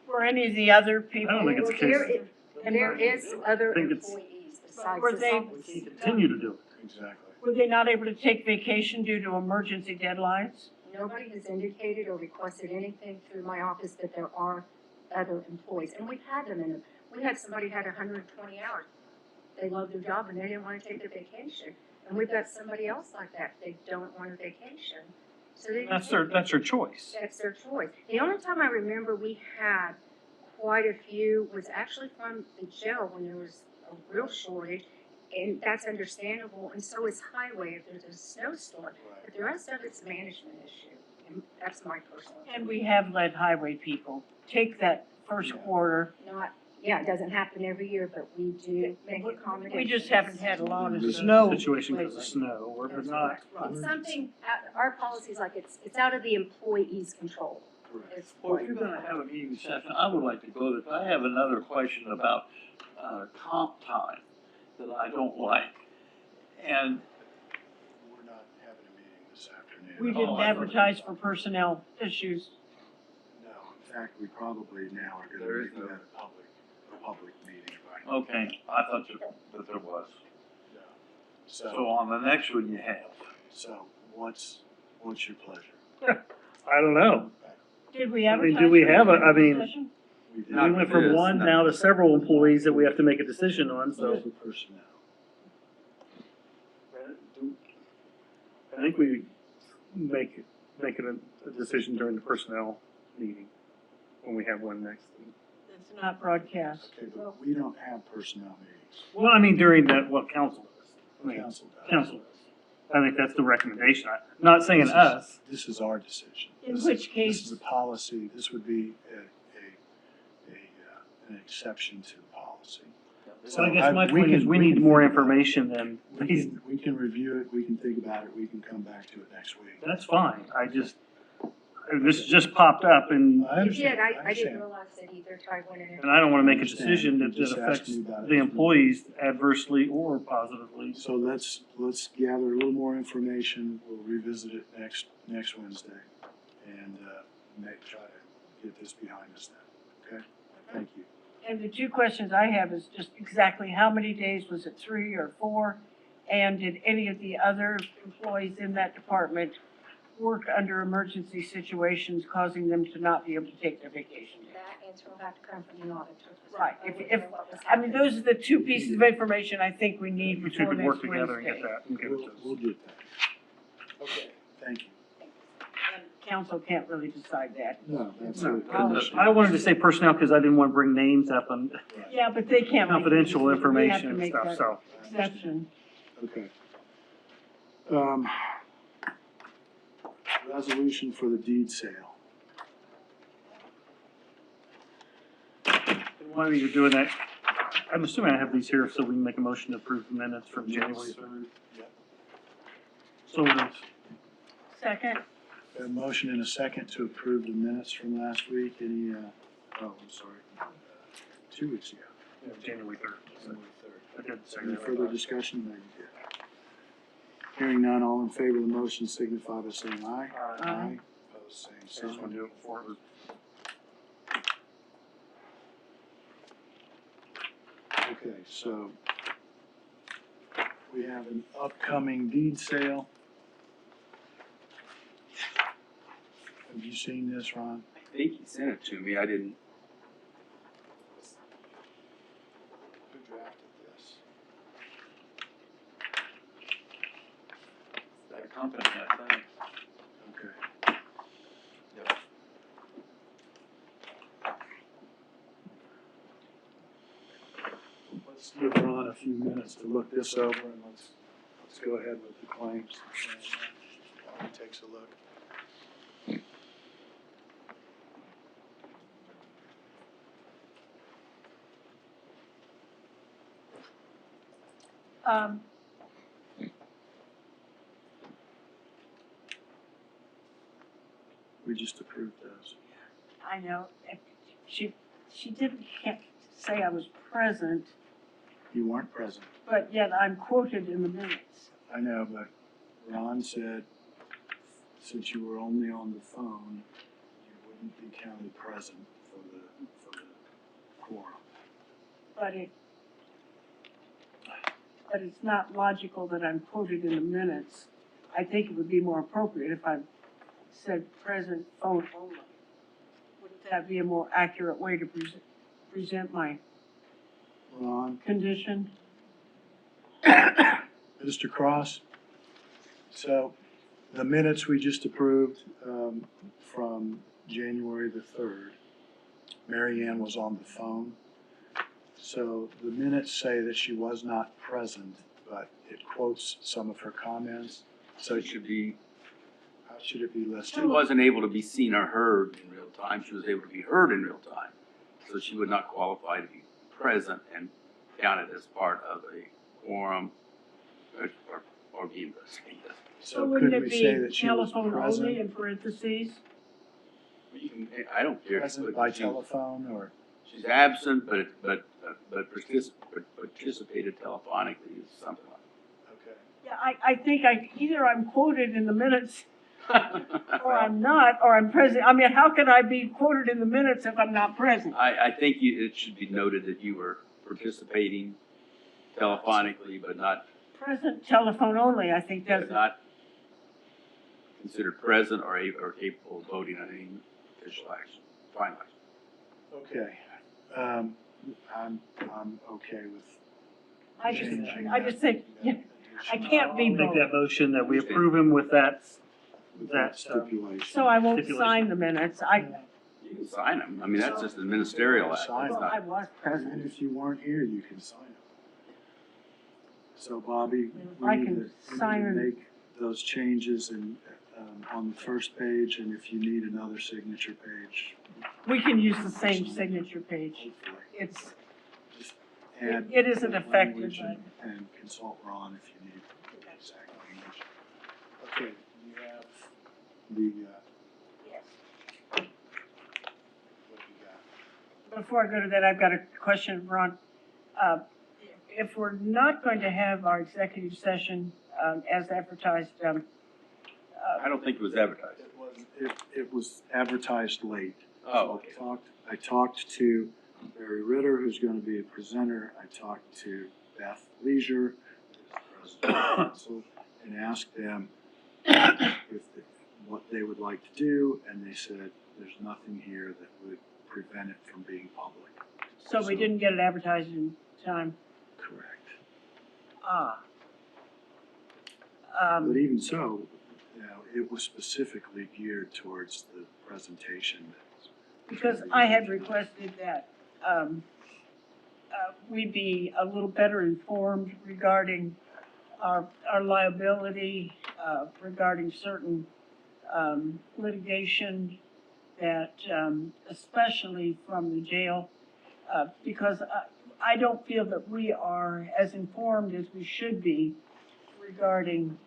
Were any of the other people? I don't think it's a case. There is other I think it's- employees besides Were this they- office. Continue to do it. Exactly. Were they not able to take vacation due to emergency deadlines? Nobody has indicated or requested anything through my office that there are other employees, and we've had them we had somebody had 120 hours. They love their job and they didn't want to take their vacation. And we've got somebody else like that, they don't want a vacation. So they. That's their choice. That's their choice. The only time I remember we had quite a few was actually from the jail when there was a real shortage. And that's understandable, and so is highway if there's a snowstorm. But the rest of it's a management issue, and that's my personal. And we have let highway people take that first quarter. It doesn't happen every year, but we do make accommodations. We just haven't had a lot of This snow. situation because of snow, or That's not. correct. It's something, our policy's like it's out of the employee's control. It's well, if you're gonna have a meeting session, I would like to go to, I have another question about, comp time that I don't like. And We're not having a meeting this afternoon. We didn't advertise for personnel issues. No, in fact, we probably now are There gonna is make no- that a public meeting, right? okay, I thought that there was. No. So on the next one you have. So what's your pleasure? I don't know. Did we I mean, advertise? do we for have executive I mean, session? We did. we went from one now to several employees that we have to make a decision on, so. Those are personnel. I think we make it a decision during the personnel meeting, when we have one next. It's not broadcast. Okay, but we don't have personnel meetings. Well, I mean, during that, what council does. I mean, Council does. council does. I think that's the recommendation. I'm not saying This is- us. This is our decision. In This which is- case- This is a policy, this would be an exception to the policy. So I guess my we point is can- we we need can more think about it. information than these. We can review it, we can think about it, we can come back to it next week. That's fine. This just popped up and, I You understand, did, I didn't understand. realize that either, so I went in and I don't wanna make a Understand. decision You that just asked affects me about it. the employees adversely or positively. So let's gather a little more information, we'll revisit it next Wednesday, and, try to get this behind us then, okay? Thank you. And the two questions I have is just exactly how many days, was it 3 or 4? And did any of the other employees in that department work under emergency situations causing them to not be able to take their vacation day? that answer will have to come from the auditor. Right, I wouldn't if- know what was I mean, happening. those are the two pieces of information I think we need We two before could work next together and get Wednesday. that and give it to us. We'll get that. Okay, thank you. And council can't really decide that. No, that's No, a commission. I wanted to say personnel because I didn't want to bring names up and Yeah, but they can't make the confidential decision. We have information to and make stuff, that so. exception. Okay. Resolution for the deed sale. While you're doing that, I'm assuming I have these here so we can make a motion to approve the minutes from January 3rd. Yep. So moved. Second, A motion and a second to approve the minutes from last week. Any, I'm sorry, 2 weeks ago. Yeah, January 3rd. January 3rd. I did say Any that. further discussion? No, you did. Hearing none, all in favor of the motion signify by saying aye. Aye. Opposed, same I just want to sign. do it before it was. Okay, so we have an upcoming deed sale. Have you seen this, Ron? I think he sent it to me, I didn't. Who drafted this? That company, I think. Okay. Let's give Ron a few minutes to look this over and let's go ahead with the claims. While he takes a look. um, We just approved those. I know, she didn't say I was present, You weren't present. but yet I'm quoted in the minutes. I know, but Ron said, since you were only on the phone, you wouldn't be counted present for the quorum. But it's not logical that I'm quoted in the minutes. I think it would be more appropriate if I said present phone only. Wouldn't that be a more accurate way to present my Ron, condition? Mr. Cross, so the minutes we just approved, from January the 3rd, Mary Ann was on the phone. So the minutes say that she was not present, but it quotes some of her comments. So it should be, How should it be she listed? wasn't able to be seen or heard in real time, she was able to be heard in real time. So she would not qualify to be present and counted as part of a quorum or be investigated. So wouldn't could it we say be that she was telephone only present, in parentheses? You can, I don't care. present by telephone, or? She's absent, but participated telephonically is something Okay. Yeah, I think either I'm quoted in the minutes like. or I'm not, or I'm present. I mean, how can I be quoted in the minutes if I'm not present? I think it should be noted that you were participating telephonically, but not Present telephone only, I think doesn't. not considered present or capable of voting on any official action, final action. Okay, I'm okay with I just, changing I that. just think, yeah, I can't be I'll make both. that motion that we approve him with that, With that, that stipulation. So I won't Stipulation. sign the minutes. I You can sign them. I mean, that's just a ministerial act. Sign It's them. not- was And if you weren't here, you can sign them. So Bobby, I we need can to, we sign need to them. make those changes and, on the first page, and if you need another signature page, We can use the same signature page. hopefully. It's, Just add. it isn't that effective, language but. And consult Ron if you need exact language. Okay, you have the, what you got? Before I go to that, I've got a question, Ron. If we're not going to have our executive session, as advertised, I don't think it was advertised. It wasn't, it was advertised late. Oh, okay. I talked to Barry Ritter, who's gonna be a presenter. I talked to Beth Leisure, who's the president of the council, and asked them what they would like to do, and they said, there's nothing here that would prevent it from being public. so we didn't get it advertised in time. Correct. Um, But even so, you know, it was specifically geared towards the presentation that. because I had requested that, we be a little better informed regarding our liability, regarding certain, litigation that, especially from the jail, because I don't feel that we are as informed as we should be regarding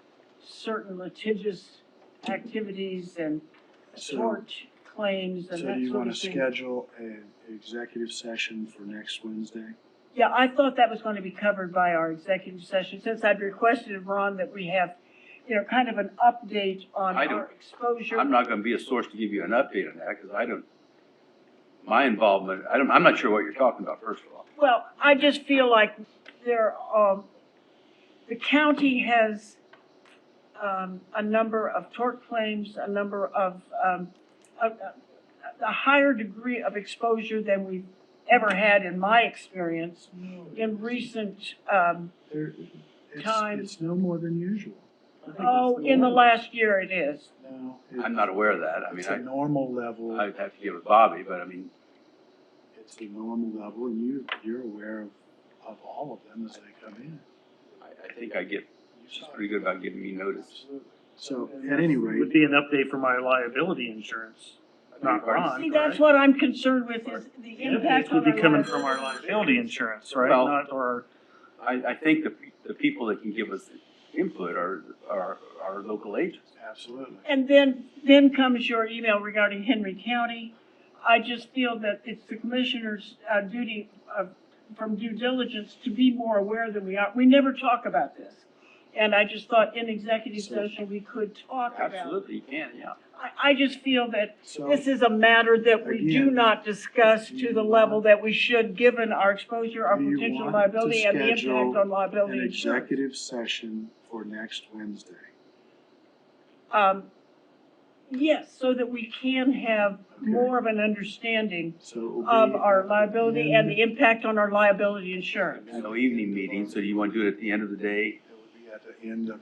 certain litigious activities and So- tort claims and So that do you sort wanna of thing. schedule an executive session for next Wednesday? Yeah, I thought that was going to be covered by our executive session, since I'd requested of Ron that we have, you know, kind of an update on I don't- our exposure. I'm not gonna be a source to give you an update on that, because I don't, my involvement, I'm not sure what you're talking about, first of all. Well, I just feel like there, the county has, a number of tort claims, a number of, a higher degree of exposure than we've ever had in my experience in recent, There, it's, Time. it's no more than usual. in the last year it is. No. I'm not aware of that. I mean, It's a normal level, I'd have to get with Bobby, but I mean, it's a normal level, and you're aware of all of them as they come in. I think I get, she's pretty good about giving me notice. So, at any It rate, would be an update for my liability insurance, not Ron. See, that's what I'm concerned with, is the The impact updates on would be our coming from our liability. liability insurance, right? Well- Not, or, I think the people that can give us input are our local agents. absolutely. And then comes your email regarding Henry County. I just feel that it's the commissioner's duty from due diligence to be more aware than we are. We never talk about this. And I just thought in executive So- session, we could talk about it. Absolutely, you can, yeah. I just feel that So, this is a matter that we do Again, not discuss do to you the level want- that we should, given our exposure, our Do you potential want to liability, and the impact schedule on liability an insurance. executive session for next Wednesday. Yes, so that we can have Okay. more of an understanding So it will be. of our at the liability and end- the impact on our liability insurance. No evening meeting, so you want to do it at the end of the day? It would be at the end of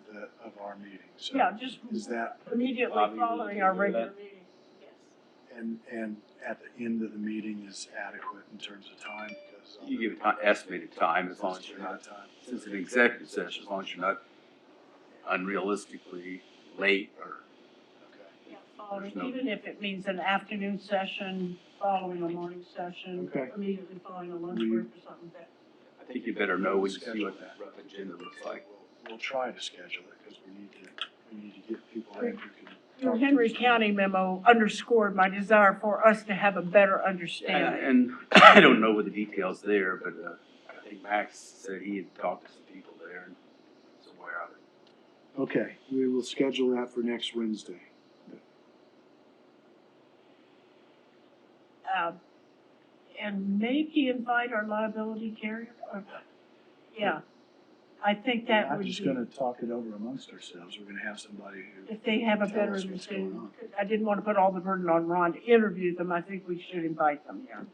our meeting, so. Yeah, just Is that, immediately Bobby, following our will you do regular that? meeting. Yes. and at the end of the meeting is adequate in terms of time, because. You give an estimated time, as long as you're not, Time. since it's an executive session, as long as you're not unrealistically late or. Okay. Yeah, following, There's no- even if it means an afternoon session, following a morning session, Okay. immediately following a lunch We- break or something like that. I think you better know when you see Schedule what that. the rough agenda looks like. We'll try to schedule it, because we need to get people in who can. Your talk to Henry us. County memo underscored my desire for us to have a better understanding. And I don't know what the details there, but I think Max said he had talked to some people there and was aware of it. Okay, we will schedule that for next Wednesday. And maybe invite our liability carrier. Yeah, I think that We're not would just be, gonna talk it over amongst ourselves, we're gonna have somebody who. if they have a tell better us what's going understanding. on. I didn't want to put all the burden on Ron to interview them. I think we should invite them here.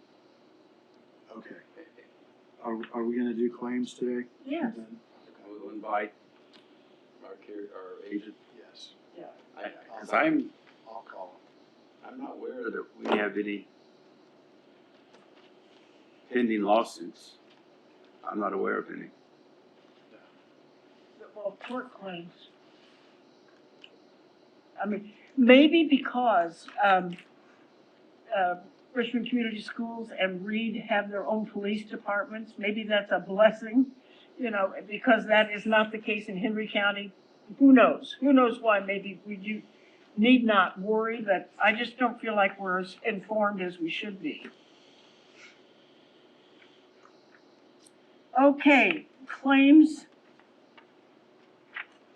Okay. Are we gonna do claims today? Yes. We'll invite our agent. Yes. Because I'm I'll call not aware that we have any pending lawsuits. I'm not aware of any. Well, tort claims. I mean, maybe because, Richmond Community Schools and Reed have their own police departments, maybe that's a blessing, you know, because that is not the case in Henry County. Who knows? Who knows why? Maybe we do, need not worry, but I just don't feel like we're as informed as we should be. Okay, claims.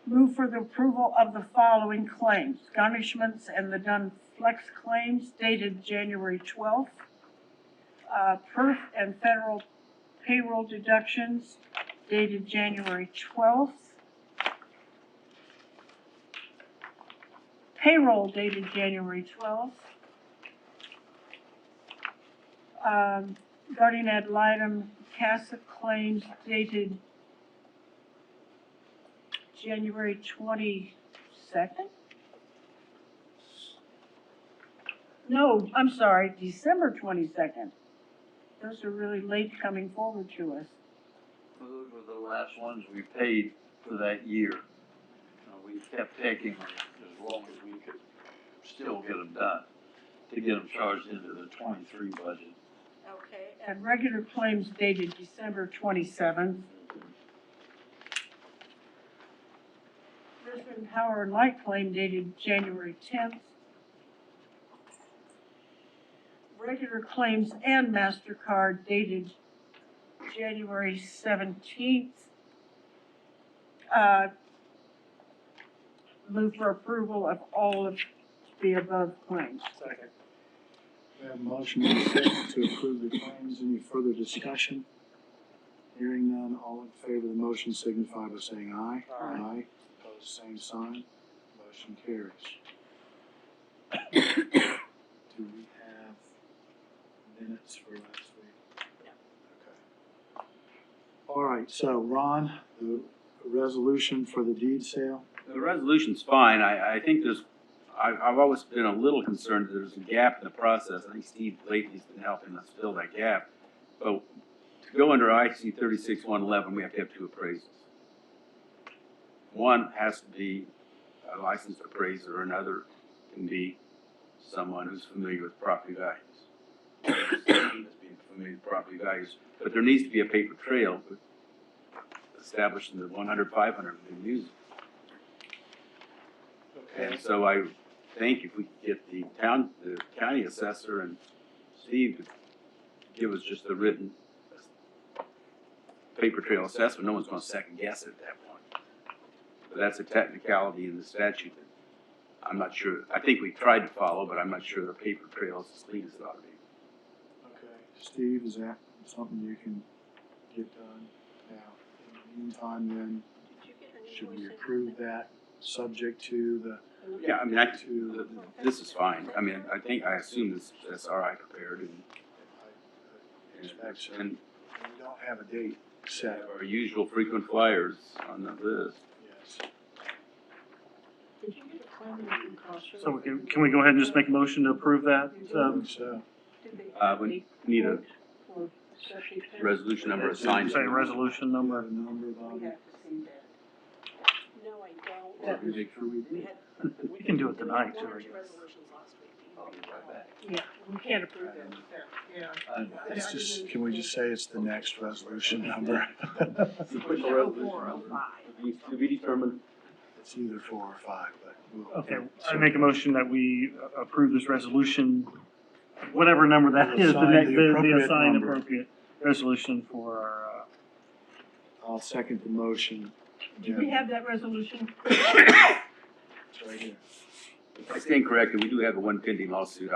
Move for the approval of the following claims. Garnishments and the Dunn Flex claims dated January 12th. Perf and federal payroll deductions dated January 12th. Payroll dated January 12th. Guardian ad litem CASA claims dated January 22nd? No, I'm sorry, December 22nd. Those are really late coming forward to us. Those were the last ones we paid for that year. We kept taking them as long as we could still get them done, to get them charged into the 23 budget. Okay. And regular claims dated December 27th. Richmond Power and Light claim dated January 10th. Regular claims and MasterCard dated January 17th. Move for approval of all of the above claims. Second. We have a motion and a second to approve the claims. Any further discussion? Hearing none, all in favor of the motion signify by saying aye. Aye. Opposed, same sign. Motion carries. Do we have minutes for last week? Okay. All right, so Ron, the resolution for the deed sale? The resolution's fine. I think I've always been a little concerned that there's a gap in the process. I think Steve lately's been helping us fill that gap. But to go under IC 36-111, we have to have two appraisals. One has to be a licensed appraiser, another can be someone who's familiar with property values. Being familiar with property values, but there needs to be a paper trail establishing the 100, 500 we've been using. And so I think if we could get the county assessor and Steve to give us just a written paper trail assessment, no one's gonna second guess it at that point. But that's a technicality in the statute that I'm not sure, I think we tried to follow, but I'm not sure the paper trail is as clean as it ought to be. Okay. Steve, is that something you can get done now? In the meantime, then, should we approve that subject to the, Yeah, I mean, this is fine. I mean, I assume this SRI prepared and expect so. and We don't have a date set. our usual frequent flyers on the list. Yes. Did you get a claim in cost? So can we go ahead and just make a motion to approve that? So, We need a resolution number assigned. Say resolution number. the number, Bobby? No, I don't. Make sure we do. We can do it tonight, too. Yeah, we can't approve that. Yeah. It's just, can we just say it's the next resolution number? Official resolution. To be determined. It's either 4 or 5, but we'll. Okay, I make a motion that we approve this resolution, whatever number that is, the appropriate assigned number. appropriate resolution for our, I'll second the motion. Do we have that resolution? It's right here. If I stand corrected, we do have a one pending lawsuit.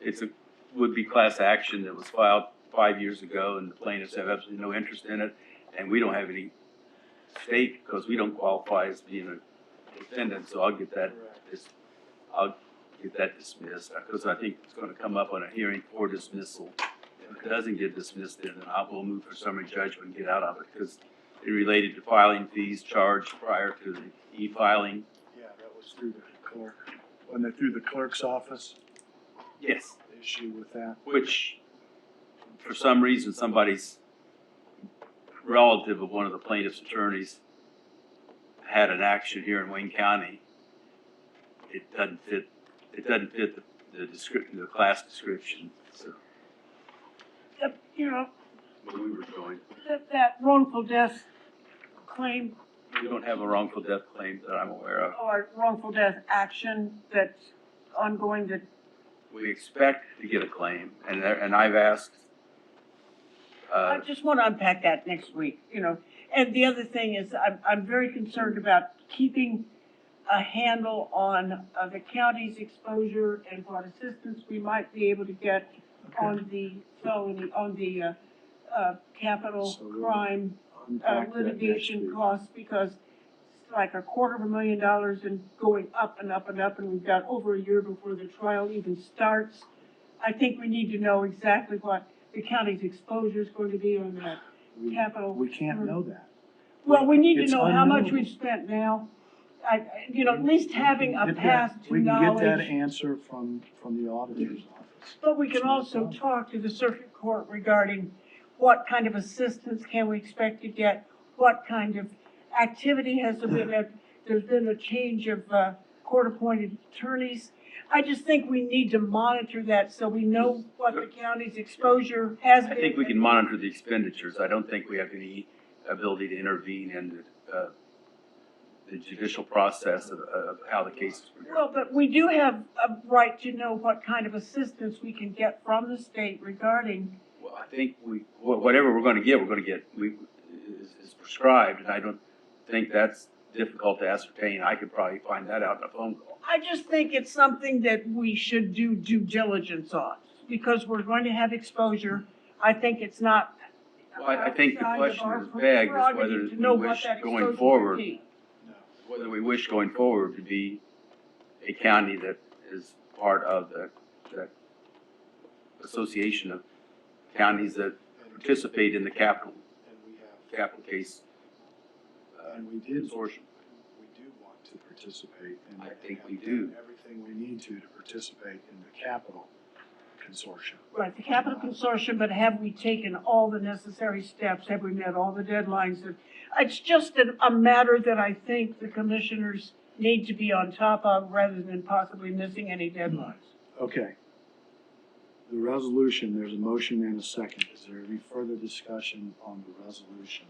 It's a would-be class action that was filed 5 years ago, and the plaintiffs have absolutely no interest in it, and we don't have any stake because we don't qualify as being a defendant. So I'll get that dismissed because I think it's going to come up on a hearing for dismissal. If it doesn't get dismissed, then I will move for summary judgment and get out of it because it related to filing fees charged prior to the e-filing. Yeah, that was through the clerk. Wasn't it through the clerk's office, Yes, the issue with that? which for some reason, somebody's relative of one of the plaintiff's attorneys had an action here in Wayne County, it doesn't fit the description, the class description, so You know, where we were going. that wrongful death claim We don't have a wrongful death claim that I'm aware of. or wrongful death action that's ongoing that, We expect to get a claim, and I've asked, I just want to unpack that next week, you know. And the other thing is, I'm very concerned about keeping a handle on the county's exposure and what assistance we might be able to get on the felony, on the capital So we'll crime Unpack that next litigation week. costs, because it's like $250,000 and going up and up and up, and we've got over a year before the trial even starts. I think we need to know exactly what the county's exposure is going to be on that We- capital. We can't know that. Well, we need to It's know how much unknown. we've spent now. You know, at least having a Get that- path to We can get that knowledge. answer from the auditor's office. But we can It's no also problem. talk to the circuit court regarding what kind of assistance can we expect to get? What kind of activity has there been? There's been a change of court-appointed attorneys. I just think we need to monitor that so we know what the county's exposure has been. I think we can monitor the expenditures. I don't think we have any ability to intervene in the judicial process of how the case is progressing. Well, but we do have a right to know what kind of assistance we can get from the state regarding, Well, I think whatever we're gonna get, is prescribed, and I don't think that's difficult to ascertain. I could probably find that out in a phone call. I just think it's something that we should do due diligence on, because we're going to have exposure. I think it's not Well, I think the outside of question our is vague, is whether prerogative to we know what wish that going exposure would forward, be. whether we wish going forward to be a county that is part of that association of counties that participate in the capital And we have, case and we did, consortium. we do want to participate in. I think we have do. done everything we need to participate in the capital consortium. Right, the capital consortium, but have we taken all the necessary steps? Have we met all the deadlines? It's just a matter that I think the commissioners need to be on top of rather than possibly missing any deadlines. Okay. The resolution, there's a motion and a second. Is there any further discussion on the resolution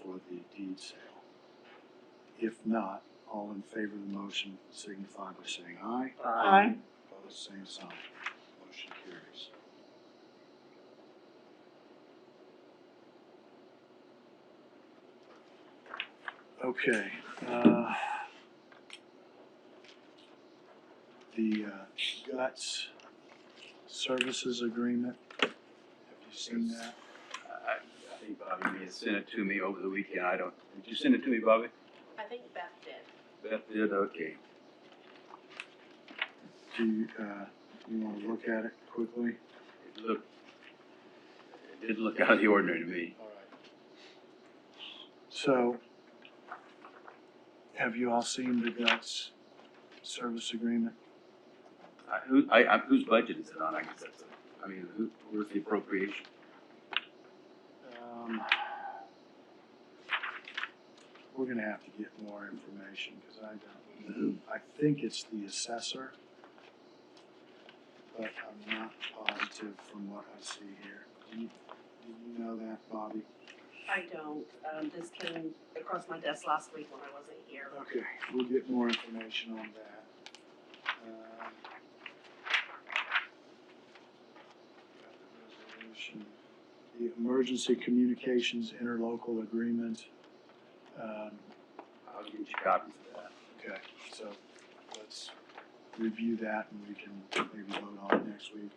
for the deed sale? If not, all in favor of the motion signify by saying aye. Aye. Opposed, same sign. Motion carries. Okay, the guts services agreement, have you seen that? I think Bobby may have sent it to me over the weekend. Did you send it to me, Bobby? I think Beth did. Beth did, okay. Do you want to look at it quickly? It didn't look out of the ordinary to me. All right. So, have you all seen the guts service agreement? Whose budget is it on? I guess where's the appropriation? We're gonna have to get more information, because I don't know. I think it's the assessor, but I'm not positive from what I see here. Do you know that, Bobby? I don't, this came across my desk last week when I wasn't here. Okay, we'll get more information on that. Got the resolution. The emergency communications interlocal agreement. I'll get you copies of that. Okay, so let's review that and we can maybe vote on it next week.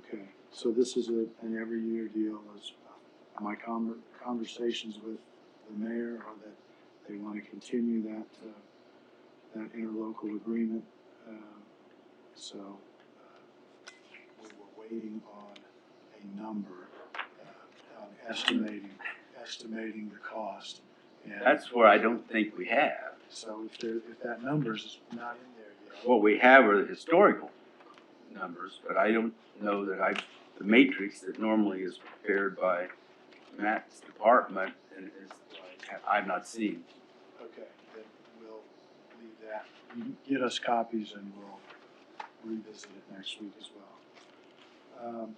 Okay, so this is an every year deal. As my conversations with the mayor are that they want to continue that interlocal agreement. So we were waiting on a number, on estimating the cost. And That's where I don't think we have. so if that number's not in there yet. What we have are the historical numbers, but I don't know that I've the matrix that normally is prepared by Matt's department and is, I've not seen. Okay, then we'll leave that. You can get us copies and we'll revisit it next week as well.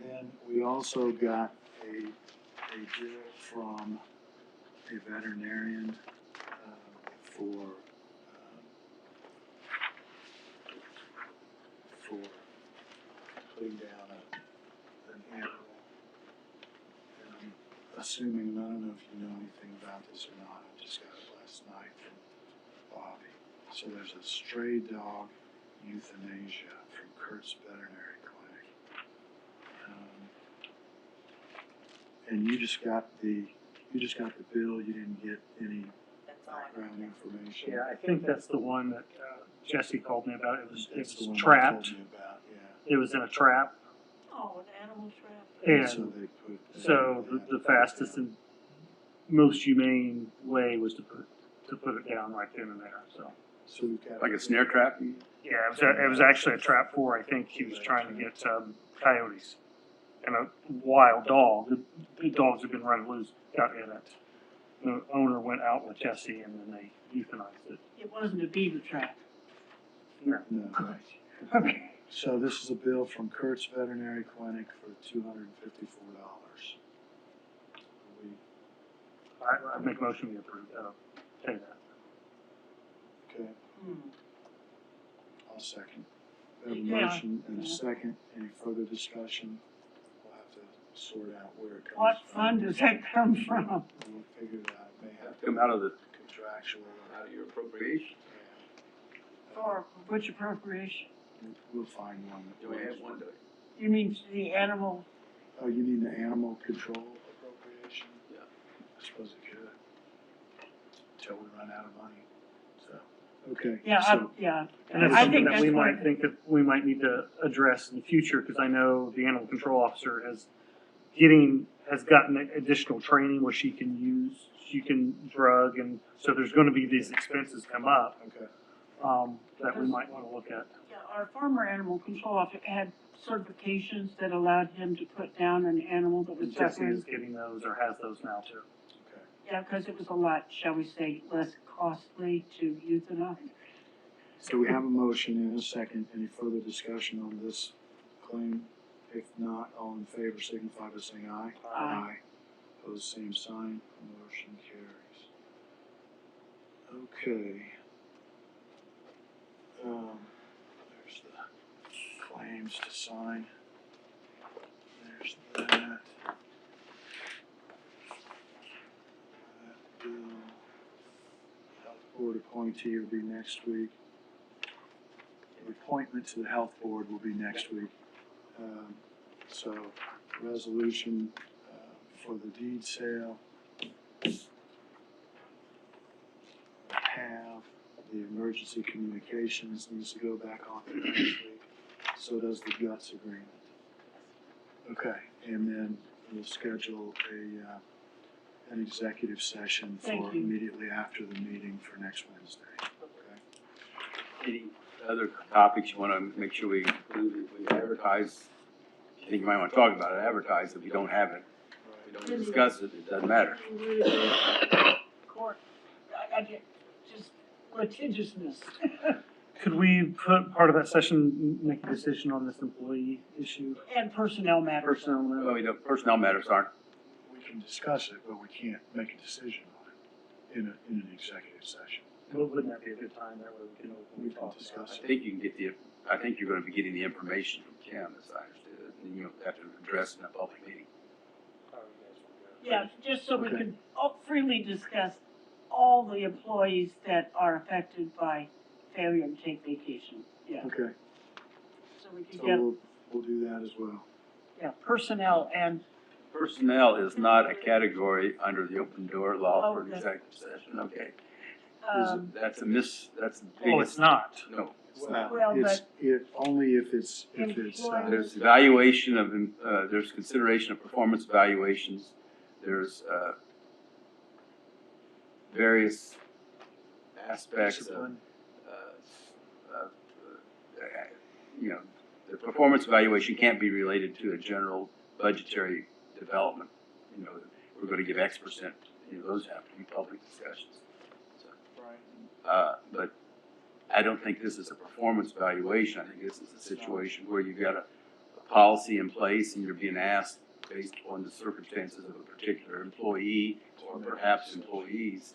Then we also got a bill from a veterinarian for putting down an animal. And I'm assuming, I don't know if you know anything about this or not, I just got it last night from Bobby. So there's a stray dog euthanasia from Kurt's Veterinary Clinic. And you just got the bill, you didn't get any background information? Yeah, I think that's the one that Jesse called me about. It was That's the one trapped. I told you about, yeah. It was in a trap. Oh, an animal trap. And So they put. so the fastest and most humane way was to put it down right then and there, so. So we've got. Like a snare trap? Yeah, it was actually a trap for, I think he was trying to get coyotes. And a wild dog, the dogs have been running loose, got in it. The owner went out with Jesse and then they euthanized it. It wasn't a beaver trap. No. Okay. So this is a bill from Kurt's Veterinary Clinic for $254. I make a motion we approve, pay that. Okay, I'll second. We have a Yeah. motion and a second. Any further discussion? We'll have to sort out where it comes from. What fund does that come from? We'll figure it out. It may have to Come out of the, contractual. out of your appropriation. For which appropriation? We'll find one. Do we have one, do we? You mean the animal? Oh, you mean the animal control appropriation? Yeah. I suppose it could. Until we run out of money, so, okay. Yeah, so- yeah. And that's I something think that that's we what- might think that we might need to address in the future, because I know the animal control officer has gotten additional training where she can drug, and so there's gonna be these expenses come up, Okay, that we might wanna look at. Yeah, our former animal control officer had certifications that allowed him to put down an animal that was Jesse suffering. is getting those, or has those now too. okay. Yeah, because it was a lot, shall we say, less costly to euthanize. So we have a motion and a second. Any further discussion on this claim? If not, all in favor signify by saying aye. Aye. Opposed, same sign. Motion carries. Okay. There's the claims to sign. There's that. That bill. Health board appointee will be next week. The appointment to the health board will be next week. So, resolution for the deed sale. Have the emergency communications needs to go back on to next week. So does the guts agreement. Okay, and then we'll schedule an executive session for Thank you. immediately after the meeting for next Wednesday. Okay. Any other topics you wanna make sure we include, if we advertise? If you think you might wanna talk about it, advertise. If you don't have it, we don't discuss it, it doesn't matter. Court, I get just litigiousness. Could we put part of that session, make a decision on this employee issue? And personnel matters. Personnel matter? Well, personnel matters aren't, We can discuss it, but we can't make a decision on it in an executive session. Well, wouldn't that be a good time, that way we can We openly can talk discuss about I think you can get I think you're gonna be getting the information from Kim, as I understood it, and you have to address it in a public meeting. Yeah, just so we Okay. could freely discuss all the employees that are affected by failure to take vacation. Yeah, Okay, so we could so get, we'll do that as well. yeah, personnel and, Personnel is not a category under the open door law for an Okay. executive session, okay? Is That's a that's the Oh, biggest. it's not. No, Well, It's, only if it's, Employment. there's evaluation of, there's consideration of performance evaluations, there's, various aspects of, discipline. you know, the performance evaluation can't be related to a general budgetary development. You know, we're gonna give X percent, you know, those have to be public discussions. So, but I don't think this is a performance evaluation. I think this is a situation where you've got a policy in place and you're being asked based on the circumstances of a particular employee or perhaps employees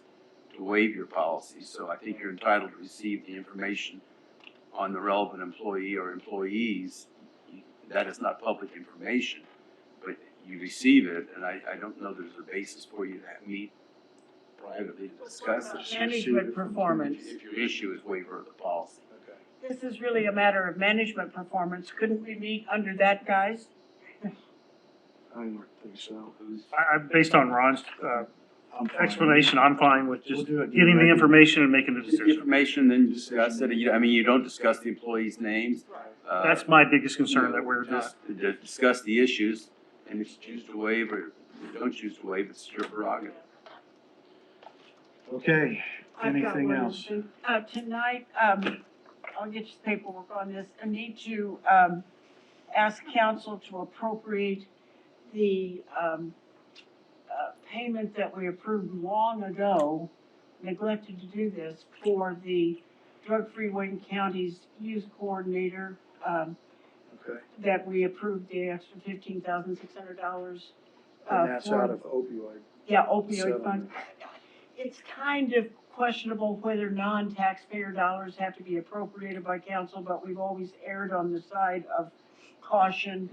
to waive your policy. So I think you're entitled to receive the information on the relevant employee or employees. That is not public information, but you receive it, and I don't know there's a basis for you to meet privately to discuss it. Management performance. If your issue is waiver of the policy. This is really a matter of management performance. Couldn't we meet under that, guys? I don't think so. Based on Ron's, I'm fine. explanation, I'm fine with just We'll do it getting the directly. information and making the Get the decision. information, then discuss it. I mean, you don't discuss the employees' names. That's my biggest concern, that we're not. Just discuss the issues, and if you choose to waive or you don't choose to waive, it's your prerogative. Okay, I've got anything one else? thing. Tonight, I'll get you the paperwork on this. I need to, ask council to appropriate the, payment that we approved long ago, neglected to do this, for the drug-free Wayne County's youth coordinator, Okay, that we approved the extra $15,600. and that's out of opioid. Yeah, opioid settlement. fund. It's kind of questionable whether non-taxpayer dollars have to be appropriated by council, but we've always erred on the side of caution.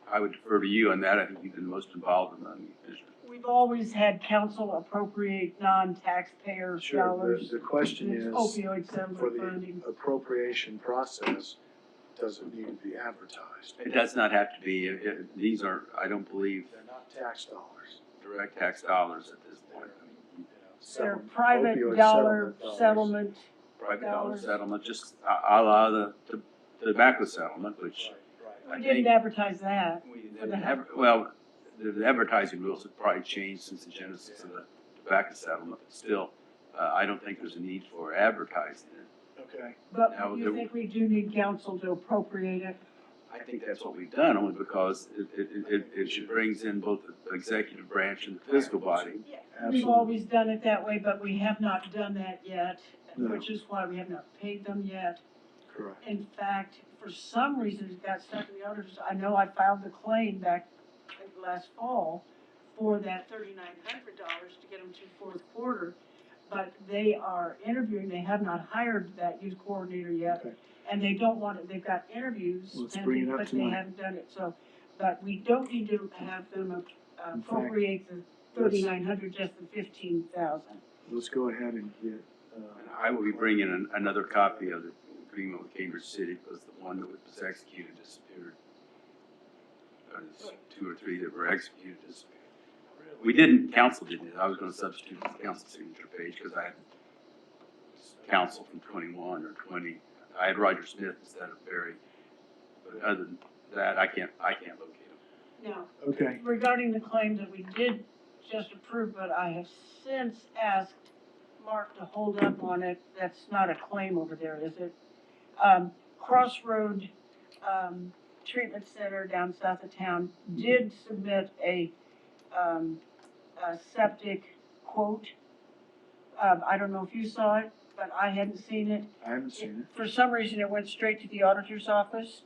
I would defer to you on that. I think you've been most involved in that issue. We've always had council appropriate non-taxpayer Sure, dollars. the question It's is, opioid for settlement the funding. appropriation process, does it need to be advertised? It does not have to be. These are, I don't believe, They're not tax dollars. direct tax dollars at this point. They're Settlement- private opioid dollar dollars. settlement. Private dollar Dollars. settlement, just a la the tobacco settlement, which Right, I We think. didn't advertise that. We For the didn't well, the advertising rules have probably changed since the genesis of the tobacco settlement, but still, I don't think there's a need for advertising it. okay. But Now, you there- think we do need council to appropriate it? I think that's what we've done, only because it brings in both the executive branch and the fiscal body. We've Absolutely. always done it that way, but we have not done that yet, No. which is why we have not paid them yet. Correct. In fact, for some reason, it got stuck in the auditors. I know I filed the claim back last fall for that $3,900 to get them to fourth quarter. But they are interviewing, they have not hired that youth coordinator yet. Okay. And they don't want it, they've got interviews Let's bring pending, it up but they tonight. haven't done it, so. But we don't need to have them In fact, appropriate the 3,900, just the 15,000. Let's go ahead and get, And I will be bringing another copy of the agreement with Cambridge City, because the one that was executed disappeared. There's 2 or 3 that were executed disappeared. We didn't, council didn't, I was gonna substitute the council signature page, because I had council from 21 or 20. I had Roger Smith instead of Barry, but other than that, I can't locate him. Now, okay, regarding the claim that we did just approve, but I have since asked Mark to hold up on it, that's not a claim over there, is it? Crossroad, Treatment Center down south of town did submit a septic quote. I don't know if you saw it, but I hadn't seen it. I haven't seen it. For some reason, it went straight to the auditor's office.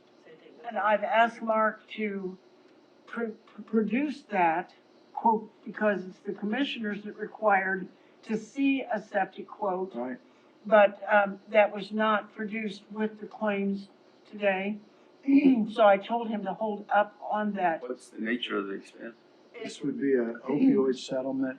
And I've asked Mark to produce that quote, because it's the commissioners that required to see a septic quote. Right, But, that was not produced with the claims today. So I told him to hold up on that. What's the nature of the expense? this would be an opioid settlement,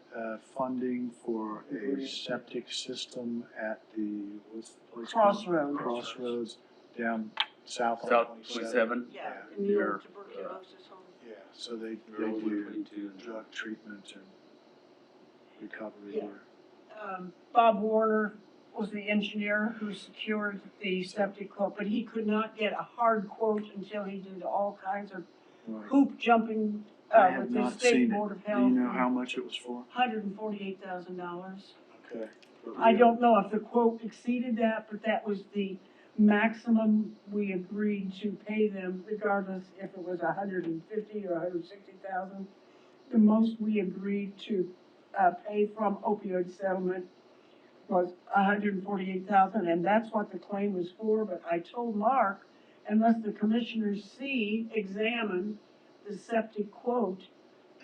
funding for a septic system at the, what's the place called? Crossroads. Crossroads, down south on South 27. 27? Yeah, in the Near, old tuberculosis home. Yeah, so they Road do 122. drug treatment and recovery Yeah. there. Bob Warner was the engineer who secured the septic quote, but he could not get a hard quote until he did all kinds of Right. hoop jumping, I have with the not state seen board it. of Do health. you know how much it was for? $148,000. Okay. But I we- don't know if the quote exceeded that, but that was the maximum we agreed to pay them regardless if it was 150 or 160,000. The most we agreed to, pay from opioid settlement was 148,000, and that's what the claim was for, but I told Mark, unless the commissioners examine the septic quote,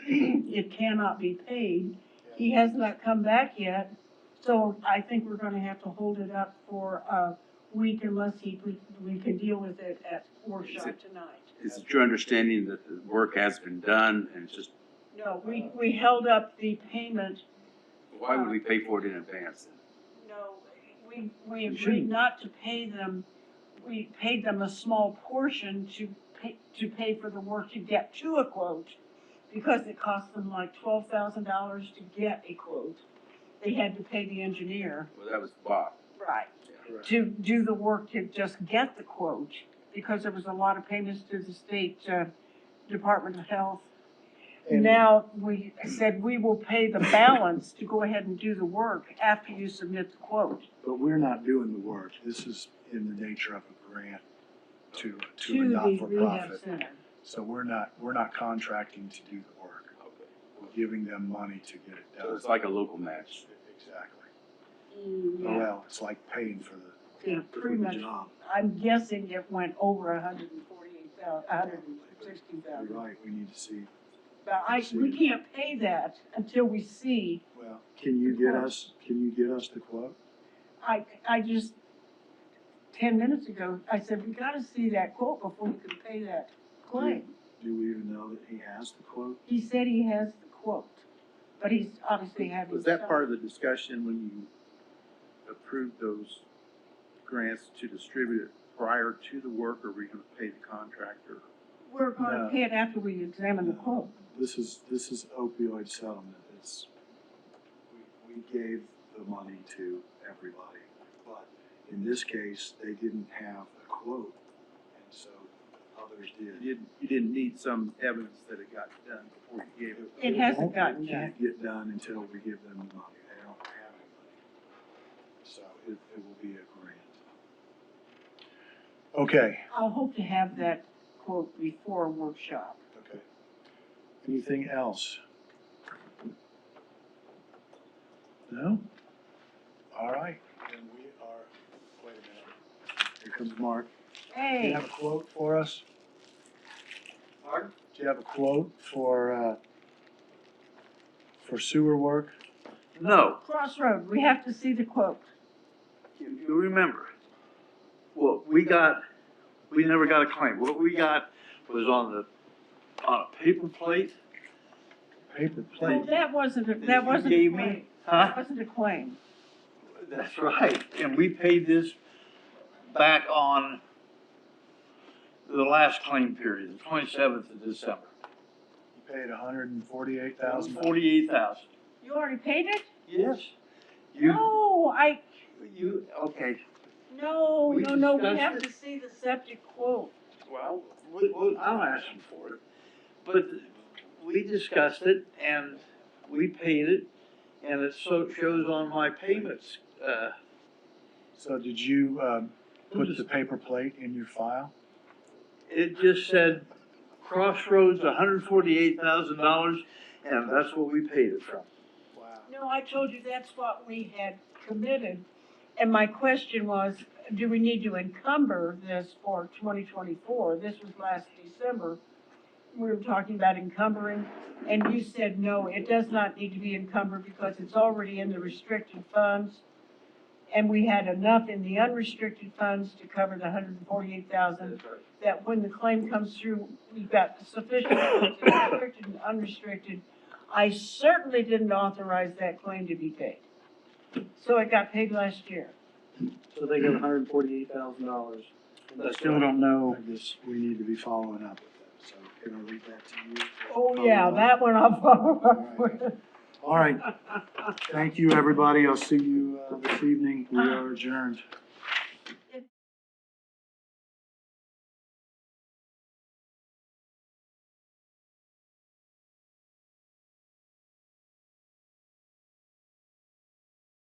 it cannot be paid. He has not come back yet, so I think we're gonna have to hold it up for a week unless we can deal with it at workshop tonight. Is it your understanding that the work has been done and it's just, No, we held up the payment. why would we pay for it in advance then? No, we agreed not to pay them. We paid them a small portion to pay for the work to get to a quote, because it cost them like $12,000 to get a quote. They had to pay the engineer. Well, that was Bob. Right. Correct. To do the work to just get the quote, because there was a lot of payments to the state, Department of Health. And- Now, we said we will pay the balance to go ahead and do the work after you submit the quote. But we're not doing the work. This is in the nature of a grant to a To the rehab not-for-profit. center. So we're not contracting to do the work. Okay. We're giving them money to get it So done. it's like a local match. Exactly. Yeah, Well, it's like paying for yeah, the pretty much. job. I'm guessing it went over 148,000, You're 160,000. right, we need to see. But we can't pay that until we see. Well, can you get us the quote? I just, 10 minutes ago, I said, we gotta see that quote before we can pay that claim. Do we even know that he has the quote? He said he has the quote, but he's obviously having. Was that part of the discussion when you approved those grants to distribute it prior to the work, or were you gonna pay the contractor? We're gonna No. pay it after we examine the quote. This is opioid settlement. We gave the money to everybody, but in this case, they didn't have a quote, and so others did. You didn't need some evidence that it got done before you gave it. It hasn't gotten It can't get done until we give them the money. They don't have any money. So it will be a grant. Okay, I'll hope to have that quote before a workshop. okay. Anything else? No? All right, then we are, wait a minute. Here comes Mark. Do you Hey, have a quote for us? Pardon? Do you have a quote for sewer work? No, Crossroad, we have to see the quote. you remember, what we never got a claim. What we got was on a paper plate. Paper No, plate? that wasn't a gave claim. me, That huh? wasn't a claim. That's right, and we paid this back on the last claim period, the 27th of December. You paid $148,000. 48,000. You already paid it? Yes. You, No, okay. no, We no, we discussed have it. to see the septic quote. Well, I'm asking for it, but we discussed it and we paid it, and it shows on my payments. So did you put the paper plate in your file? It just said Crossroads, $148,000, and that's what we paid it from. Wow. No, I told you that's what we had committed. And my question was, do we need to encumber this for 2024? This was last December. We were talking about encumbering, and you said, no, it does not need to be encumbered because it's already in the restricted funds. And we had enough in the unrestricted funds to cover the 148,000, that when the claim comes through, we've got sufficient funds in restricted and unrestricted. I certainly didn't authorize that claim to be paid. So it got paid last year. So they got $148,000. I still don't know. I guess we need to be following up with that, so can I read that to you? Oh, yeah, that one I'll follow up with. All right, thank you, everybody. I'll see you this evening. We are adjourned.